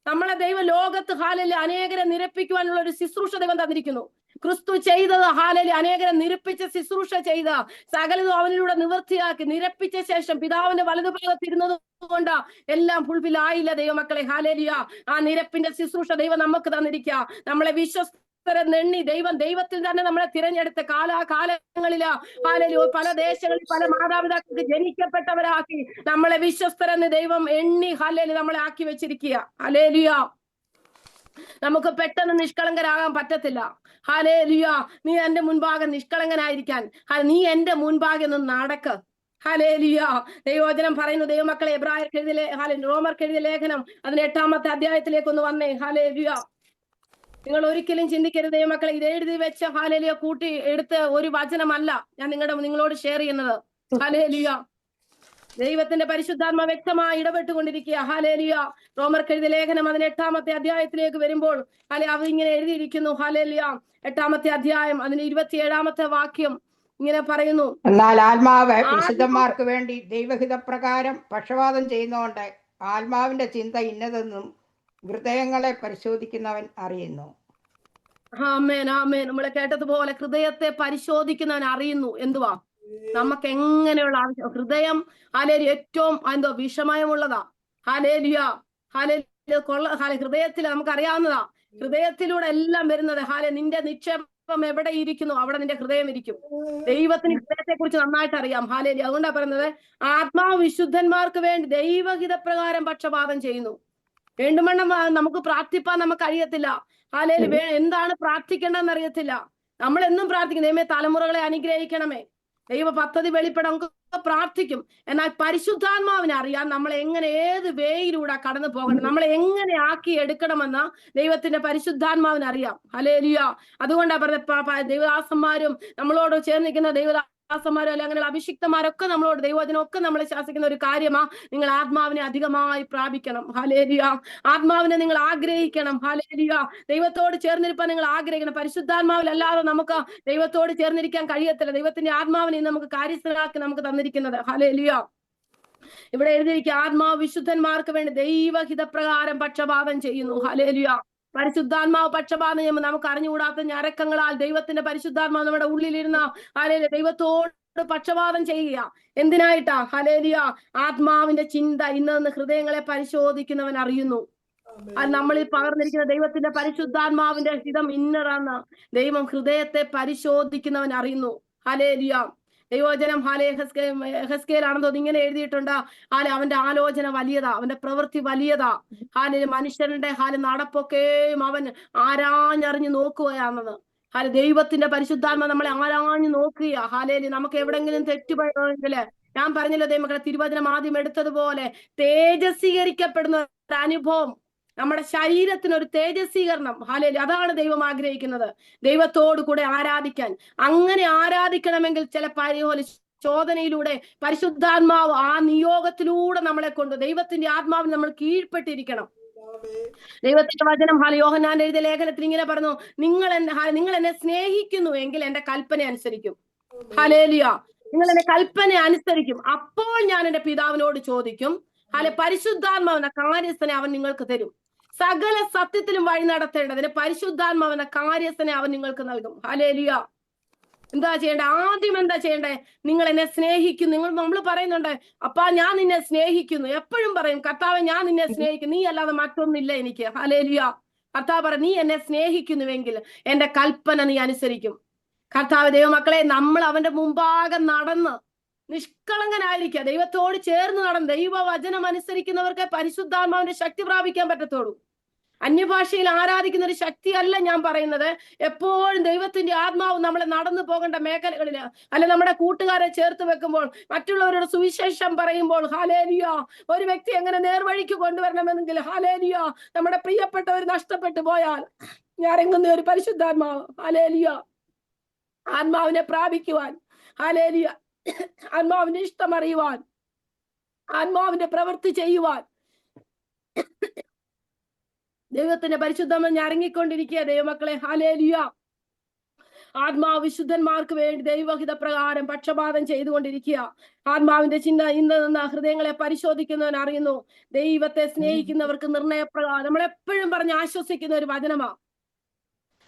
[SPEAKER 1] നമ്മളെ ദൈവം ലോകത്ത് ഹല്ലേലൂയ അനേകരെ നിരപ്പിക്കുവാനുള്ള ഒരു ശുശ്രൂഷ ദൈവം തന്നിരിക്കുന്നു. ക്രിസ്തു ചെയ്തത് ഹല്ലേലൂയ അനേകരെ നിരപ്പിച്ച ശുശ്രൂഷ ചെയ്ത സകലതും അവനിലൂടെ നിവൃത്തിയാക്കി നിരപ്പിച്ച ശേഷം പിതാവിന്റെ വലതുഭാഗത്ത് ഇരുന്നത് കൊണ്ട് എല്ലാം ഫുൾഫില്ലായില്ല ദൈവമക്കളെ. ഹല്ലേലൂയ. ആ നിരപ്പിന്റെ ശുശ്രൂഷ ദൈവം നമുക്ക് തന്നിരിക്കുക. നമ്മളെ വിശ്വസ്തരെന്നെണ്ണി ദൈവത്തിൽ തന്നെ നമ്മളെ തിരഞ്ഞെടുത്ത കാലാകാലങ്ങളില് ഹല്ലേലൂയ പല ദേശങ്ങളിൽ പല മാതാപിതാക്കൾക്ക് ജനിക്കപ്പെട്ടവരാക്കി നമ്മളെ വിശ്വസ്തരെന്ന് ദൈവം എണ്ണി ഹല്ലേലൂയ നമ്മളെ ആക്കി വെച്ചിരിക്കുക. ഹല്ലേലൂയ. നമുക്ക് പെട്ടെന്ന് നിഷ്കളങ്കരാകാൻ പറ്റത്തില്ല. ഹല്ലേലൂയ. നീ എന്റെ മുൻപാകെ നിഷ്കളങ്കനായിരിക്കാൻ നീ എന്റെ മുൻപാകെ ഒന്ന് നടക്ക്. ഹല്ലേലൂയ. ദൈവവചനം പറയുന്നു, ദൈവമക്കളെ, എബ്രായർക്ക് എഴുതിയ റോമർക്ക് എഴുതിയ ലേഖനം അതിന്റെ 8-ാമത്തെ അധ്യായത്തിലേക്ക് ഒന്ന് വന്നേ. ഹല്ലേലൂയ. നിങ്ങൾ ഒരിക്കലും ചിന്തിക്കരുത് ദൈവമക്കളെ, ഇത് എഴുതി വെച്ച ഹല്ലേലൂയ കൂട്ടി എടുത്ത് ഒരു വചനമല്ല ഞാൻ നിങ്ങളോട് ഷെയർ ചെയ്യുന്നത്. ഹല്ലേലൂയ. ദൈവത്തിന്റെ പരിശുദ്ധാത്മ വ്യക്തമായി ഇടപെട്ടുകൊണ്ടിരിക്കുക. ഹല്ലേലൂയ. റോമർക്ക് എഴുതിയ ലേഖനം അതിന്റെ 8-ാമത്തെ അധ്യായത്തിലേക്ക് വരുമ്പോൾ അവരിങ്ങനെ എഴുതിയിരിക്കുന്നു. ഹല്ലേലൂയ. 8-ാമത്തെ അധ്യായം അതിന്റെ 27-ാമത്തെ വാക്യം ഇങ്ങനെ പറയുന്നു,
[SPEAKER 3] എന്നാൽ ആത്മാവ് വിശുദ്ധന്മാർക്ക് വേണ്ടി ദൈവഹിതപ്രകാരം പക്ഷപാതം ചെയ്യുന്നതുകൊണ്ട് ആത്മാവിന്റെ ചിന്ത ഇന്നതെന്നും ഹൃദയങ്ങളെ പരിശോധിക്കുന്നവൻ അറിയുന്നു.
[SPEAKER 1] ആമേൻ ആമേൻ. നമ്മളെ കേട്ടതുപോലെ ഹൃദയത്തെ പരിശോധിക്കുന്നവൻ അറിയുന്നു. എന്തുവാ നമുക്ക് എങ്ങനെയുള്ള ആവശ്യം. ഹൃദയം ഹല്ലേലൂയ ഏറ്റവും വിഷമയമുള്ളതാ. ഹല്ലേലൂയ. ഹല്ലേലൂയ. ഹൃദയത്തിൽ നമുക്കറിയാവുന്നതാ, ഹൃദയത്തിലൂടെ എല്ലാം വരുന്നത്. നിന്റെ നിക്ഷേപം എവിടെ ഇരിക്കുന്നു അവിടെ നിന്റെ ഹൃദയം ഇരിക്കും. ദൈവത്തിന് ഹൃദയത്തെ കുറിച്ച് നന്നായിട്ട് അറിയാം. ഹല്ലേലൂയ. അതുകൊണ്ടാ പറയുന്നത്, ആത്മാവ് വിശുദ്ധന്മാർക്ക് വേണ്ടി ദൈവഹിതപ്രകാരം പക്ഷപാതം ചെയ്യുന്നു. വേണ്ടുമണ്ണം നമുക്ക് പ്രാർത്ഥിപ്പാൻ നമുക്ക് കഴിയത്തില്ല. ഹല്ലേലൂയ. എന്താണ് പ്രാർത്ഥിക്കേണ്ടതെന്ന് അറിയത്തില്ല. നമ്മൾ എന്നും പ്രാർത്ഥിക്കും, ദൈവമേ തലമുറകളെ അനുഗ്രഹിക്കണമേ, ദൈവ പദ്ധതി വെളിപ്പെടാൻ നമുക്ക് പ്രാർത്ഥിക്കും. എന്നാൽ പരിശുദ്ധാത്മാവിനെ അറിയാൻ നമ്മൾ എങ്ങനെ ഏത് വേയിലൂടെ കടന്നു പോകണം, നമ്മളെ എങ്ങനെ ആക്കി എടുക്കണമെന്ന് ദൈവത്തിന്റെ പരിശുദ്ധാത്മാവിന് അറിയാം. ഹല്ലേലൂയ. അതുകൊണ്ടാ പറഞ്ഞ ദൈവദാസന്മാരും നമ്മളോട് ചേർന്നിരിക്കുന്ന ദൈവദാസന്മാരും അല്ലെ അങ്ങനെയുള്ള അഭിഷിക്തന്മാരൊക്കെ നമ്മളോട് ദൈവവചനമൊക്കെ നമ്മളെ ശാസിക്കുന്ന ഒരു കാര്യമാ, നിങ്ങൾ ആത്മാവിനെ അധികമായി പ്രാപിക്കണം. ഹല്ലേലൂയ. ആത്മാവിനെ നിങ്ങൾ ആഗ്രഹിക്കണം. ഹല്ലേലൂയ. ദൈവത്തോട് ചേർന്നിരിക്കാൻ നിങ്ങൾ ആഗ്രഹിക്കണം. പരിശുദ്ധാത്മാവിലല്ലാതെ നമുക്ക് ദൈവത്തോട് ചേർന്നിരിക്കാൻ കഴിയത്തില്ല. ദൈവത്തിന്റെ ആത്മാവിനെ നമുക്ക് കാര്യസ്ഥനാക്കി നമുക്ക് തന്നിരിക്കുന്നത്. ഹല്ലേലൂയ. ഇവിടെ എഴുതിയിരിക്കുക, ആത്മാവ് വിശുദ്ധന്മാർക്ക് വേണ്ടി ദൈവഹിതപ്രകാരം പക്ഷപാതം ചെയ്യുന്നു. ഹല്ലേലൂയ. പരിശുദ്ധാത്മാവ് പക്ഷപാതം ചെയ്യുമ്പോൾ നമുക്ക് അറിഞ്ഞുകൂടാത്ത ഞരക്കങ്ങളാൽ ദൈവത്തിന്റെ പരിശുദ്ധാത്മാവ് നമ്മുടെ ഉള്ളിലിരുന്ന ഹല്ലേലൂയ ദൈവത്തോട് പക്ഷപാതം ചെയ്യുക. എന്തിനായിട്ടാ? ഹല്ലേലൂയ. ആത്മാവിന്റെ ചിന്ത ഇന്ന് ഹൃദയങ്ങളെ പരിശോധിക്കുന്നവൻ അറിയുന്നു. അത് നമ്മളിൽ പകർന്നിരിക്കുന്ന ദൈവത്തിന്റെ പരിശുദ്ധാത്മാവിന്റെ ഹിതം ഇന്നറാന്ന് ദൈവം ഹൃദയത്തെ പരിശോധിക്കുന്നവൻ അറിയുന്നു. ഹല്ലേലൂയ. ദൈവവചനം ഹെസ്കേലാണെന്നോ ഇങ്ങനെ എഴുതിയിട്ടുണ്ട്, അവന്റെ ആലോചന വലിയതാ, അവന്റെ പ്രവൃത്തി വലിയതാ. മനുഷ്യരുടെ നടപ്പൊക്കെയും അവൻ ആരാഞ്ഞറിഞ്ഞു നോക്കുകയാണെന്ന്. ദൈവത്തിന്റെ പരിശുദ്ധാത്മ നമ്മളെ ആരാഞ്ഞു നോക്കുക. ഹല്ലേലൂയ. നമുക്ക് എവിടെങ്കിലും തെറ്റുപോയെങ്കില് ഞാൻ പറഞ്ഞല്ലോ ദൈവമക്കളെ, തിരുവചനം ആദ്യം എടുത്തതുപോലെ തേജസ്വീകരിക്കപ്പെടുന്ന ഒരു അനുഭവം, നമ്മുടെ ശരീരത്തിന് ഒരു തേജസ്വീകരണം. ഹല്ലേലൂയ. അതാണ് ദൈവം ആഗ്രഹിക്കുന്നത്, ദൈവത്തോടു കൂടെ ആരാധിക്കാൻ. അങ്ങനെ ആരാധിക്കണമെങ്കിൽ ചില ശോധനയിലൂടെ പരിശുദ്ധാത്മാവ് ആ നിയോഗത്തിലൂടെ നമ്മളെ കൊണ്ട് ദൈവത്തിന്റെ ആത്മാവിന് നമ്മൾ കീഴ്പ്പെട്ടിരിക്കണം. ദൈവത്തിന്റെ വചനം യോഹന്നാൻ എഴുതിയ ലേഖനത്തിൽ ഇങ്ങനെ പറഞ്ഞു, നിങ്ങൾ എന്നെ സ്നേഹിക്കുന്നു എങ്കിൽ എന്റെ കൽപ്പന അനുസരിക്കും. ഹല്ലേലൂയ. നിങ്ങൾ എന്റെ കൽപ്പന അനുസരിക്കും, അപ്പോൾ ഞാൻ എന്റെ പിതാവിനോട് ചോദിക്കും. പരിശുദ്ധാത്മാവെന്ന കാര്യസ്ഥനെ അവൻ നിങ്ങൾക്ക് തരും. സകല സത്യത്തിലും വഴി നടത്തേണ്ടതിന് പരിശുദ്ധാത്മാവെന്ന കാര്യസ്ഥനെ അവൻ നിങ്ങൾക്ക് നൽകും. ഹല്ലേലൂയ. എന്താ ചെയ്യണ്ടേ? ആദ്യം എന്താ ചെയ്യണ്ടേ? നിങ്ങൾ എന്നെ സ്നേഹിക്കുന്നു. നമ്മൾ പറയുന്നുണ്ട്, അപ്പാ ഞാൻ നിന്നെ സ്നേഹിക്കുന്നു. എപ്പോഴും പറയും, കർത്താവേ ഞാൻ നിന്നെ സ്നേഹിക്കുന്നു, നീ അല്ലാതെ മറ്റൊന്നില്ല എനിക്ക്. ഹല്ലേലൂയ. കർത്താവ് പറ, നീ എന്നെ സ്നേഹിക്കുന്നുവെങ്കിൽ എന്റെ കൽപ്പന നീ അനുസരിക്കും. കർത്താവ് ദൈവമക്കളെ, നമ്മൾ അവന്റെ മുമ്പാകെ നടന്ന് നിഷ്കളങ്കനായിരിക്കുക, ദൈവത്തോട് ചേർന്ന് നടന്ന് ദൈവവചനം അനുസരിക്കുന്നവർക്ക് പരിശുദ്ധാത്മാവിന്റെ ശക്തി പ്രാപിക്കാൻ പറ്റത്തുള്ളൂ. അന്യഭാഷയിൽ ആരാധിക്കുന്ന ഒരു ശക്തിയല്ല ഞാൻ പറയുന്നത്. എപ്പോഴും ദൈവത്തിന്റെ ആത്മാവ് നമ്മളെ നടന്നു പോകേണ്ട മേഖലകളില്, അല്ലെ നമ്മുടെ കൂട്ടുകാരെ ചേർത്ത് വെക്കുമ്പോൾ, മറ്റുള്ളവരുടെ സുവിശേഷം പറയുമ്പോൾ, ഹല്ലേലൂയ, ഒരു വ്യക്തി എങ്ങനെ നേർവഴിക്ക് കൊണ്ടുവരണമെങ്കിൽ, ഹല്ലേലൂയ, നമ്മുടെ പ്രിയപ്പെട്ടവർ നഷ്ടപ്പെട്ടു പോയാൽ ഞാനെങ്ങുന്ന ഒരു പരിശുദ്ധാത്മാവ്, ഹല്ലേലൂയ, ആത്മാവിനെ പ്രാപിക്കുവാൻ, ഹല്ലേലൂയ, ആത്മാവിന്റെ ഇഷ്ടം അറിയുവാൻ, ആത്മാവിന്റെ പ്രവൃത്തി ചെയ്യുവാൻ ദൈവത്തിന്റെ പരിശുദ്ധം ഇറങ്ങിക്കൊണ്ടിരിക്കുക ദൈവമക്കളെ. ഹല്ലേലൂയ. ആത്മാവ് വിശുദ്ധന്മാർക്ക് വേണ്ടി ദൈവഹിത പ്രകാരം പക്ഷപാതം ചെയ്തുകൊണ്ടിരിക്കുക. ആത്മാവിന്റെ ചിന്ത ഇന്ന് നിന്ന് ഹൃദയങ്ങളെ പരിശോധിക്കുന്നവൻ അറിയുന്നു. ദൈവത്തെ സ്നേഹിക്കുന്നവർക്ക് നിർണയപ്രകാരം, നമ്മളെപ്പോഴും പറഞ്ഞ് ആശ്വസിക്കുന്ന ഒരു വചനമാ,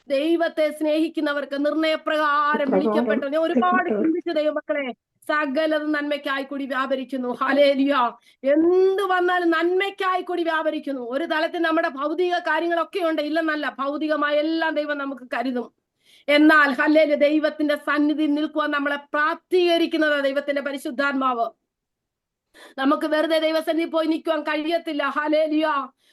[SPEAKER 1] ദൈവത്തെ സ്നേഹിക്കുന്നവർക്ക് നിർണയപ്രകാരം വിളിക്കപ്പെട്ടു. ഞാൻ ഒരുപാട് ചിന്തിച്ചു ദൈവമക്കളെ, സകലതും നന്മയ്ക്കായി കൂടി വ്യാപരിക്കുന്നു. ഹല്ലേലൂയ. എന്ത് വന്നാലും നന്മയ്ക്കായി കൂടി വ്യാപരിക്കുന്നു. ഒരു തലത്തിൽ നമ്മുടെ ഭൗതിക കാര്യങ്ങളൊക്കെ ഉണ്ട്, ഇല്ലെന്നല്ല, ഭൗതികമായ എല്ലാം ദൈവം നമുക്ക് കരുതും. എന്നാൽ ഹല്ലേലൂയ, ദൈവത്തിന്റെ സന്നിധി നിൽക്കുവാൻ നമ്മളെ പ്രാപ്തീകരിക്കുന്നത് ദൈവത്തിന്റെ പരിശുദ്ധാത്മാവ്. നമുക്ക് വെറുതെ ദൈവസന്നിധി പോയി നിൽക്കുവാൻ കഴിയത്തില്ല. ഹല്ലേലൂയ.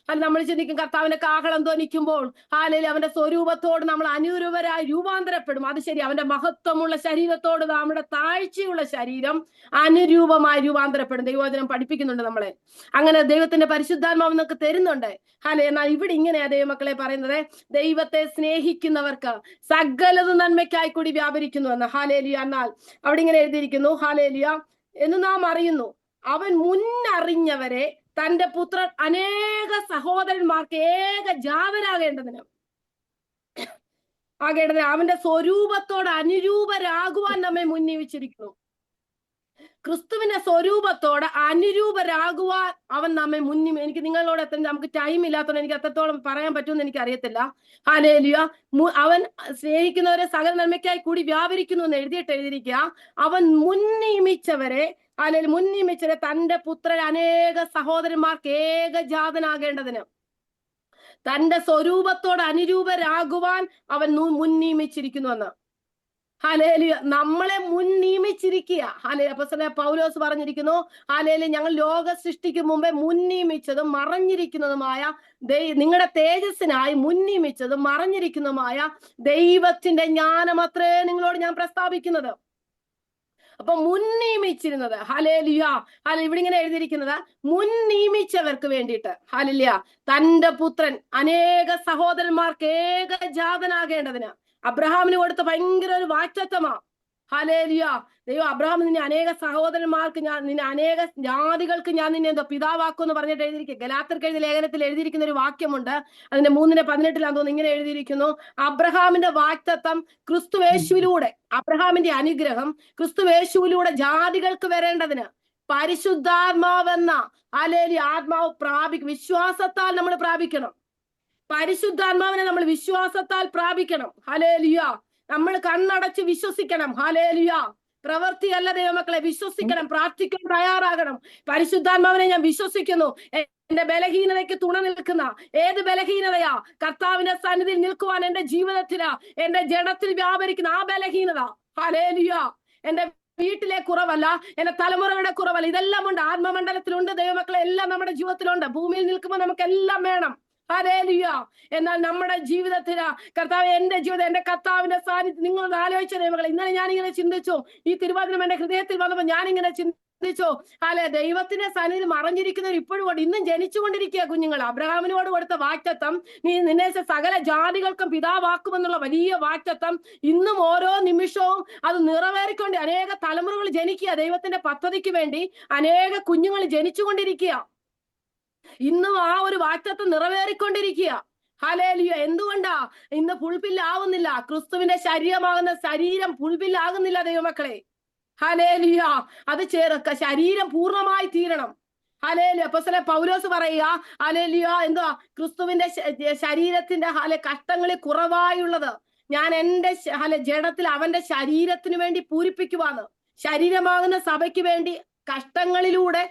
[SPEAKER 1] അത് നമ്മൾ ചിന്തിക്കും, കർത്താവിന്റെ കാഹളം ധ്വനിക്കുമ്പോൾ ഹല്ലേലൂയ അവന്റെ സ്വരൂപത്തോട് നമ്മൾ അനുരൂപരായി രൂപാന്തരപ്പെടും. അത് ശരി, അവന്റെ മഹത്വമുള്ള ശരീരത്തോട് നമ്മുടെ താഴ്ചയുള്ള ശരീരം അനുരൂപമായി രൂപാന്തരപ്പെടും. ദൈവവചനം പഠിപ്പിക്കുന്നുണ്ട് നമ്മളെ. അങ്ങനെ ദൈവത്തിന്റെ പരിശുദ്ധാത്മാവ് നമുക്ക് തരുന്നുണ്ട്. ഹല്ലേലൂയ. എന്നാൽ ഇവിടെ ഇങ്ങനെയാ ദൈവമക്കളെ പറയുന്നത്, ദൈവത്തെ സ്നേഹിക്കുന്നവർക്ക് സകലതും നന്മയ്ക്കായി കൂടി വ്യാപരിക്കുന്നു എന്ന്. ഹല്ലേലൂയ. എന്നാൽ അവിടെ ഇങ്ങനെ എഴുതിയിരിക്കുന്നു, ഹല്ലേലൂയ, എന്ന് നാം അറിയുന്നു, അവൻ മുന്നറിഞ്ഞവരെ തന്റെ പുത്രൻ അനേക സഹോദരന്മാർക്ക് ഏക ജാതനാകേണ്ടതിന് അവന്റെ സ്വരൂപത്തോട് അനുരൂപരാകുവാൻ നമ്മെ മുന്നിവച്ചിരിക്കുന്നു. ക്രിസ്തുവിന്റെ സ്വരൂപത്തോട് അനുരൂപരാകുവാൻ അവൻ നമ്മെ എനിക്ക് നിങ്ങളോട് നമുക്ക് ടൈം ഇല്ലാത്തതുകൊണ്ട് എനിക്ക് അത്രത്തോളം പറയാൻ പറ്റുമെന്ന് എനിക്ക് അറിയത്തില്ല. ഹല്ലേലൂയ. അവൻ സ്നേഹിക്കുന്നവരെ സകല നന്മയ്ക്കായി കൂടി വ്യാപരിക്കുന്നു എന്ന് എഴുതിയിരിക്കുക. അവൻ മുൻനിയമിച്ചവരെ, അല്ലെങ്കിൽ മുൻനിയമിച്ചവരെ തന്റെ പുത്രൻ അനേക സഹോദരന്മാർക്ക് ഏകജാതനാകേണ്ടതിന് തന്റെ സ്വരൂപത്തോട് അനുരൂപരാകുവാൻ അവൻ മുൻനിയമിച്ചിരിക്കുന്നുവെന്ന്. ഹല്ലേലൂയ. നമ്മളെ മുൻ നിയമിച്ചിരിക്കുക. ഹല്ലേലൂയ. അപ്പോസ്തലനായ പൗലോസ് പറഞ്ഞിരിക്കുന്നു, ഹല്ലേലൂയ, ഞങ്ങൾ ലോക സൃഷ്ടിക്ക് മുമ്പേ മുൻ നിയമിച്ചതും മറഞ്ഞിരിക്കുന്നതുമായ നിങ്ങളുടെ തേജസ്സിനായി മുൻ നിയമിച്ചതും മറഞ്ഞിരിക്കുന്നതുമായ ദൈവത്തിന്റെ ജ്ഞാനമത്രേ നിങ്ങളോട് ഞാൻ പ്രസ്താവിക്കുന്നത്. അപ്പൊ മുൻ നിയമിച്ചിരുന്നത്, ഹല്ലേലൂയ, ഇവിടെ ഇങ്ങനെ എഴുതിയിരിക്കുന്നത്, മുൻ നിയമിച്ചവർക്ക് വേണ്ടിയിട്ട്, ഹല്ലേലൂയ, തന്റെ പുത്രൻ അനേക സഹോദരന്മാർക്ക് ഏകജാതനാകേണ്ടതിന്. അബ്രഹാമിന് കൊടുത്ത ഭയങ്കര ഒരു വാഗ്ദത്തമാ. ഹല്ലേലൂയ. ദൈവം അബ്രഹാം, നിന്നെ അനേക സഹോദരന്മാർക്ക് നിന്നെ അനേക ജാതികൾക്ക് ഞാൻ നിന്നെ എന്തോ പിതാവാക്കുമെന്ന് പറഞ്ഞിട്ട് എഴുതിയിരിക്കുക. ഗലാത്യർക്ക് എഴുതിയ ലേഖനത്തിൽ എഴുതിയിരിക്കുന്ന ഒരു വാക്യമുണ്ട്, അതിന്റെ 3:18 തോന്നുന്നു, ഇങ്ങനെ എഴുതിയിരിക്കുന്നു, അബ്രഹാമിന്റെ വാഗ്ദത്തം ക്രിസ്തുവേശുവിലൂടെ, അബ്രഹാമിന്റെ അനുഗ്രഹം ക്രിസ്തുവേശുവിലൂടെ ജാതികൾക്ക് വരേണ്ടതിന് പരിശുദ്ധാത്മാവെന്ന ഹല്ലേലൂയ ആത്മാവ് വിശ്വാസത്താൽ നമ്മൾ പ്രാപിക്കണം. പരിശുദ്ധാത്മാവിനെ നമ്മൾ വിശ്വാസത്താൽ പ്രാപിക്കണം. ഹല്ലേലൂയ. നമ്മൾ കണ്ണടച്ച് വിശ്വസിക്കണം. ഹല്ലേലൂയ. പ്രവൃത്തിയല്ല ദൈവമക്കളെ, വിശ്വസിക്കണം, പ്രാർത്ഥിക്കാൻ തയ്യാറാകണം. പരിശുദ്ധാത്മാവിനെ ഞാൻ വിശ്വസിക്കുന്നു. എന്റെ ബലഹീനതയ്ക്ക് തുണ നിൽക്കുന്ന ഏത് ബലഹീനതയാ, കർത്താവിന്റെ സന്നിധിയിൽ നിൽക്കുവാൻ എന്റെ ജീവിതത്തിലാ, എന്റെ ജഡത്തിൽ വ്യാപരിക്കുന്ന ആ ബലഹീനത, ഹല്ലേലൂയ, എന്റെ വീട്ടിലെ കുറവല്ല, എന്റെ തലമുറയുടെ കുറവല്ല, ഇതെല്ലാം ഉണ്ട്, ആത്മമണ്ഡലത്തിലുണ്ട് ദൈവമക്കളെ, എല്ലാം നമ്മുടെ ജീവിതത്തിലുണ്ട്. ഭൂമിയിൽ നിൽക്കുമ്പോൾ നമുക്കെല്ലാം വേണം. ഹല്ലേലൂയ. എന്നാൽ നമ്മുടെ ജീവിതത്തില് കർത്താവ്, എന്റെ ജീവിതം എന്റെ കർത്താവിന്റെ സാന്നിധ്യം, നിങ്ങൾ ആലോചിച്ച ദൈവമക്കളെ, ഇന്നലെ ഞാനിങ്ങനെ ചിന്തിച്ചു, ഈ തിരുവചനം എന്റെ ഹൃദയത്തിൽ വന്നപ്പോൾ ഞാനിങ്ങനെ ചിന്തിച്ചു, ദൈവത്തിന്റെ സന്നിധിയിൽ മറഞ്ഞിരിക്കുന്നവർ ഇപ്പോഴും കൊണ്ട് ഇന്നും ജനിച്ചുകൊണ്ടിരിക്കുക കുഞ്ഞുങ്ങൾ. അബ്രഹാമിനോട് കൊടുത്ത വാഗ്ദത്തം, നിന്നെ സകല ജാതികൾക്കും പിതാവാക്കുമെന്നുള്ള വലിയ വാഗ്ദത്തം ഇന്നും ഓരോ നിമിഷവും അത് നിറവേറിക്കൊണ്ട് അനേക തലമുറകൾ ജനിക്കുക. ദൈവത്തിന്റെ പദ്ധതിക്ക് വേണ്ടി അനേക കുഞ്ഞുങ്ങൾ ജനിച്ചുകൊണ്ടിരിക്കുക. ഇന്നും ആ ഒരു വാഗ്ദത്തം നിറവേറിക്കൊണ്ടിരിക്കുക. ഹല്ലേലൂയ. എന്തുകൊണ്ടാ ഇന്ന് ഫുൾഫില്ലാവുന്നില്ല? ക്രിസ്തുവിന്റെ ശരീരമാകുന്ന ശരീരം ഫുൾഫില്ലാകുന്നില്ല ദൈവമക്കളെ. ഹല്ലേലൂയ. അത് ശരീരം പൂർണ്ണമായി തീരണം. ഹല്ലേലൂയ. അപ്പോസ്തലൻ പൗലോസ് പറയുക, ഹല്ലേലൂയ, എന്തുവാ, ക്രിസ്തുവിന്റെ ശരീരത്തിന്റെ കഷ്ടങ്ങളിൽ കുറവായുള്ളത് ഞാൻ എന്റെ ജഡത്തിൽ അവന്റെ ശരീരത്തിന് വേണ്ടി പൂരിപ്പിക്കുവാന്ന്. ശരീരമാകുന്ന സഭയ്ക്ക് വേണ്ടി കഷ്ടങ്ങളിലൂടെ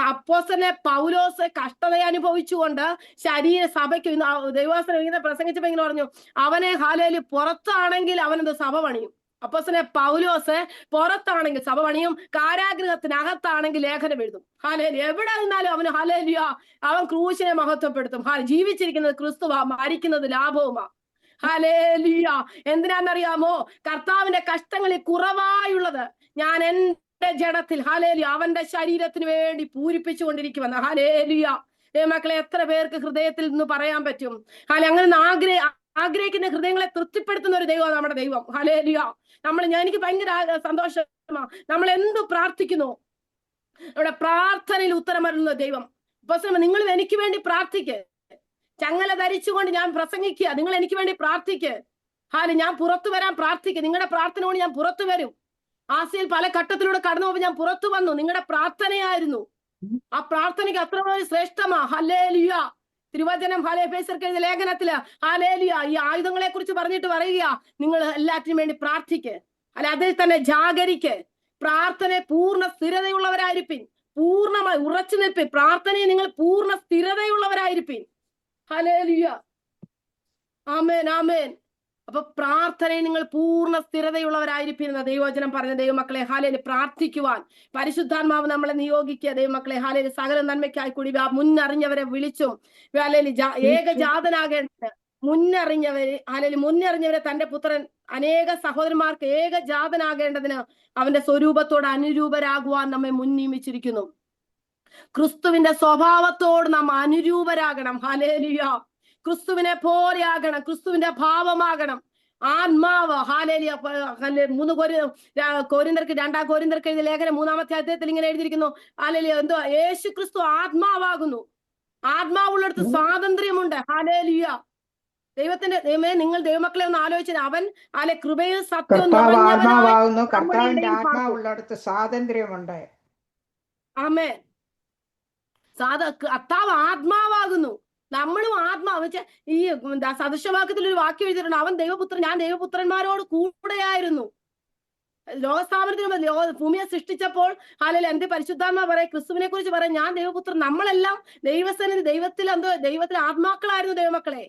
[SPEAKER 1] അപ്പോസ്തലനെ പൗലോസ് കഷ്ടത അനുഭവിച്ചുകൊണ്ട് സഭയ്ക്ക് ദൈവവചനം ഇങ്ങനെ പ്രസംഗിച്ചപ്പോ ഇങ്ങനെ പറഞ്ഞു, അവനെ ഹാലേലൂയ പുറത്താണെങ്കിൽ അവനെന്ത് സഭ പണിയും. അപ്പോസ്തലനെ പൗലോസ് പുറത്താണെങ്കിൽ സഭ പണിയും, കാരാഗൃഹത്തിനകത്താണെങ്കിൽ ലേഖനം എഴുതും. ഹാലേലൂയ. എവിടെ നിന്നാലും അവന് ഹാലേലൂയ അവൻ ക്രൂശിനെ മഹത്വപ്പെടുത്തും. ജീവിച്ചിരിക്കുന്നത് ക്രിസ്തുവാ, മരിക്കുന്നത് ലാഭവുമാ. ഹല്ലേലൂയ. എന്തിനാന്നറിയാമോ? കർത്താവിന്റെ കഷ്ടങ്ങളിൽ കുറവായുള്ളത് ഞാൻ എന്റെ ജഡത്തിൽ ഹല്ലേലൂയ അവന്റെ ശരീരത്തിന് വേണ്ടി പൂരിപ്പിച്ചുകൊണ്ടിരിക്കുമെന്ന്. ഹല്ലേലൂയ. മക്കളെ, എത്ര പേർക്ക് ഹൃദയത്തിൽ നിന്ന് പറയാൻ പറ്റും? അങ്ങനെ ആഗ്രഹിക്കുന്ന ഹൃദയങ്ങളെ തൃപ്തിപ്പെടുത്തുന്ന ഒരു ദൈവമാണ് നമ്മുടെ ദൈവം. ഹല്ലേലൂയ. എനിക്ക് ഭയങ്കര സന്തോഷമാ. നമ്മൾ എന്ത് പ്രാർത്ഥിക്കുന്നു, നമ്മുടെ പ്രാർത്ഥനയിൽ ഉത്തരം വരുന്ന ദൈവം. നിങ്ങൾ എനിക്ക് വേണ്ടി പ്രാർത്ഥിക്ക്. ചങ്ങല ധരിച്ചുകൊണ്ട് ഞാൻ പ്രസംഗിക്കുക, നിങ്ങൾ എനിക്ക് വേണ്ടി പ്രാർത്ഥിക്ക്. ഞാൻ പുറത്തു വരാൻ പ്രാർത്ഥിക്കുക. നിങ്ങളുടെ പ്രാർത്ഥന കൊണ്ട് ഞാൻ പുറത്തു വരും. ആസിയയിൽ പല ഘട്ടത്തിലൂടെ കടന്നു പോകുമ്പോൾ ഞാൻ പുറത്തു വന്നു. നിങ്ങളുടെ പ്രാർത്ഥനയായിരുന്നു. ആ പ്രാർത്ഥനയ്ക്ക് അത്ര ശ്രേഷ്ഠമാ. ഹല്ലേലൂയ. തിരുവചനം എഫേസ്യർക്ക് എഴുതിയ ലേഖനത്തില് ഹല്ലേലൂയ ഈ ആയുധങ്ങളെ കുറിച്ച് പറഞ്ഞിട്ട് പറയുക, നിങ്ങൾ എല്ലാറ്റിനും വേണ്ടി പ്രാർത്ഥിക്ക്. അതിൽ തന്നെ ജാഗരിക്ക്. പ്രാർത്ഥന പൂർണ്ണ സ്ഥിരതയുള്ളവരായിരിപ്പിൻ. പൂർണ്ണമായി ഉറച്ചു നിൽപ്പിൻ. പ്രാർത്ഥനയിൽ നിങ്ങൾ പൂർണ്ണ സ്ഥിരതയുള്ളവരായിരിപ്പിൻ. ഹല്ലേലൂയ. ആമേൻ, ആമേൻ. അപ്പൊ പ്രാർത്ഥനയിൽ നിങ്ങൾ പൂർണ്ണ സ്ഥിരതയുള്ളവരായിരിക്കുന്ന ദൈവവചനം പറഞ്ഞ ദൈവമക്കളെ ഹാലേലൂയ. പ്രാർത്ഥിക്കുവാൻ പരിശുദ്ധാത്മാവ് നമ്മളെ നിയോഗിക്കുക. ദൈവമക്കളെ ഹാലേലൂയ. സകല നന്മയ്ക്കായി കൂടി മുന്നറിഞ്ഞവരെ വിളിച്ചും ഏകജാതനാകേണ്ടത് മുന്നറിഞ്ഞവരെ തന്റെ പുത്രൻ അനേക സഹോദരന്മാർക്ക് ഏകജാതനാകേണ്ടതിന് അവന്റെ സ്വരൂപത്തോട് അനുരൂപരാകുവാൻ നമ്മെ മുൻനിയമിച്ചിരിക്കുന്നു. ക്രിസ്തുവിന്റെ സ്വഭാവത്തോട് നാം അനുരൂപരാകണം. ഹല്ലേലൂയ. ക്രിസ്തുവിനെ പോലെയാകണം. ക്രിസ്തുവിന്റെ ഭാവമാകണം. ആത്മാവ് ഹാലേലൂയ. 2 കൊരിന്ത്യർക്ക് എഴുതിയ ലേഖനം 3-ാമത്തെ അധ്യായത്തിൽ ഇങ്ങനെ എഴുതിയിരിക്കുന്നു. ഹാലേലൂയ. എന്തുവാ? യേശു ക്രിസ്തു ആത്മാവാകുന്നു. ആത്മാവുള്ളിടത്ത് സ്വാതന്ത്ര്യമുണ്ട്. ഹാലേലൂയ. ദൈവത്തിന്റെ നിങ്ങൾ ദൈവമക്കളെ ഒന്ന് ആലോചിച്ചത്, അവൻ കൃപയിൽ സത്യവും
[SPEAKER 3] ആത്മാവാകുന്നു. കർത്താവിന്റെ ആത്മാവുള്ളിടത്ത് സ്വാതന്ത്ര്യമുണ്ട്.
[SPEAKER 1] ആമേൻ. കർത്താവ് ആത്മാവാകുന്നു. നമ്മളും ആത്മാവ് വെച്ചാൽ ഈ സദൃശവാക്യത്തിൽ ഒരു വാക്യം എഴുതിയിട്ടുണ്ട്, അവൻ ദൈവപുത്രൻ, ഞാൻ ദൈവപുത്രന്മാരോട് കൂടെയായിരുന്നു. ലോകസ്ഥാപനത്തിന് ഭൂമിയെ സൃഷ്ടിച്ചപ്പോൾ എന്ത് പരിശുദ്ധാത്മാ പറയാം, ക്രിസ്തുവിനെ കുറിച്ച് പറയാം, ഞാൻ ദൈവപുത്രൻ. നമ്മളെല്ലാം ദൈവത്തിൽ ആത്മാക്കളായിരുന്നു ദൈവമക്കളെ.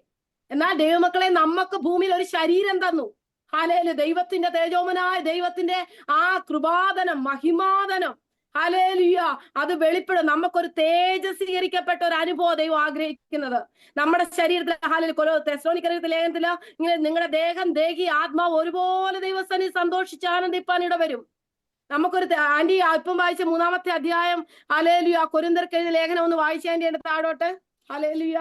[SPEAKER 1] എന്നാൽ ദൈവമക്കളെ നമുക്ക് ഭൂമിയിൽ ഒരു ശരീരം തന്നു. ഹല്ലേലൂയ. ദൈവത്തിന്റെ തേജോമനായ ദൈവത്തിന്റെ ആ കൃപാദനം, മഹിമാദനം, ഹല്ലേലൂയ, അത് വെളിപ്പെടും. നമുക്കൊരു തേജസ്വീകരിക്കപ്പെട്ട ഒരു അനുഭവം ദൈവം ആഗ്രഹിക്കുന്നത് നമ്മുടെ ശരീരത്തിൽ. ഹല്ലേലൂയ. തെസ്സലോനിക്കരുടെ ലേഖനത്തില് ഇങ്ങനെ നിങ്ങളുടെ ദേഹം, ദേഹി, ആത്മാവ് ഒരുപോലെ ദൈവസന്നിധി സന്തോഷിച്ച് ആനന്ദിപ്പാൻ ഇടവരും. നമുക്കൊരു ആന്റി ഇപ്പം വായിച്ച 3-ാമത്തെ അധ്യായം ഹല്ലേലൂയ കൊരിന്ത്യർക്ക് എഴുതിയ ലേഖനം ഒന്ന് വായിച്ച ആന്റി എന്റെ താഴോട്ട്. ഹല്ലേലൂയ.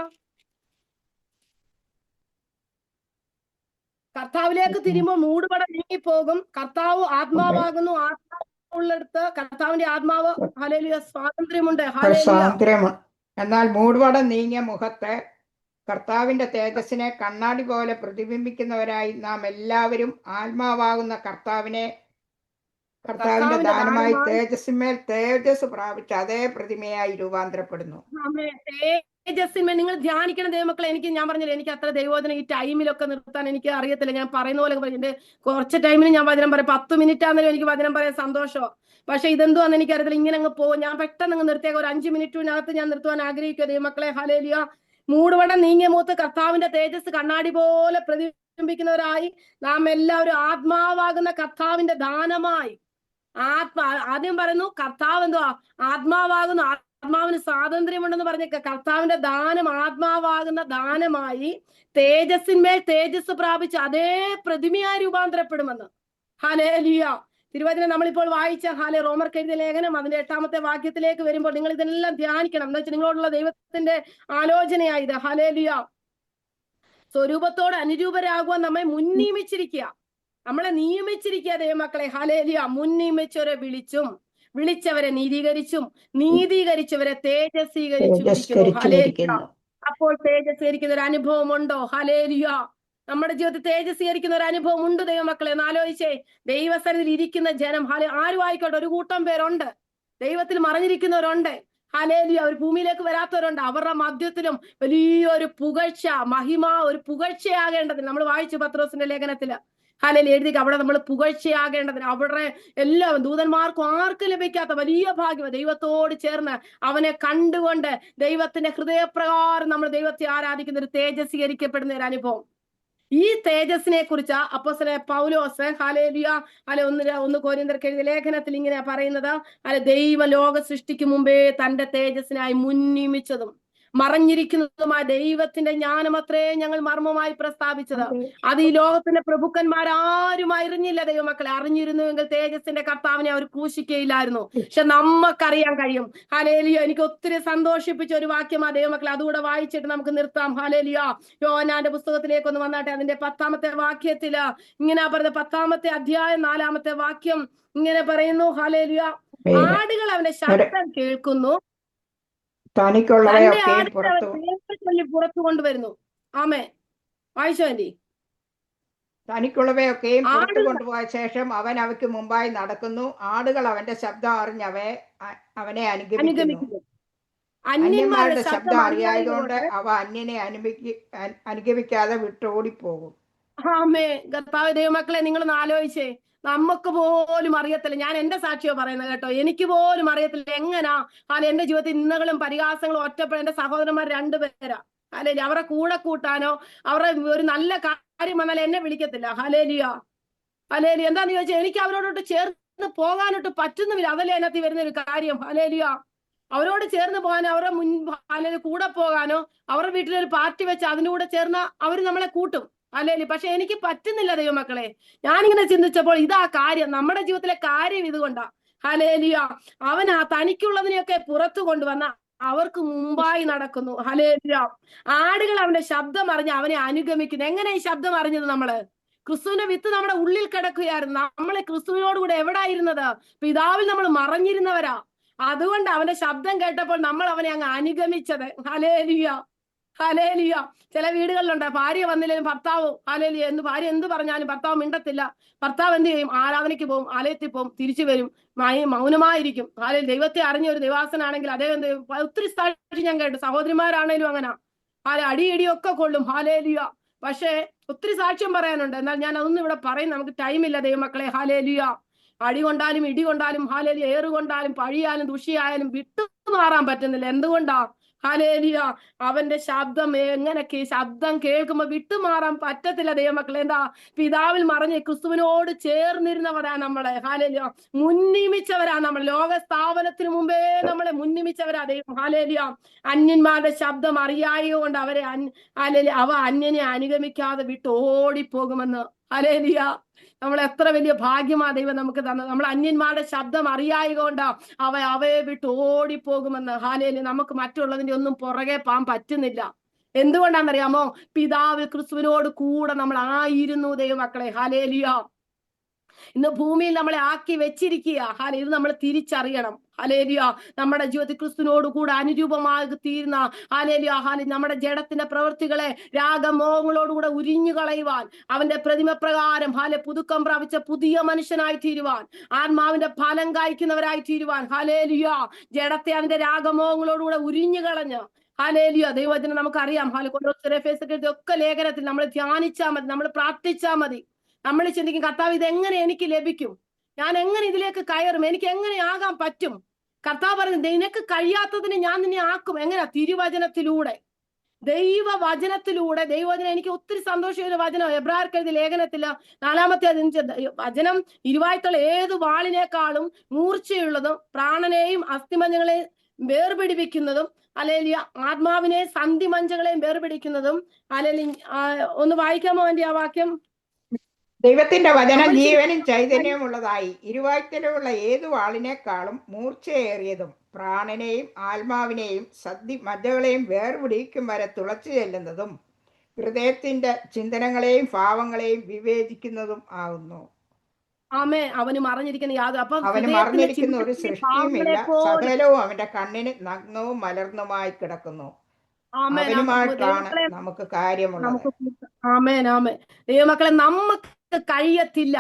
[SPEAKER 1] കർത്താവിലേക്ക് തിരിയുമ്പോൾ മൂടുപടം നീങ്ങിപ്പോകും. കർത്താവ് ആത്മാവാകുന്നു. ആത്മാവുള്ളിടത്ത് കർത്താവിന്റെ ആത്മാവ് ഹല്ലേലൂയ സ്വാതന്ത്ര്യമുണ്ട്.
[SPEAKER 3] സ്വാതന്ത്ര്യമുണ്ട്. എന്നാൽ മൂടുപടം നീങ്ങിയ മുഖത്ത് കർത്താവിന്റെ തേജസ്സിനെ കണ്ണാടി പോലെ പ്രതിബിംബിക്കുന്നവരായി നാം എല്ലാവരും ആത്മാവാകുന്ന കർത്താവിന്റെ ദാനമായി തേജസ്സിന്മേൽ തേജസ് പ്രാപിച്ച അതേ പ്രതിമയായി രൂപാന്തരപ്പെടുന്നു.
[SPEAKER 1] തേജസ്സിന്മേൽ നിങ്ങൾ ധ്യാനിക്കണം ദൈവമക്കളെ. ഞാൻ പറഞ്ഞില്ല, എനിക്ക് അത്ര ദൈവവചനം ഈ ടൈമിലൊക്കെ നിർത്താൻ എനിക്ക് അറിയത്തില്ല. ഞാൻ പറയുന്ന പോലെ പറഞ്ഞു, കുറച്ച് ടൈമിന് ഞാൻ വചനം പറയാം. 10 മിനിറ്റ് ആണെങ്കിലും എനിക്ക് വചനം പറയാൻ സന്തോഷമോ. പക്ഷെ ഇതെന്തുവാന്ന് എനിക്കറിയത്തില്ല. ഇങ്ങനെ അങ്ങ് പോകും. ഞാൻ പെട്ടെന്ന് അങ്ങ് നിർത്തിയേക്ക്. ഒരു 5 മിനിറ്റിനകത്ത് ഞാൻ നിർത്തുവാൻ ആഗ്രഹിക്കുക ദൈവമക്കളെ. ഹല്ലേലൂയ. മൂടുപടം നീങ്ങിയ മുഖത്ത് കർത്താവിന്റെ തേജസ് കണ്ണാടി പോലെ പ്രതിബിംബിക്കുന്നവരായി നാം എല്ലാവരും ആത്മാവാകുന്ന കർത്താവിന്റെ ദാനമായി. ആദ്യം പറയുന്നു കർത്താവ് എന്തുവാ? ആത്മാവാകുന്നു. ആത്മാവിന് സ്വാതന്ത്ര്യമുണ്ടെന്ന് പറഞ്ഞ കർത്താവിന്റെ ദാനം, ആത്മാവാകുന്ന ദാനമായി തേജസ്സിന്മേൽ തേജസ് പ്രാപിച്ച് അതേ പ്രതിമയായി രൂപാന്തരപ്പെടുമെന്ന്. ഹല്ലേലൂയ. തിരുവചനം നമ്മളിപ്പോൾ വായിച്ച റോമർക്ക് എഴുതിയ ലേഖനം അതിന്റെ 8-ാമത്തെ വാക്യത്തിലേക്ക് വരുമ്പോൾ നിങ്ങൾ ഇതെല്ലാം ധ്യാനിക്കണം. എന്ന് വെച്ചാൽ നിങ്ങളോടുള്ള ദൈവത്തിന്റെ ആലോചനയായത്. ഹല്ലേലൂയ. സ്വരൂപത്തോട് അനുരൂപരാകുവാൻ നമ്മെ മുൻനിയമിച്ചിരിക്കുക. നമ്മളെ നിയമിച്ചിരിക്കുക ദൈവമക്കളെ. ഹല്ലേലൂയ. മുൻനിയമിച്ചവരെ വിളിച്ചും വിളിച്ചവരെ നീതീകരിച്ചും നീതീകരിച്ചവരെ തേജസ്വീകരിച്ചു. അപ്പോൾ തേജസ്വീകരിക്കുന്ന ഒരു അനുഭവം ഉണ്ടോ? ഹല്ലേലൂയ. നമ്മുടെ ജീവിതത്തിൽ തേജസ്വീകരിക്കുന്ന ഒരു അനുഭവം ഉണ്ട് ദൈവമക്കളെ. എന്ന് ആലോചിച്ചേ. ദൈവസന്നിധിയിൽ ഇരിക്കുന്ന ജനം ആരും ആയിക്കോട്ടെ, ഒരു കൂട്ടം പേരുണ്ട്. ദൈവത്തിൽ മറിഞ്ഞിരിക്കുന്നവരുണ്ട്. ഹല്ലേലൂയ. ഒരു ഭൂമിയിലേക്ക് വരാത്തവരുണ്ട്. അവരുടെ മധ്യത്തിലും വലിയൊരു പുകഴ്ച, മഹിമ, ഒരു പുകഴ്ചയാകേണ്ടതിന് നമ്മൾ വായിച്ചു പത്രോസിന്റെ ലേഖനത്തില്. ഹല്ലേലൂയ എഴുതി. അവിടെ നമ്മൾ പുകഴ്ചയാകേണ്ടതിന് അവിടെ എല്ലാ ദൂതന്മാർക്കും ആർക്കും ലഭിക്കാത്ത വലിയ ഭാഗ്യം ദൈവത്തോട് ചേർന്ന് അവനെ കണ്ടുകൊണ്ട് ദൈവത്തിന്റെ ഹൃദയപ്രകാരം നമ്മൾ ദൈവത്തെ ആരാധിക്കുന്ന ഒരു തേജസ്വീകരിക്കപ്പെടുന്ന ഒരു അനുഭവം. ഈ തേജസ്സിനെ കുറിച്ച് അപ്പോസ്തലൻ പൗലോസ് ഹല്ലേലൂയ ഒന്ന് കൊരിന്ത്യർക്ക് എഴുതിയ ലേഖനത്തിൽ ഇങ്ങനെ പറയുന്നത്, ദൈവ ലോക സൃഷ്ടിക്ക് മുമ്പേ തന്റെ തേജസ്സിനായി മുന്നിയമിച്ചതും മറഞ്ഞിരിക്കുന്നതുമായ ദൈവത്തിന്റെ ജ്ഞാനമത്രേ ഞങ്ങൾ മർമ്മമായി പ്രസ്താവിച്ചത്. അത് ഈ ലോകത്തിന്റെ പ്രഭുക്കന്മാരാരും അറിഞ്ഞില്ല. ദൈവമക്കളെ, അറിഞ്ഞിരുന്നുവെങ്കിൽ തേജസ്സിന്റെ കർത്താവിനെ അവർ ക്രൂശിക്കയില്ലായിരുന്നു. പക്ഷെ നമുക്കറിയാൻ കഴിയും. ഹല്ലേലൂയ. എനിക്ക് ഒത്തിരി സന്തോഷിപ്പിച്ച ഒരു വാക്യമാ ദൈവമക്കളെ, അതുകൂടെ വായിച്ചിട്ട് നമുക്ക് നിർത്താം. ഹല്ലേലൂയ. യോഹന്നാന്റെ പുസ്തകത്തിലേക്ക് ഒന്ന് വന്നാട്ടെ. അതിന്റെ 10-ാമത്തെ വാക്യത്തില് ഇങ്ങനെ പറയുന്നത്, 10-ാമത്തെ അധ്യായം 4-ാമത്തെ വാക്യം ഇങ്ങനെ പറയുന്നു. ഹല്ലേലൂയ. ആടുകൾ അവന്റെ ശബ്ദം കേൾക്കുന്നു, തന്റെ ആടുകളെ പുറത്തു കൊണ്ടുവരുന്നു. ആമേ, വായിച്ചോ ആന്റി.
[SPEAKER 3] തനിക്കുള്ളവയൊക്കെയും പുറത്തു കൊണ്ടുപോയ ശേഷം അവൻ അവയ്ക്ക് മുമ്പായി നടക്കുന്നു. ആടുകൾ അവന്റെ ശബ്ദം അറിഞ്ഞ് അവനെ അനുഗമിക്കുന്നു. അന്യന്മാരുടെ ശബ്ദം അറിയായതുകൊണ്ട് അവ അന്യനെ അനുഗമിക്കാതെ വിട്ടോടിപ്പോകും.
[SPEAKER 1] ആമേ. കർത്താവ് ദൈവമക്കളെ, നിങ്ങളൊന്ന് ആലോചിച്ചേ. നമുക്ക് പോലും അറിയത്തില്ല. ഞാൻ എന്റെ സാക്ഷിയോ പറയുന്നത് കേട്ടോ. എനിക്ക് പോലും അറിയത്തില്ല എങ്ങനാ എന്റെ ജീവിതത്തിൽ ഇന്നകളും പരിഹാസങ്ങളും ഒറ്റപ്പെടെ എന്റെ സഹോദരന്മാർ 2 പേരാ. ഹല്ലേലൂയ. അവരുടെ കൂടെ കൂട്ടാനോ അവരുടെ ഒരു നല്ല കാര്യം വന്നാൽ എന്നെ വിളിക്കത്തില്ല. ഹല്ലേലൂയ. ഹല്ലേലൂയ. എന്താന്ന് ചോദിച്ചാൽ എനിക്ക് അവരോടൊട്ട് ചേർന്ന് പോകാനൊട്ട് പറ്റുന്നുമില്ല. അതല്ലേ അതിനകത്ത് വരുന്ന ഒരു കാര്യം. ഹല്ലേലൂയ. അവരോട് ചേർന്ന് പോകാനോ അവരുടെ അല്ലെങ്കിൽ കൂടെ പോകാനോ അവരുടെ വീട്ടിലൊരു പാർട്ടി വെച്ച് അതിന്റെ കൂടെ ചേർന്ന് അവർ നമ്മളെ കൂട്ടും. ഹല്ലേലൂയ. പക്ഷെ എനിക്ക് പറ്റുന്നില്ല ദൈവമക്കളെ. ഞാനിങ്ങനെ ചിന്തിച്ചപ്പോൾ ഇതാ കാര്യം, നമ്മുടെ ജീവിതത്തിലെ കാര്യം ഇതുകൊണ്ടാ. ഹല്ലേലൂയ. അവൻ ആ തനിക്കുള്ളതിനെയൊക്കെ പുറത്തു കൊണ്ടുവന്ന അവർക്ക് മുമ്പായി നടക്കുന്നു. ഹല്ലേലൂയ. ആടുകൾ അവന്റെ ശബ്ദം അറിഞ്ഞ് അവനെ അനുഗമിക്കുന്നു. എങ്ങനെ ഈ ശബ്ദം അറിഞ്ഞത്? നമ്മള് ക്രിസ്തുവിന്റെ വിത്ത് നമ്മുടെ ഉള്ളിൽ കിടക്കുകയായിരുന്നു. നമ്മളെ ക്രിസ്തുവിനോടുകൂടെ എവിടായിരുന്നത്? പിതാവിൽ നമ്മൾ മറഞ്ഞിരുന്നവരാ. അതുകൊണ്ട് അവന്റെ ശബ്ദം കേട്ടപ്പോൾ നമ്മൾ അവനെ അങ്ങ് അനുഗമിച്ചത്. ഹല്ലേലൂയ. ഹല്ലേലൂയ. ചില വീടുകളിലുണ്ട്, ഭാര്യ വന്നില്ലെങ്കിലും ഭർത്താവ് ഹല്ലേലൂയ ഭാര്യ എന്ത് പറഞ്ഞാലും ഭർത്താവ് മിണ്ടത്തില്ല. ഭർത്താവ് എന്ത് ചെയ്യും? ആരാധനയ്ക്ക് പോകും, ആലയത്തിൽ പോകും, തിരിച്ചു വരും, മൗനമായിരിക്കും. ഹല്ലേലൂയ. ദൈവത്തെ അറിഞ്ഞ ഒരു ദൈവാസനാണെങ്കിൽ അദ്ദേഹം ഒത്തിരി സാക്ഷി ഞാൻ കേട്ടു. സഹോദരിമാരാണേലും അങ്ങനെ അടിയിടിയൊക്കെ കൊള്ളും. ഹല്ലേലൂയ. പക്ഷേ ഒത്തിരി സാക്ഷ്യം പറയാനുണ്ട്. എന്നാൽ ഞാൻ അതൊന്നും ഇവിടെ പറയും, നമുക്ക് ടൈമില്ല ദൈവമക്കളെ. ഹല്ലേലൂയ. അടി കൊണ്ടാലും ഇടി കൊണ്ടാലും ഹല്ലേലൂയ ഏറുകൊണ്ടാലും പഴിയാലും ദുഷിയായാലും വിട്ടു മാറാൻ പറ്റുന്നില്ല. എന്തുകൊണ്ടാ? ഹല്ലേലൂയ. അവന്റെ ശബ്ദം എങ്ങനെയൊക്കെ ശബ്ദം കേൾക്കുമ്പോ വിട്ടുമാറാൻ പറ്റത്തില്ല ദൈവമക്കളെ. എന്താ? പിതാവിൽ മറഞ്ഞ് ക്രിസ്തുവിനോട് ചേർന്നിരുന്നവരാ നമ്മളെ. ഹല്ലേലൂയ. മുന്നിയമിച്ചവരാ നമ്മൾ. ലോക സ്ഥാപനത്തിന് മുമ്പേ നമ്മളെ മുന്നിയമിച്ചവരാ ദൈവം. ഹല്ലേലൂയ. അന്യന്മാരുടെ ശബ്ദം അറിയായതുകൊണ്ട് അവരെ അവ അന്യനെ അനുഗമിക്കാതെ വിട്ട് ഓടിപ്പോകുമെന്ന്. ഹല്ലേലൂയ. നമ്മൾ എത്ര വലിയ ഭാഗ്യമാ ദൈവം നമുക്ക് തന്നത്. നമ്മൾ അന്യന്മാരുടെ ശബ്ദം അറിയായതുകൊണ്ട് അവയെ വിട്ട് ഓടിപ്പോകുമെന്ന്. ഹല്ലേലൂയ. നമുക്ക് മറ്റുള്ളതിന്റെ ഒന്നും പുറകെ പോകാൻ പറ്റുന്നില്ല. എന്തുകൊണ്ടാണെന്നറിയാമോ? പിതാവ് ക്രിസ്തുവിനോട് കൂടെ നമ്മൾ ആയിരുന്നു ദൈവമക്കളെ. ഹല്ലേലൂയ. ഇന്ന് ഭൂമിയിൽ നമ്മളെ ആക്കി വെച്ചിരിക്കുക. ഇത് നമ്മൾ തിരിച്ചറിയണം. ഹല്ലേലൂയ. നമ്മുടെ ജീവിതത്തിൽ ക്രിസ്തുവിനോട് കൂടെ അനുരൂപമായി തീരുന്ന ഹല്ലേലൂയ നമ്മുടെ ജഡത്തിന്റെ പ്രവൃത്തികളെ രാഗമോഹങ്ങളോടുകൂടെ ഉരിഞ്ഞു കളയുവാൻ, അവന്റെ പ്രതിമ പ്രകാരം പുതുക്കം പ്രാപിച്ച പുതിയ മനുഷ്യനായി തീരുവാൻ, ആത്മാവിന്റെ ഫലം കായ്ക്കുന്നവരായി തീരുവാൻ. ഹല്ലേലൂയ. ജഡത്തെ അവന്റെ രാഗമോഹങ്ങളോടുകൂടെ ഉരിഞ്ഞു കളഞ്ഞ് ഹല്ലേലൂയ. ദൈവവചനം നമുക്കറിയാം. ഒക്കെ ലേഖനത്തിൽ നമ്മൾ ധ്യാനിച്ചാൽ മതി, നമ്മൾ പ്രാർത്ഥിച്ചാൽ മതി. നമ്മൾ ചിന്തിക്കും, കർത്താവ് ഇതെങ്ങനെ എനിക്ക് ലഭിക്കും? ഞാൻ എങ്ങനെ ഇതിലേക്ക് കയറും? എനിക്ക് എങ്ങനെ ആകാൻ പറ്റും? കർത്താവ് പറഞ്ഞു, നിനക്ക് കഴിയാത്തതിന് ഞാൻ നിന്നെ ആക്കും. എങ്ങനെ? തിരുവചനത്തിലൂടെ, ദൈവവചനത്തിലൂടെ. ദൈവവചനം എനിക്ക് ഒത്തിരി സന്തോഷമുള്ള വചനം. എബ്രായർക്ക് എഴുതിയ ലേഖനത്തില് 4-ാമത്തെ വചനം ഇരുവായ്ത്തുള്ള ഏത് വാളിനേക്കാളും മൂർച്ചയുള്ളതും പ്രാണനെയും അസ്ഥിമഞ്ജങ്ങളെയും വേർപിടിപ്പിക്കുന്നതും അല്ലെങ്കിൽ ആത്മാവിനെ സന്ധിമഞ്ചകളെയും വേർപിടിക്കുന്നതും. അല്ലെങ്കിൽ ഒന്ന് വായിക്കാമോ ആന്റി ആ വാക്യം?
[SPEAKER 3] ദൈവത്തിന്റെ വചനം ജീവനും ചൈതന്യവും ഉള്ളതായി ഇരുവായ്ത്തലുള്ള ഏതു വാളിനേക്കാളും മൂർച്ചയേറിയതും പ്രാണനെയും ആത്മാവിനെയും മജ്ജകളെയും വേർപിടിക്കും വരെ തുളച്ചു ചെല്ലുന്നതും ഹൃദയത്തിന്റെ ചിന്തനങ്ങളെയും ഭാവങ്ങളെയും വിവേചിക്കുന്നതും ആകുന്നു.
[SPEAKER 1] ആമേ. അവന് മറിഞ്ഞിരിക്കുന്ന
[SPEAKER 3] അവന് മറിഞ്ഞിരിക്കുന്ന ഒരു സൃഷ്ടിയുമില്ല. സകലവും അവന്റെ കണ്ണിന് നഗ്നവും മലർന്നുമായി കിടക്കുന്നു. അവനുമായിട്ടാണ് നമുക്ക് കാര്യമുള്ളത്.
[SPEAKER 1] ആമേൻ. ആമേൻ. ദൈവമക്കളെ, നമുക്ക് കഴിയത്തില്ല.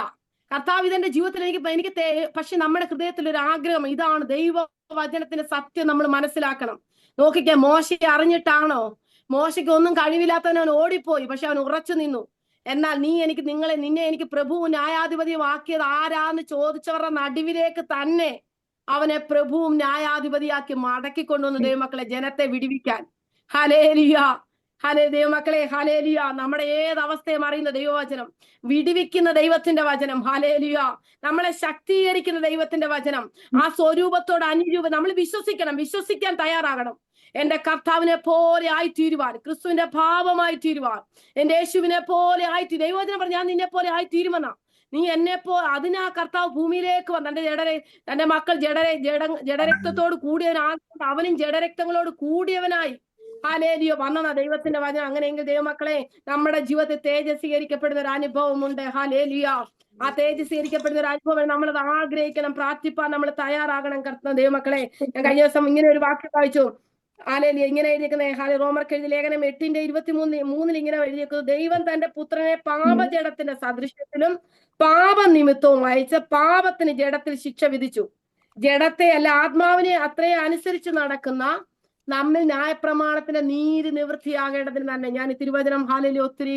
[SPEAKER 1] കർത്താവ് ഇതെന്റെ ജീവിതത്തിൽ എനിക്ക് പക്ഷെ നമ്മുടെ ഹൃദയത്തിൽ ഒരു ആഗ്രഹം ഇതാണ്. ദൈവവചനത്തിന്റെ സത്യം നമ്മൾ മനസ്സിലാക്കണം. നോക്കിക്കേ, മോശയെ അറിഞ്ഞിട്ടാണോ? മോശയ്ക്ക് ഒന്നും കഴിവില്ലാത്തവൻ അവൻ ഓടിപ്പോയി, പക്ഷെ അവൻ ഉറച്ചു നിന്നു. എന്നാൽ നിന്നെ എനിക്ക് പ്രഭുവും ന്യായാധിപതിയും ആക്കിയത് ആരാന്ന് ചോദിച്ചവരുടെ നടുവിലേക്ക് തന്നെ അവനെ പ്രഭുവും ന്യായാധിപതിയാക്കി മടക്കിക്കൊണ്ടുവന്നു ദൈവമക്കളെ, ജനത്തെ വിടുവിക്കാൻ. ഹല്ലേലൂയ, ദൈവമക്കളെ, ഹല്ലേലൂയ. നമ്മുടെ ഏത് അവസ്ഥയും അറിയുന്ന ദൈവവചനം, വിടുവിക്കുന്ന ദൈവത്തിന്റെ വചനം, ഹല്ലേലൂയ. നമ്മളെ ശക്തീകരിക്കുന്ന ദൈവത്തിന്റെ വചനം, ആ സ്വരൂപത്തോട് അനുരൂപം നമ്മൾ വിശ്വസിക്കാൻ തയ്യാറാകണം. എന്റെ കർത്താവിനെ പോലെ ആയിത്തീരുവാൻ, ക്രിസ്തുവിന്റെ ഭാവമായി തീരുവാൻ, എന്റെ യേശുവിനെ പോലെ ദൈവവചനം പറഞ്ഞു, ഞാൻ നിന്നെ പോലെ ആയിത്തീരുമെന്നാ. നീ അതിനാ കർത്താവ് ഭൂമിയിലേക്ക് വന്ന തന്റെ മക്കൾ ജഡരക്തത്തോട് കൂടിയവനാകുന്നത് അവനും ജഡരക്തങ്ങളോട് കൂടിയവനായി ഹല്ലേലൂയ വന്ന ദൈവത്തിന്റെ വചനം. അങ്ങനെയെങ്കിൽ ദൈവമക്കളെ, നമ്മുടെ ജീവിതത്തിൽ തേജസ്വീകരിക്കപ്പെടുന്ന ഒരു അനുഭവമുണ്ട്. ഹല്ലേലൂയ. ആ തേജസ്വീകരിക്കപ്പെടുന്ന ഒരു അനുഭവം നമ്മളത് ആഗ്രഹിക്കണം, പ്രാർത്ഥിപ്പാൻ നമ്മൾ തയ്യാറാകണം. കർത്താവ് ദൈവമക്കളെ, ഞാൻ കഴിഞ്ഞ ദിവസം ഇങ്ങനെ ഒരു വാക്യം വായിച്ചു. ഹല്ലേലൂയ. ഇങ്ങനെ എഴുതിയിരിക്കുന്നത് റോമർക്ക് എഴുതിയ ലേഖനം 8:23 ഇങ്ങനെ എഴുതിയിരിക്കുന്നത്, ദൈവം തന്റെ പുത്രനെ പാപജഡത്തിന്റെ സദൃശ്യത്തിലും പാപനിമിത്തവും അയച്ച പാപത്തിന് ജഡത്തിൽ ശിക്ഷ വിധിച്ചു. ജഡത്തെ അല്ല, ആത്മാവിനെ അത്രയും അനുസരിച്ച് നടക്കുന്ന നമ്മിൽ ന്യായപ്രമാണത്തിന്റെ നീതി നിവൃത്തിയാകേണ്ടതിന് തന്നെ. ഞാൻ ഈ തിരുവചനം ഹല്ലേലൂയ ഒത്തിരി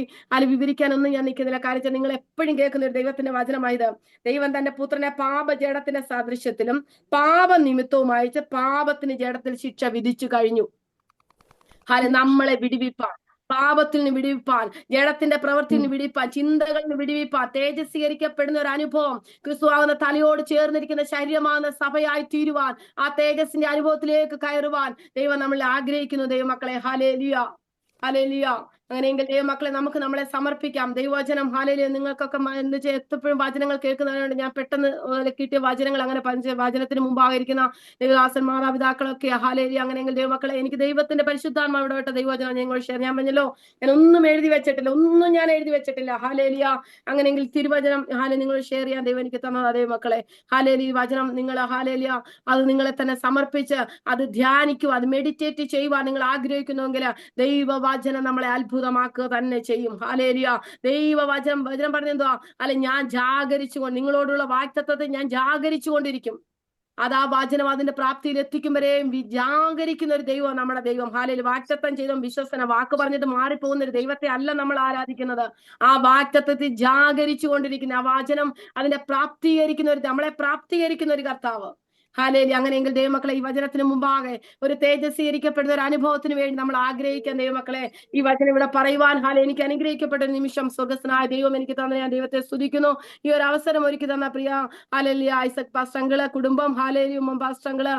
[SPEAKER 1] വിവരിക്കാനൊന്നും ഞാൻ നിൽക്കുന്നില്ല. കാര്യം നിങ്ങൾ എപ്പോഴും കേൾക്കുന്ന ഒരു ദൈവത്തിന്റെ വചനമായത്. ദൈവം തന്റെ പുത്രനെ പാപജഡത്തിന്റെ സദൃശ്യത്തിലും പാപനിമിത്തവും അയച്ച് പാപത്തിന് ജഡത്തിൽ ശിക്ഷ വിധിച്ചു കഴിഞ്ഞു. നമ്മളെ വിടുവിപ്പാൻ, പാപത്തിൽ നിന്ന് വിടുവിപ്പാൻ, ജഡത്തിന്റെ പ്രവൃത്തിയിൽ നിന്ന് വിടുവിപ്പാൻ, ചിന്തകളിൽ നിന്ന് വിടുവിപ്പാൻ, തേജസ്വീകരിക്കപ്പെടുന്ന ഒരു അനുഭവം, ക്രിസ്തുവാകുന്ന തലയോട് ചേർന്നിരിക്കുന്ന ശരീരമാകുന്ന സഭയായി തീരുവാൻ, ആ തേജസ്സിന്റെ അനുഭവത്തിലേക്ക് കയറുവാൻ ദൈവം നമ്മൾ ആഗ്രഹിക്കുന്നു. ദൈവമക്കളെ, ഹല്ലേലൂയ, ഹല്ലേലൂയ. അങ്ങനെയെങ്കിൽ ദൈവമക്കളെ, നമുക്ക് നമ്മളെ സമർപ്പിക്കാം. ദൈവവചനം ഹല്ലേലൂയ. നിങ്ങൾക്കൊക്കെ എന്ന് വെച്ചാൽ എപ്പോഴും വചനങ്ങൾ കേൾക്കുന്നതുകൊണ്ട് ഞാൻ പെട്ടെന്ന് കിട്ടിയ വചനങ്ങൾ അങ്ങനെ വചനത്തിന് മുമ്പായിരിക്കുന്ന ദൈവദാസൻ മാതാപിതാക്കളൊക്കെ ഹല്ലേലൂയ. അങ്ങനെയെങ്കിൽ ദൈവമക്കളെ, എനിക്ക് ദൈവത്തിന്റെ പരിശുദ്ധാത്മാവിടെ വിട്ട ദൈവവചനം ഞങ്ങൾ ഷെയർ. ഞാൻ പറഞ്ഞല്ലോ, ഞാൻ ഒന്നും എഴുതി വെച്ചിട്ടില്ല. ഹല്ലേലൂയ. അങ്ങനെയെങ്കിൽ തിരുവചനം നിങ്ങൾ ഷെയർ ചെയ്യാൻ ദൈവം എനിക്ക് തന്നതാ. ദൈവമക്കളെ, ഹല്ലേലൂയ. വചനം നിങ്ങൾ ഹല്ലേലൂയ അത് നിങ്ങളെ തന്നെ സമർപ്പിച്ച് അത് ധ്യാനിക്കുക, അത് മെഡിറ്റേറ്റ് ചെയ്യുവാൻ നിങ്ങൾ ആഗ്രഹിക്കുന്നുവെങ്കിൽ ദൈവവചനം നമ്മളെ അത്ഭുതമാക്കുക തന്നെ ചെയ്യും. ഹല്ലേലൂയ. ദൈവവചനം പറഞ്ഞെന്തുവാ? ഞാൻ ജാഗരിച്ചുകൊണ്ട്, നിങ്ങളോടുള്ള വാഗ്ദത്തത്തെ ഞാൻ ജാഗരിച്ചുകൊണ്ടിരിക്കും. അത് ആ വചനം അതിന്റെ പ്രാപ്തിയിൽ എത്തിക്കും വരെയും ജാഗരിക്കുന്ന ഒരു ദൈവം നമ്മുടെ ദൈവം. ഹല്ലേലൂയ. വാഗ്ദത്തം ചെയ്ത വിശ്വസന, വാക്ക് പറഞ്ഞിട്ട് മാറിപ്പോകുന്ന ഒരു ദൈവത്തെ അല്ല നമ്മൾ ആരാധിക്കുന്നത്. ആ വാഗ്ദത്തത്തിൽ ജാഗരിച്ചുകൊണ്ടിരിക്കുന്ന, ആ വചനം അതിന്റെ നമ്മളെ പ്രാപ്തീകരിക്കുന്ന ഒരു കർത്താവ്. ഹല്ലേലൂയ. അങ്ങനെയെങ്കിൽ ദൈവമക്കളെ, ഈ വചനത്തിന് മുമ്പാകെ ഒരു തേജസ്വീകരിക്കപ്പെടുന്ന ഒരു അനുഭവത്തിന് വേണ്ടി നമ്മൾ ആഗ്രഹിക്കാൻ ദൈവമക്കളെ, ഈ വചനം ഇവിടെ പറയുവാൻ എനിക്ക് അനുഗ്രഹിക്കപ്പെട്ട ഒരു നിമിഷം സ്വർഗ്ഗസ്ഥനായ ദൈവം എനിക്ക് തന്നെ, ഞാൻ ദൈവത്തെ സ്തുതിക്കുന്നു. ഈ ഒരു അവസരം ഒരുക്കി തന്ന പ്രിയ ഹല്ലേലൂയ ഐസക് പാസ്റ്റങ്ങള്, കുടുംബം, ഹല്ലേലൂയ ഉമ്മ പാസ്റ്റങ്ങള്,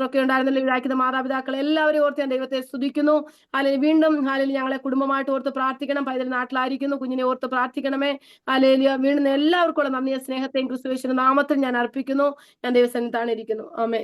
[SPEAKER 1] ഒക്കെ ഉണ്ടായിരുന്നല്ലോ, ഇതാക്കിയ മാതാപിതാക്കൾ എല്ലാവരും ഓർത്ത് ഞാൻ ദൈവത്തെ സ്തുതിക്കുന്നു. ഹല്ലേലൂയ. വീണ്ടും ഹല്ലേലൂയ ഞങ്ങളെ കുടുംബമായിട്ട് ഓർത്ത് പ്രാർത്ഥിക്കണം. പൈതൽ നാട്ടിലായിരിക്കുന്നു, കുഞ്ഞിനെ ഓർത്ത് പ്രാർത്ഥിക്കണമേ. ഹല്ലേലൂയ. വീണ്ടും എല്ലാവർക്കും നന്ദിയ സ്നേഹത്തെയും ക്രിസ്തുയേശുവിന്റെ നാമത്തിൽ ഞാൻ അർപ്പിക്കുന്നു. ഞാൻ ദൈവസന്നിധിയിലാണ് ഇരിക്കുന്നു. ആമേൻ.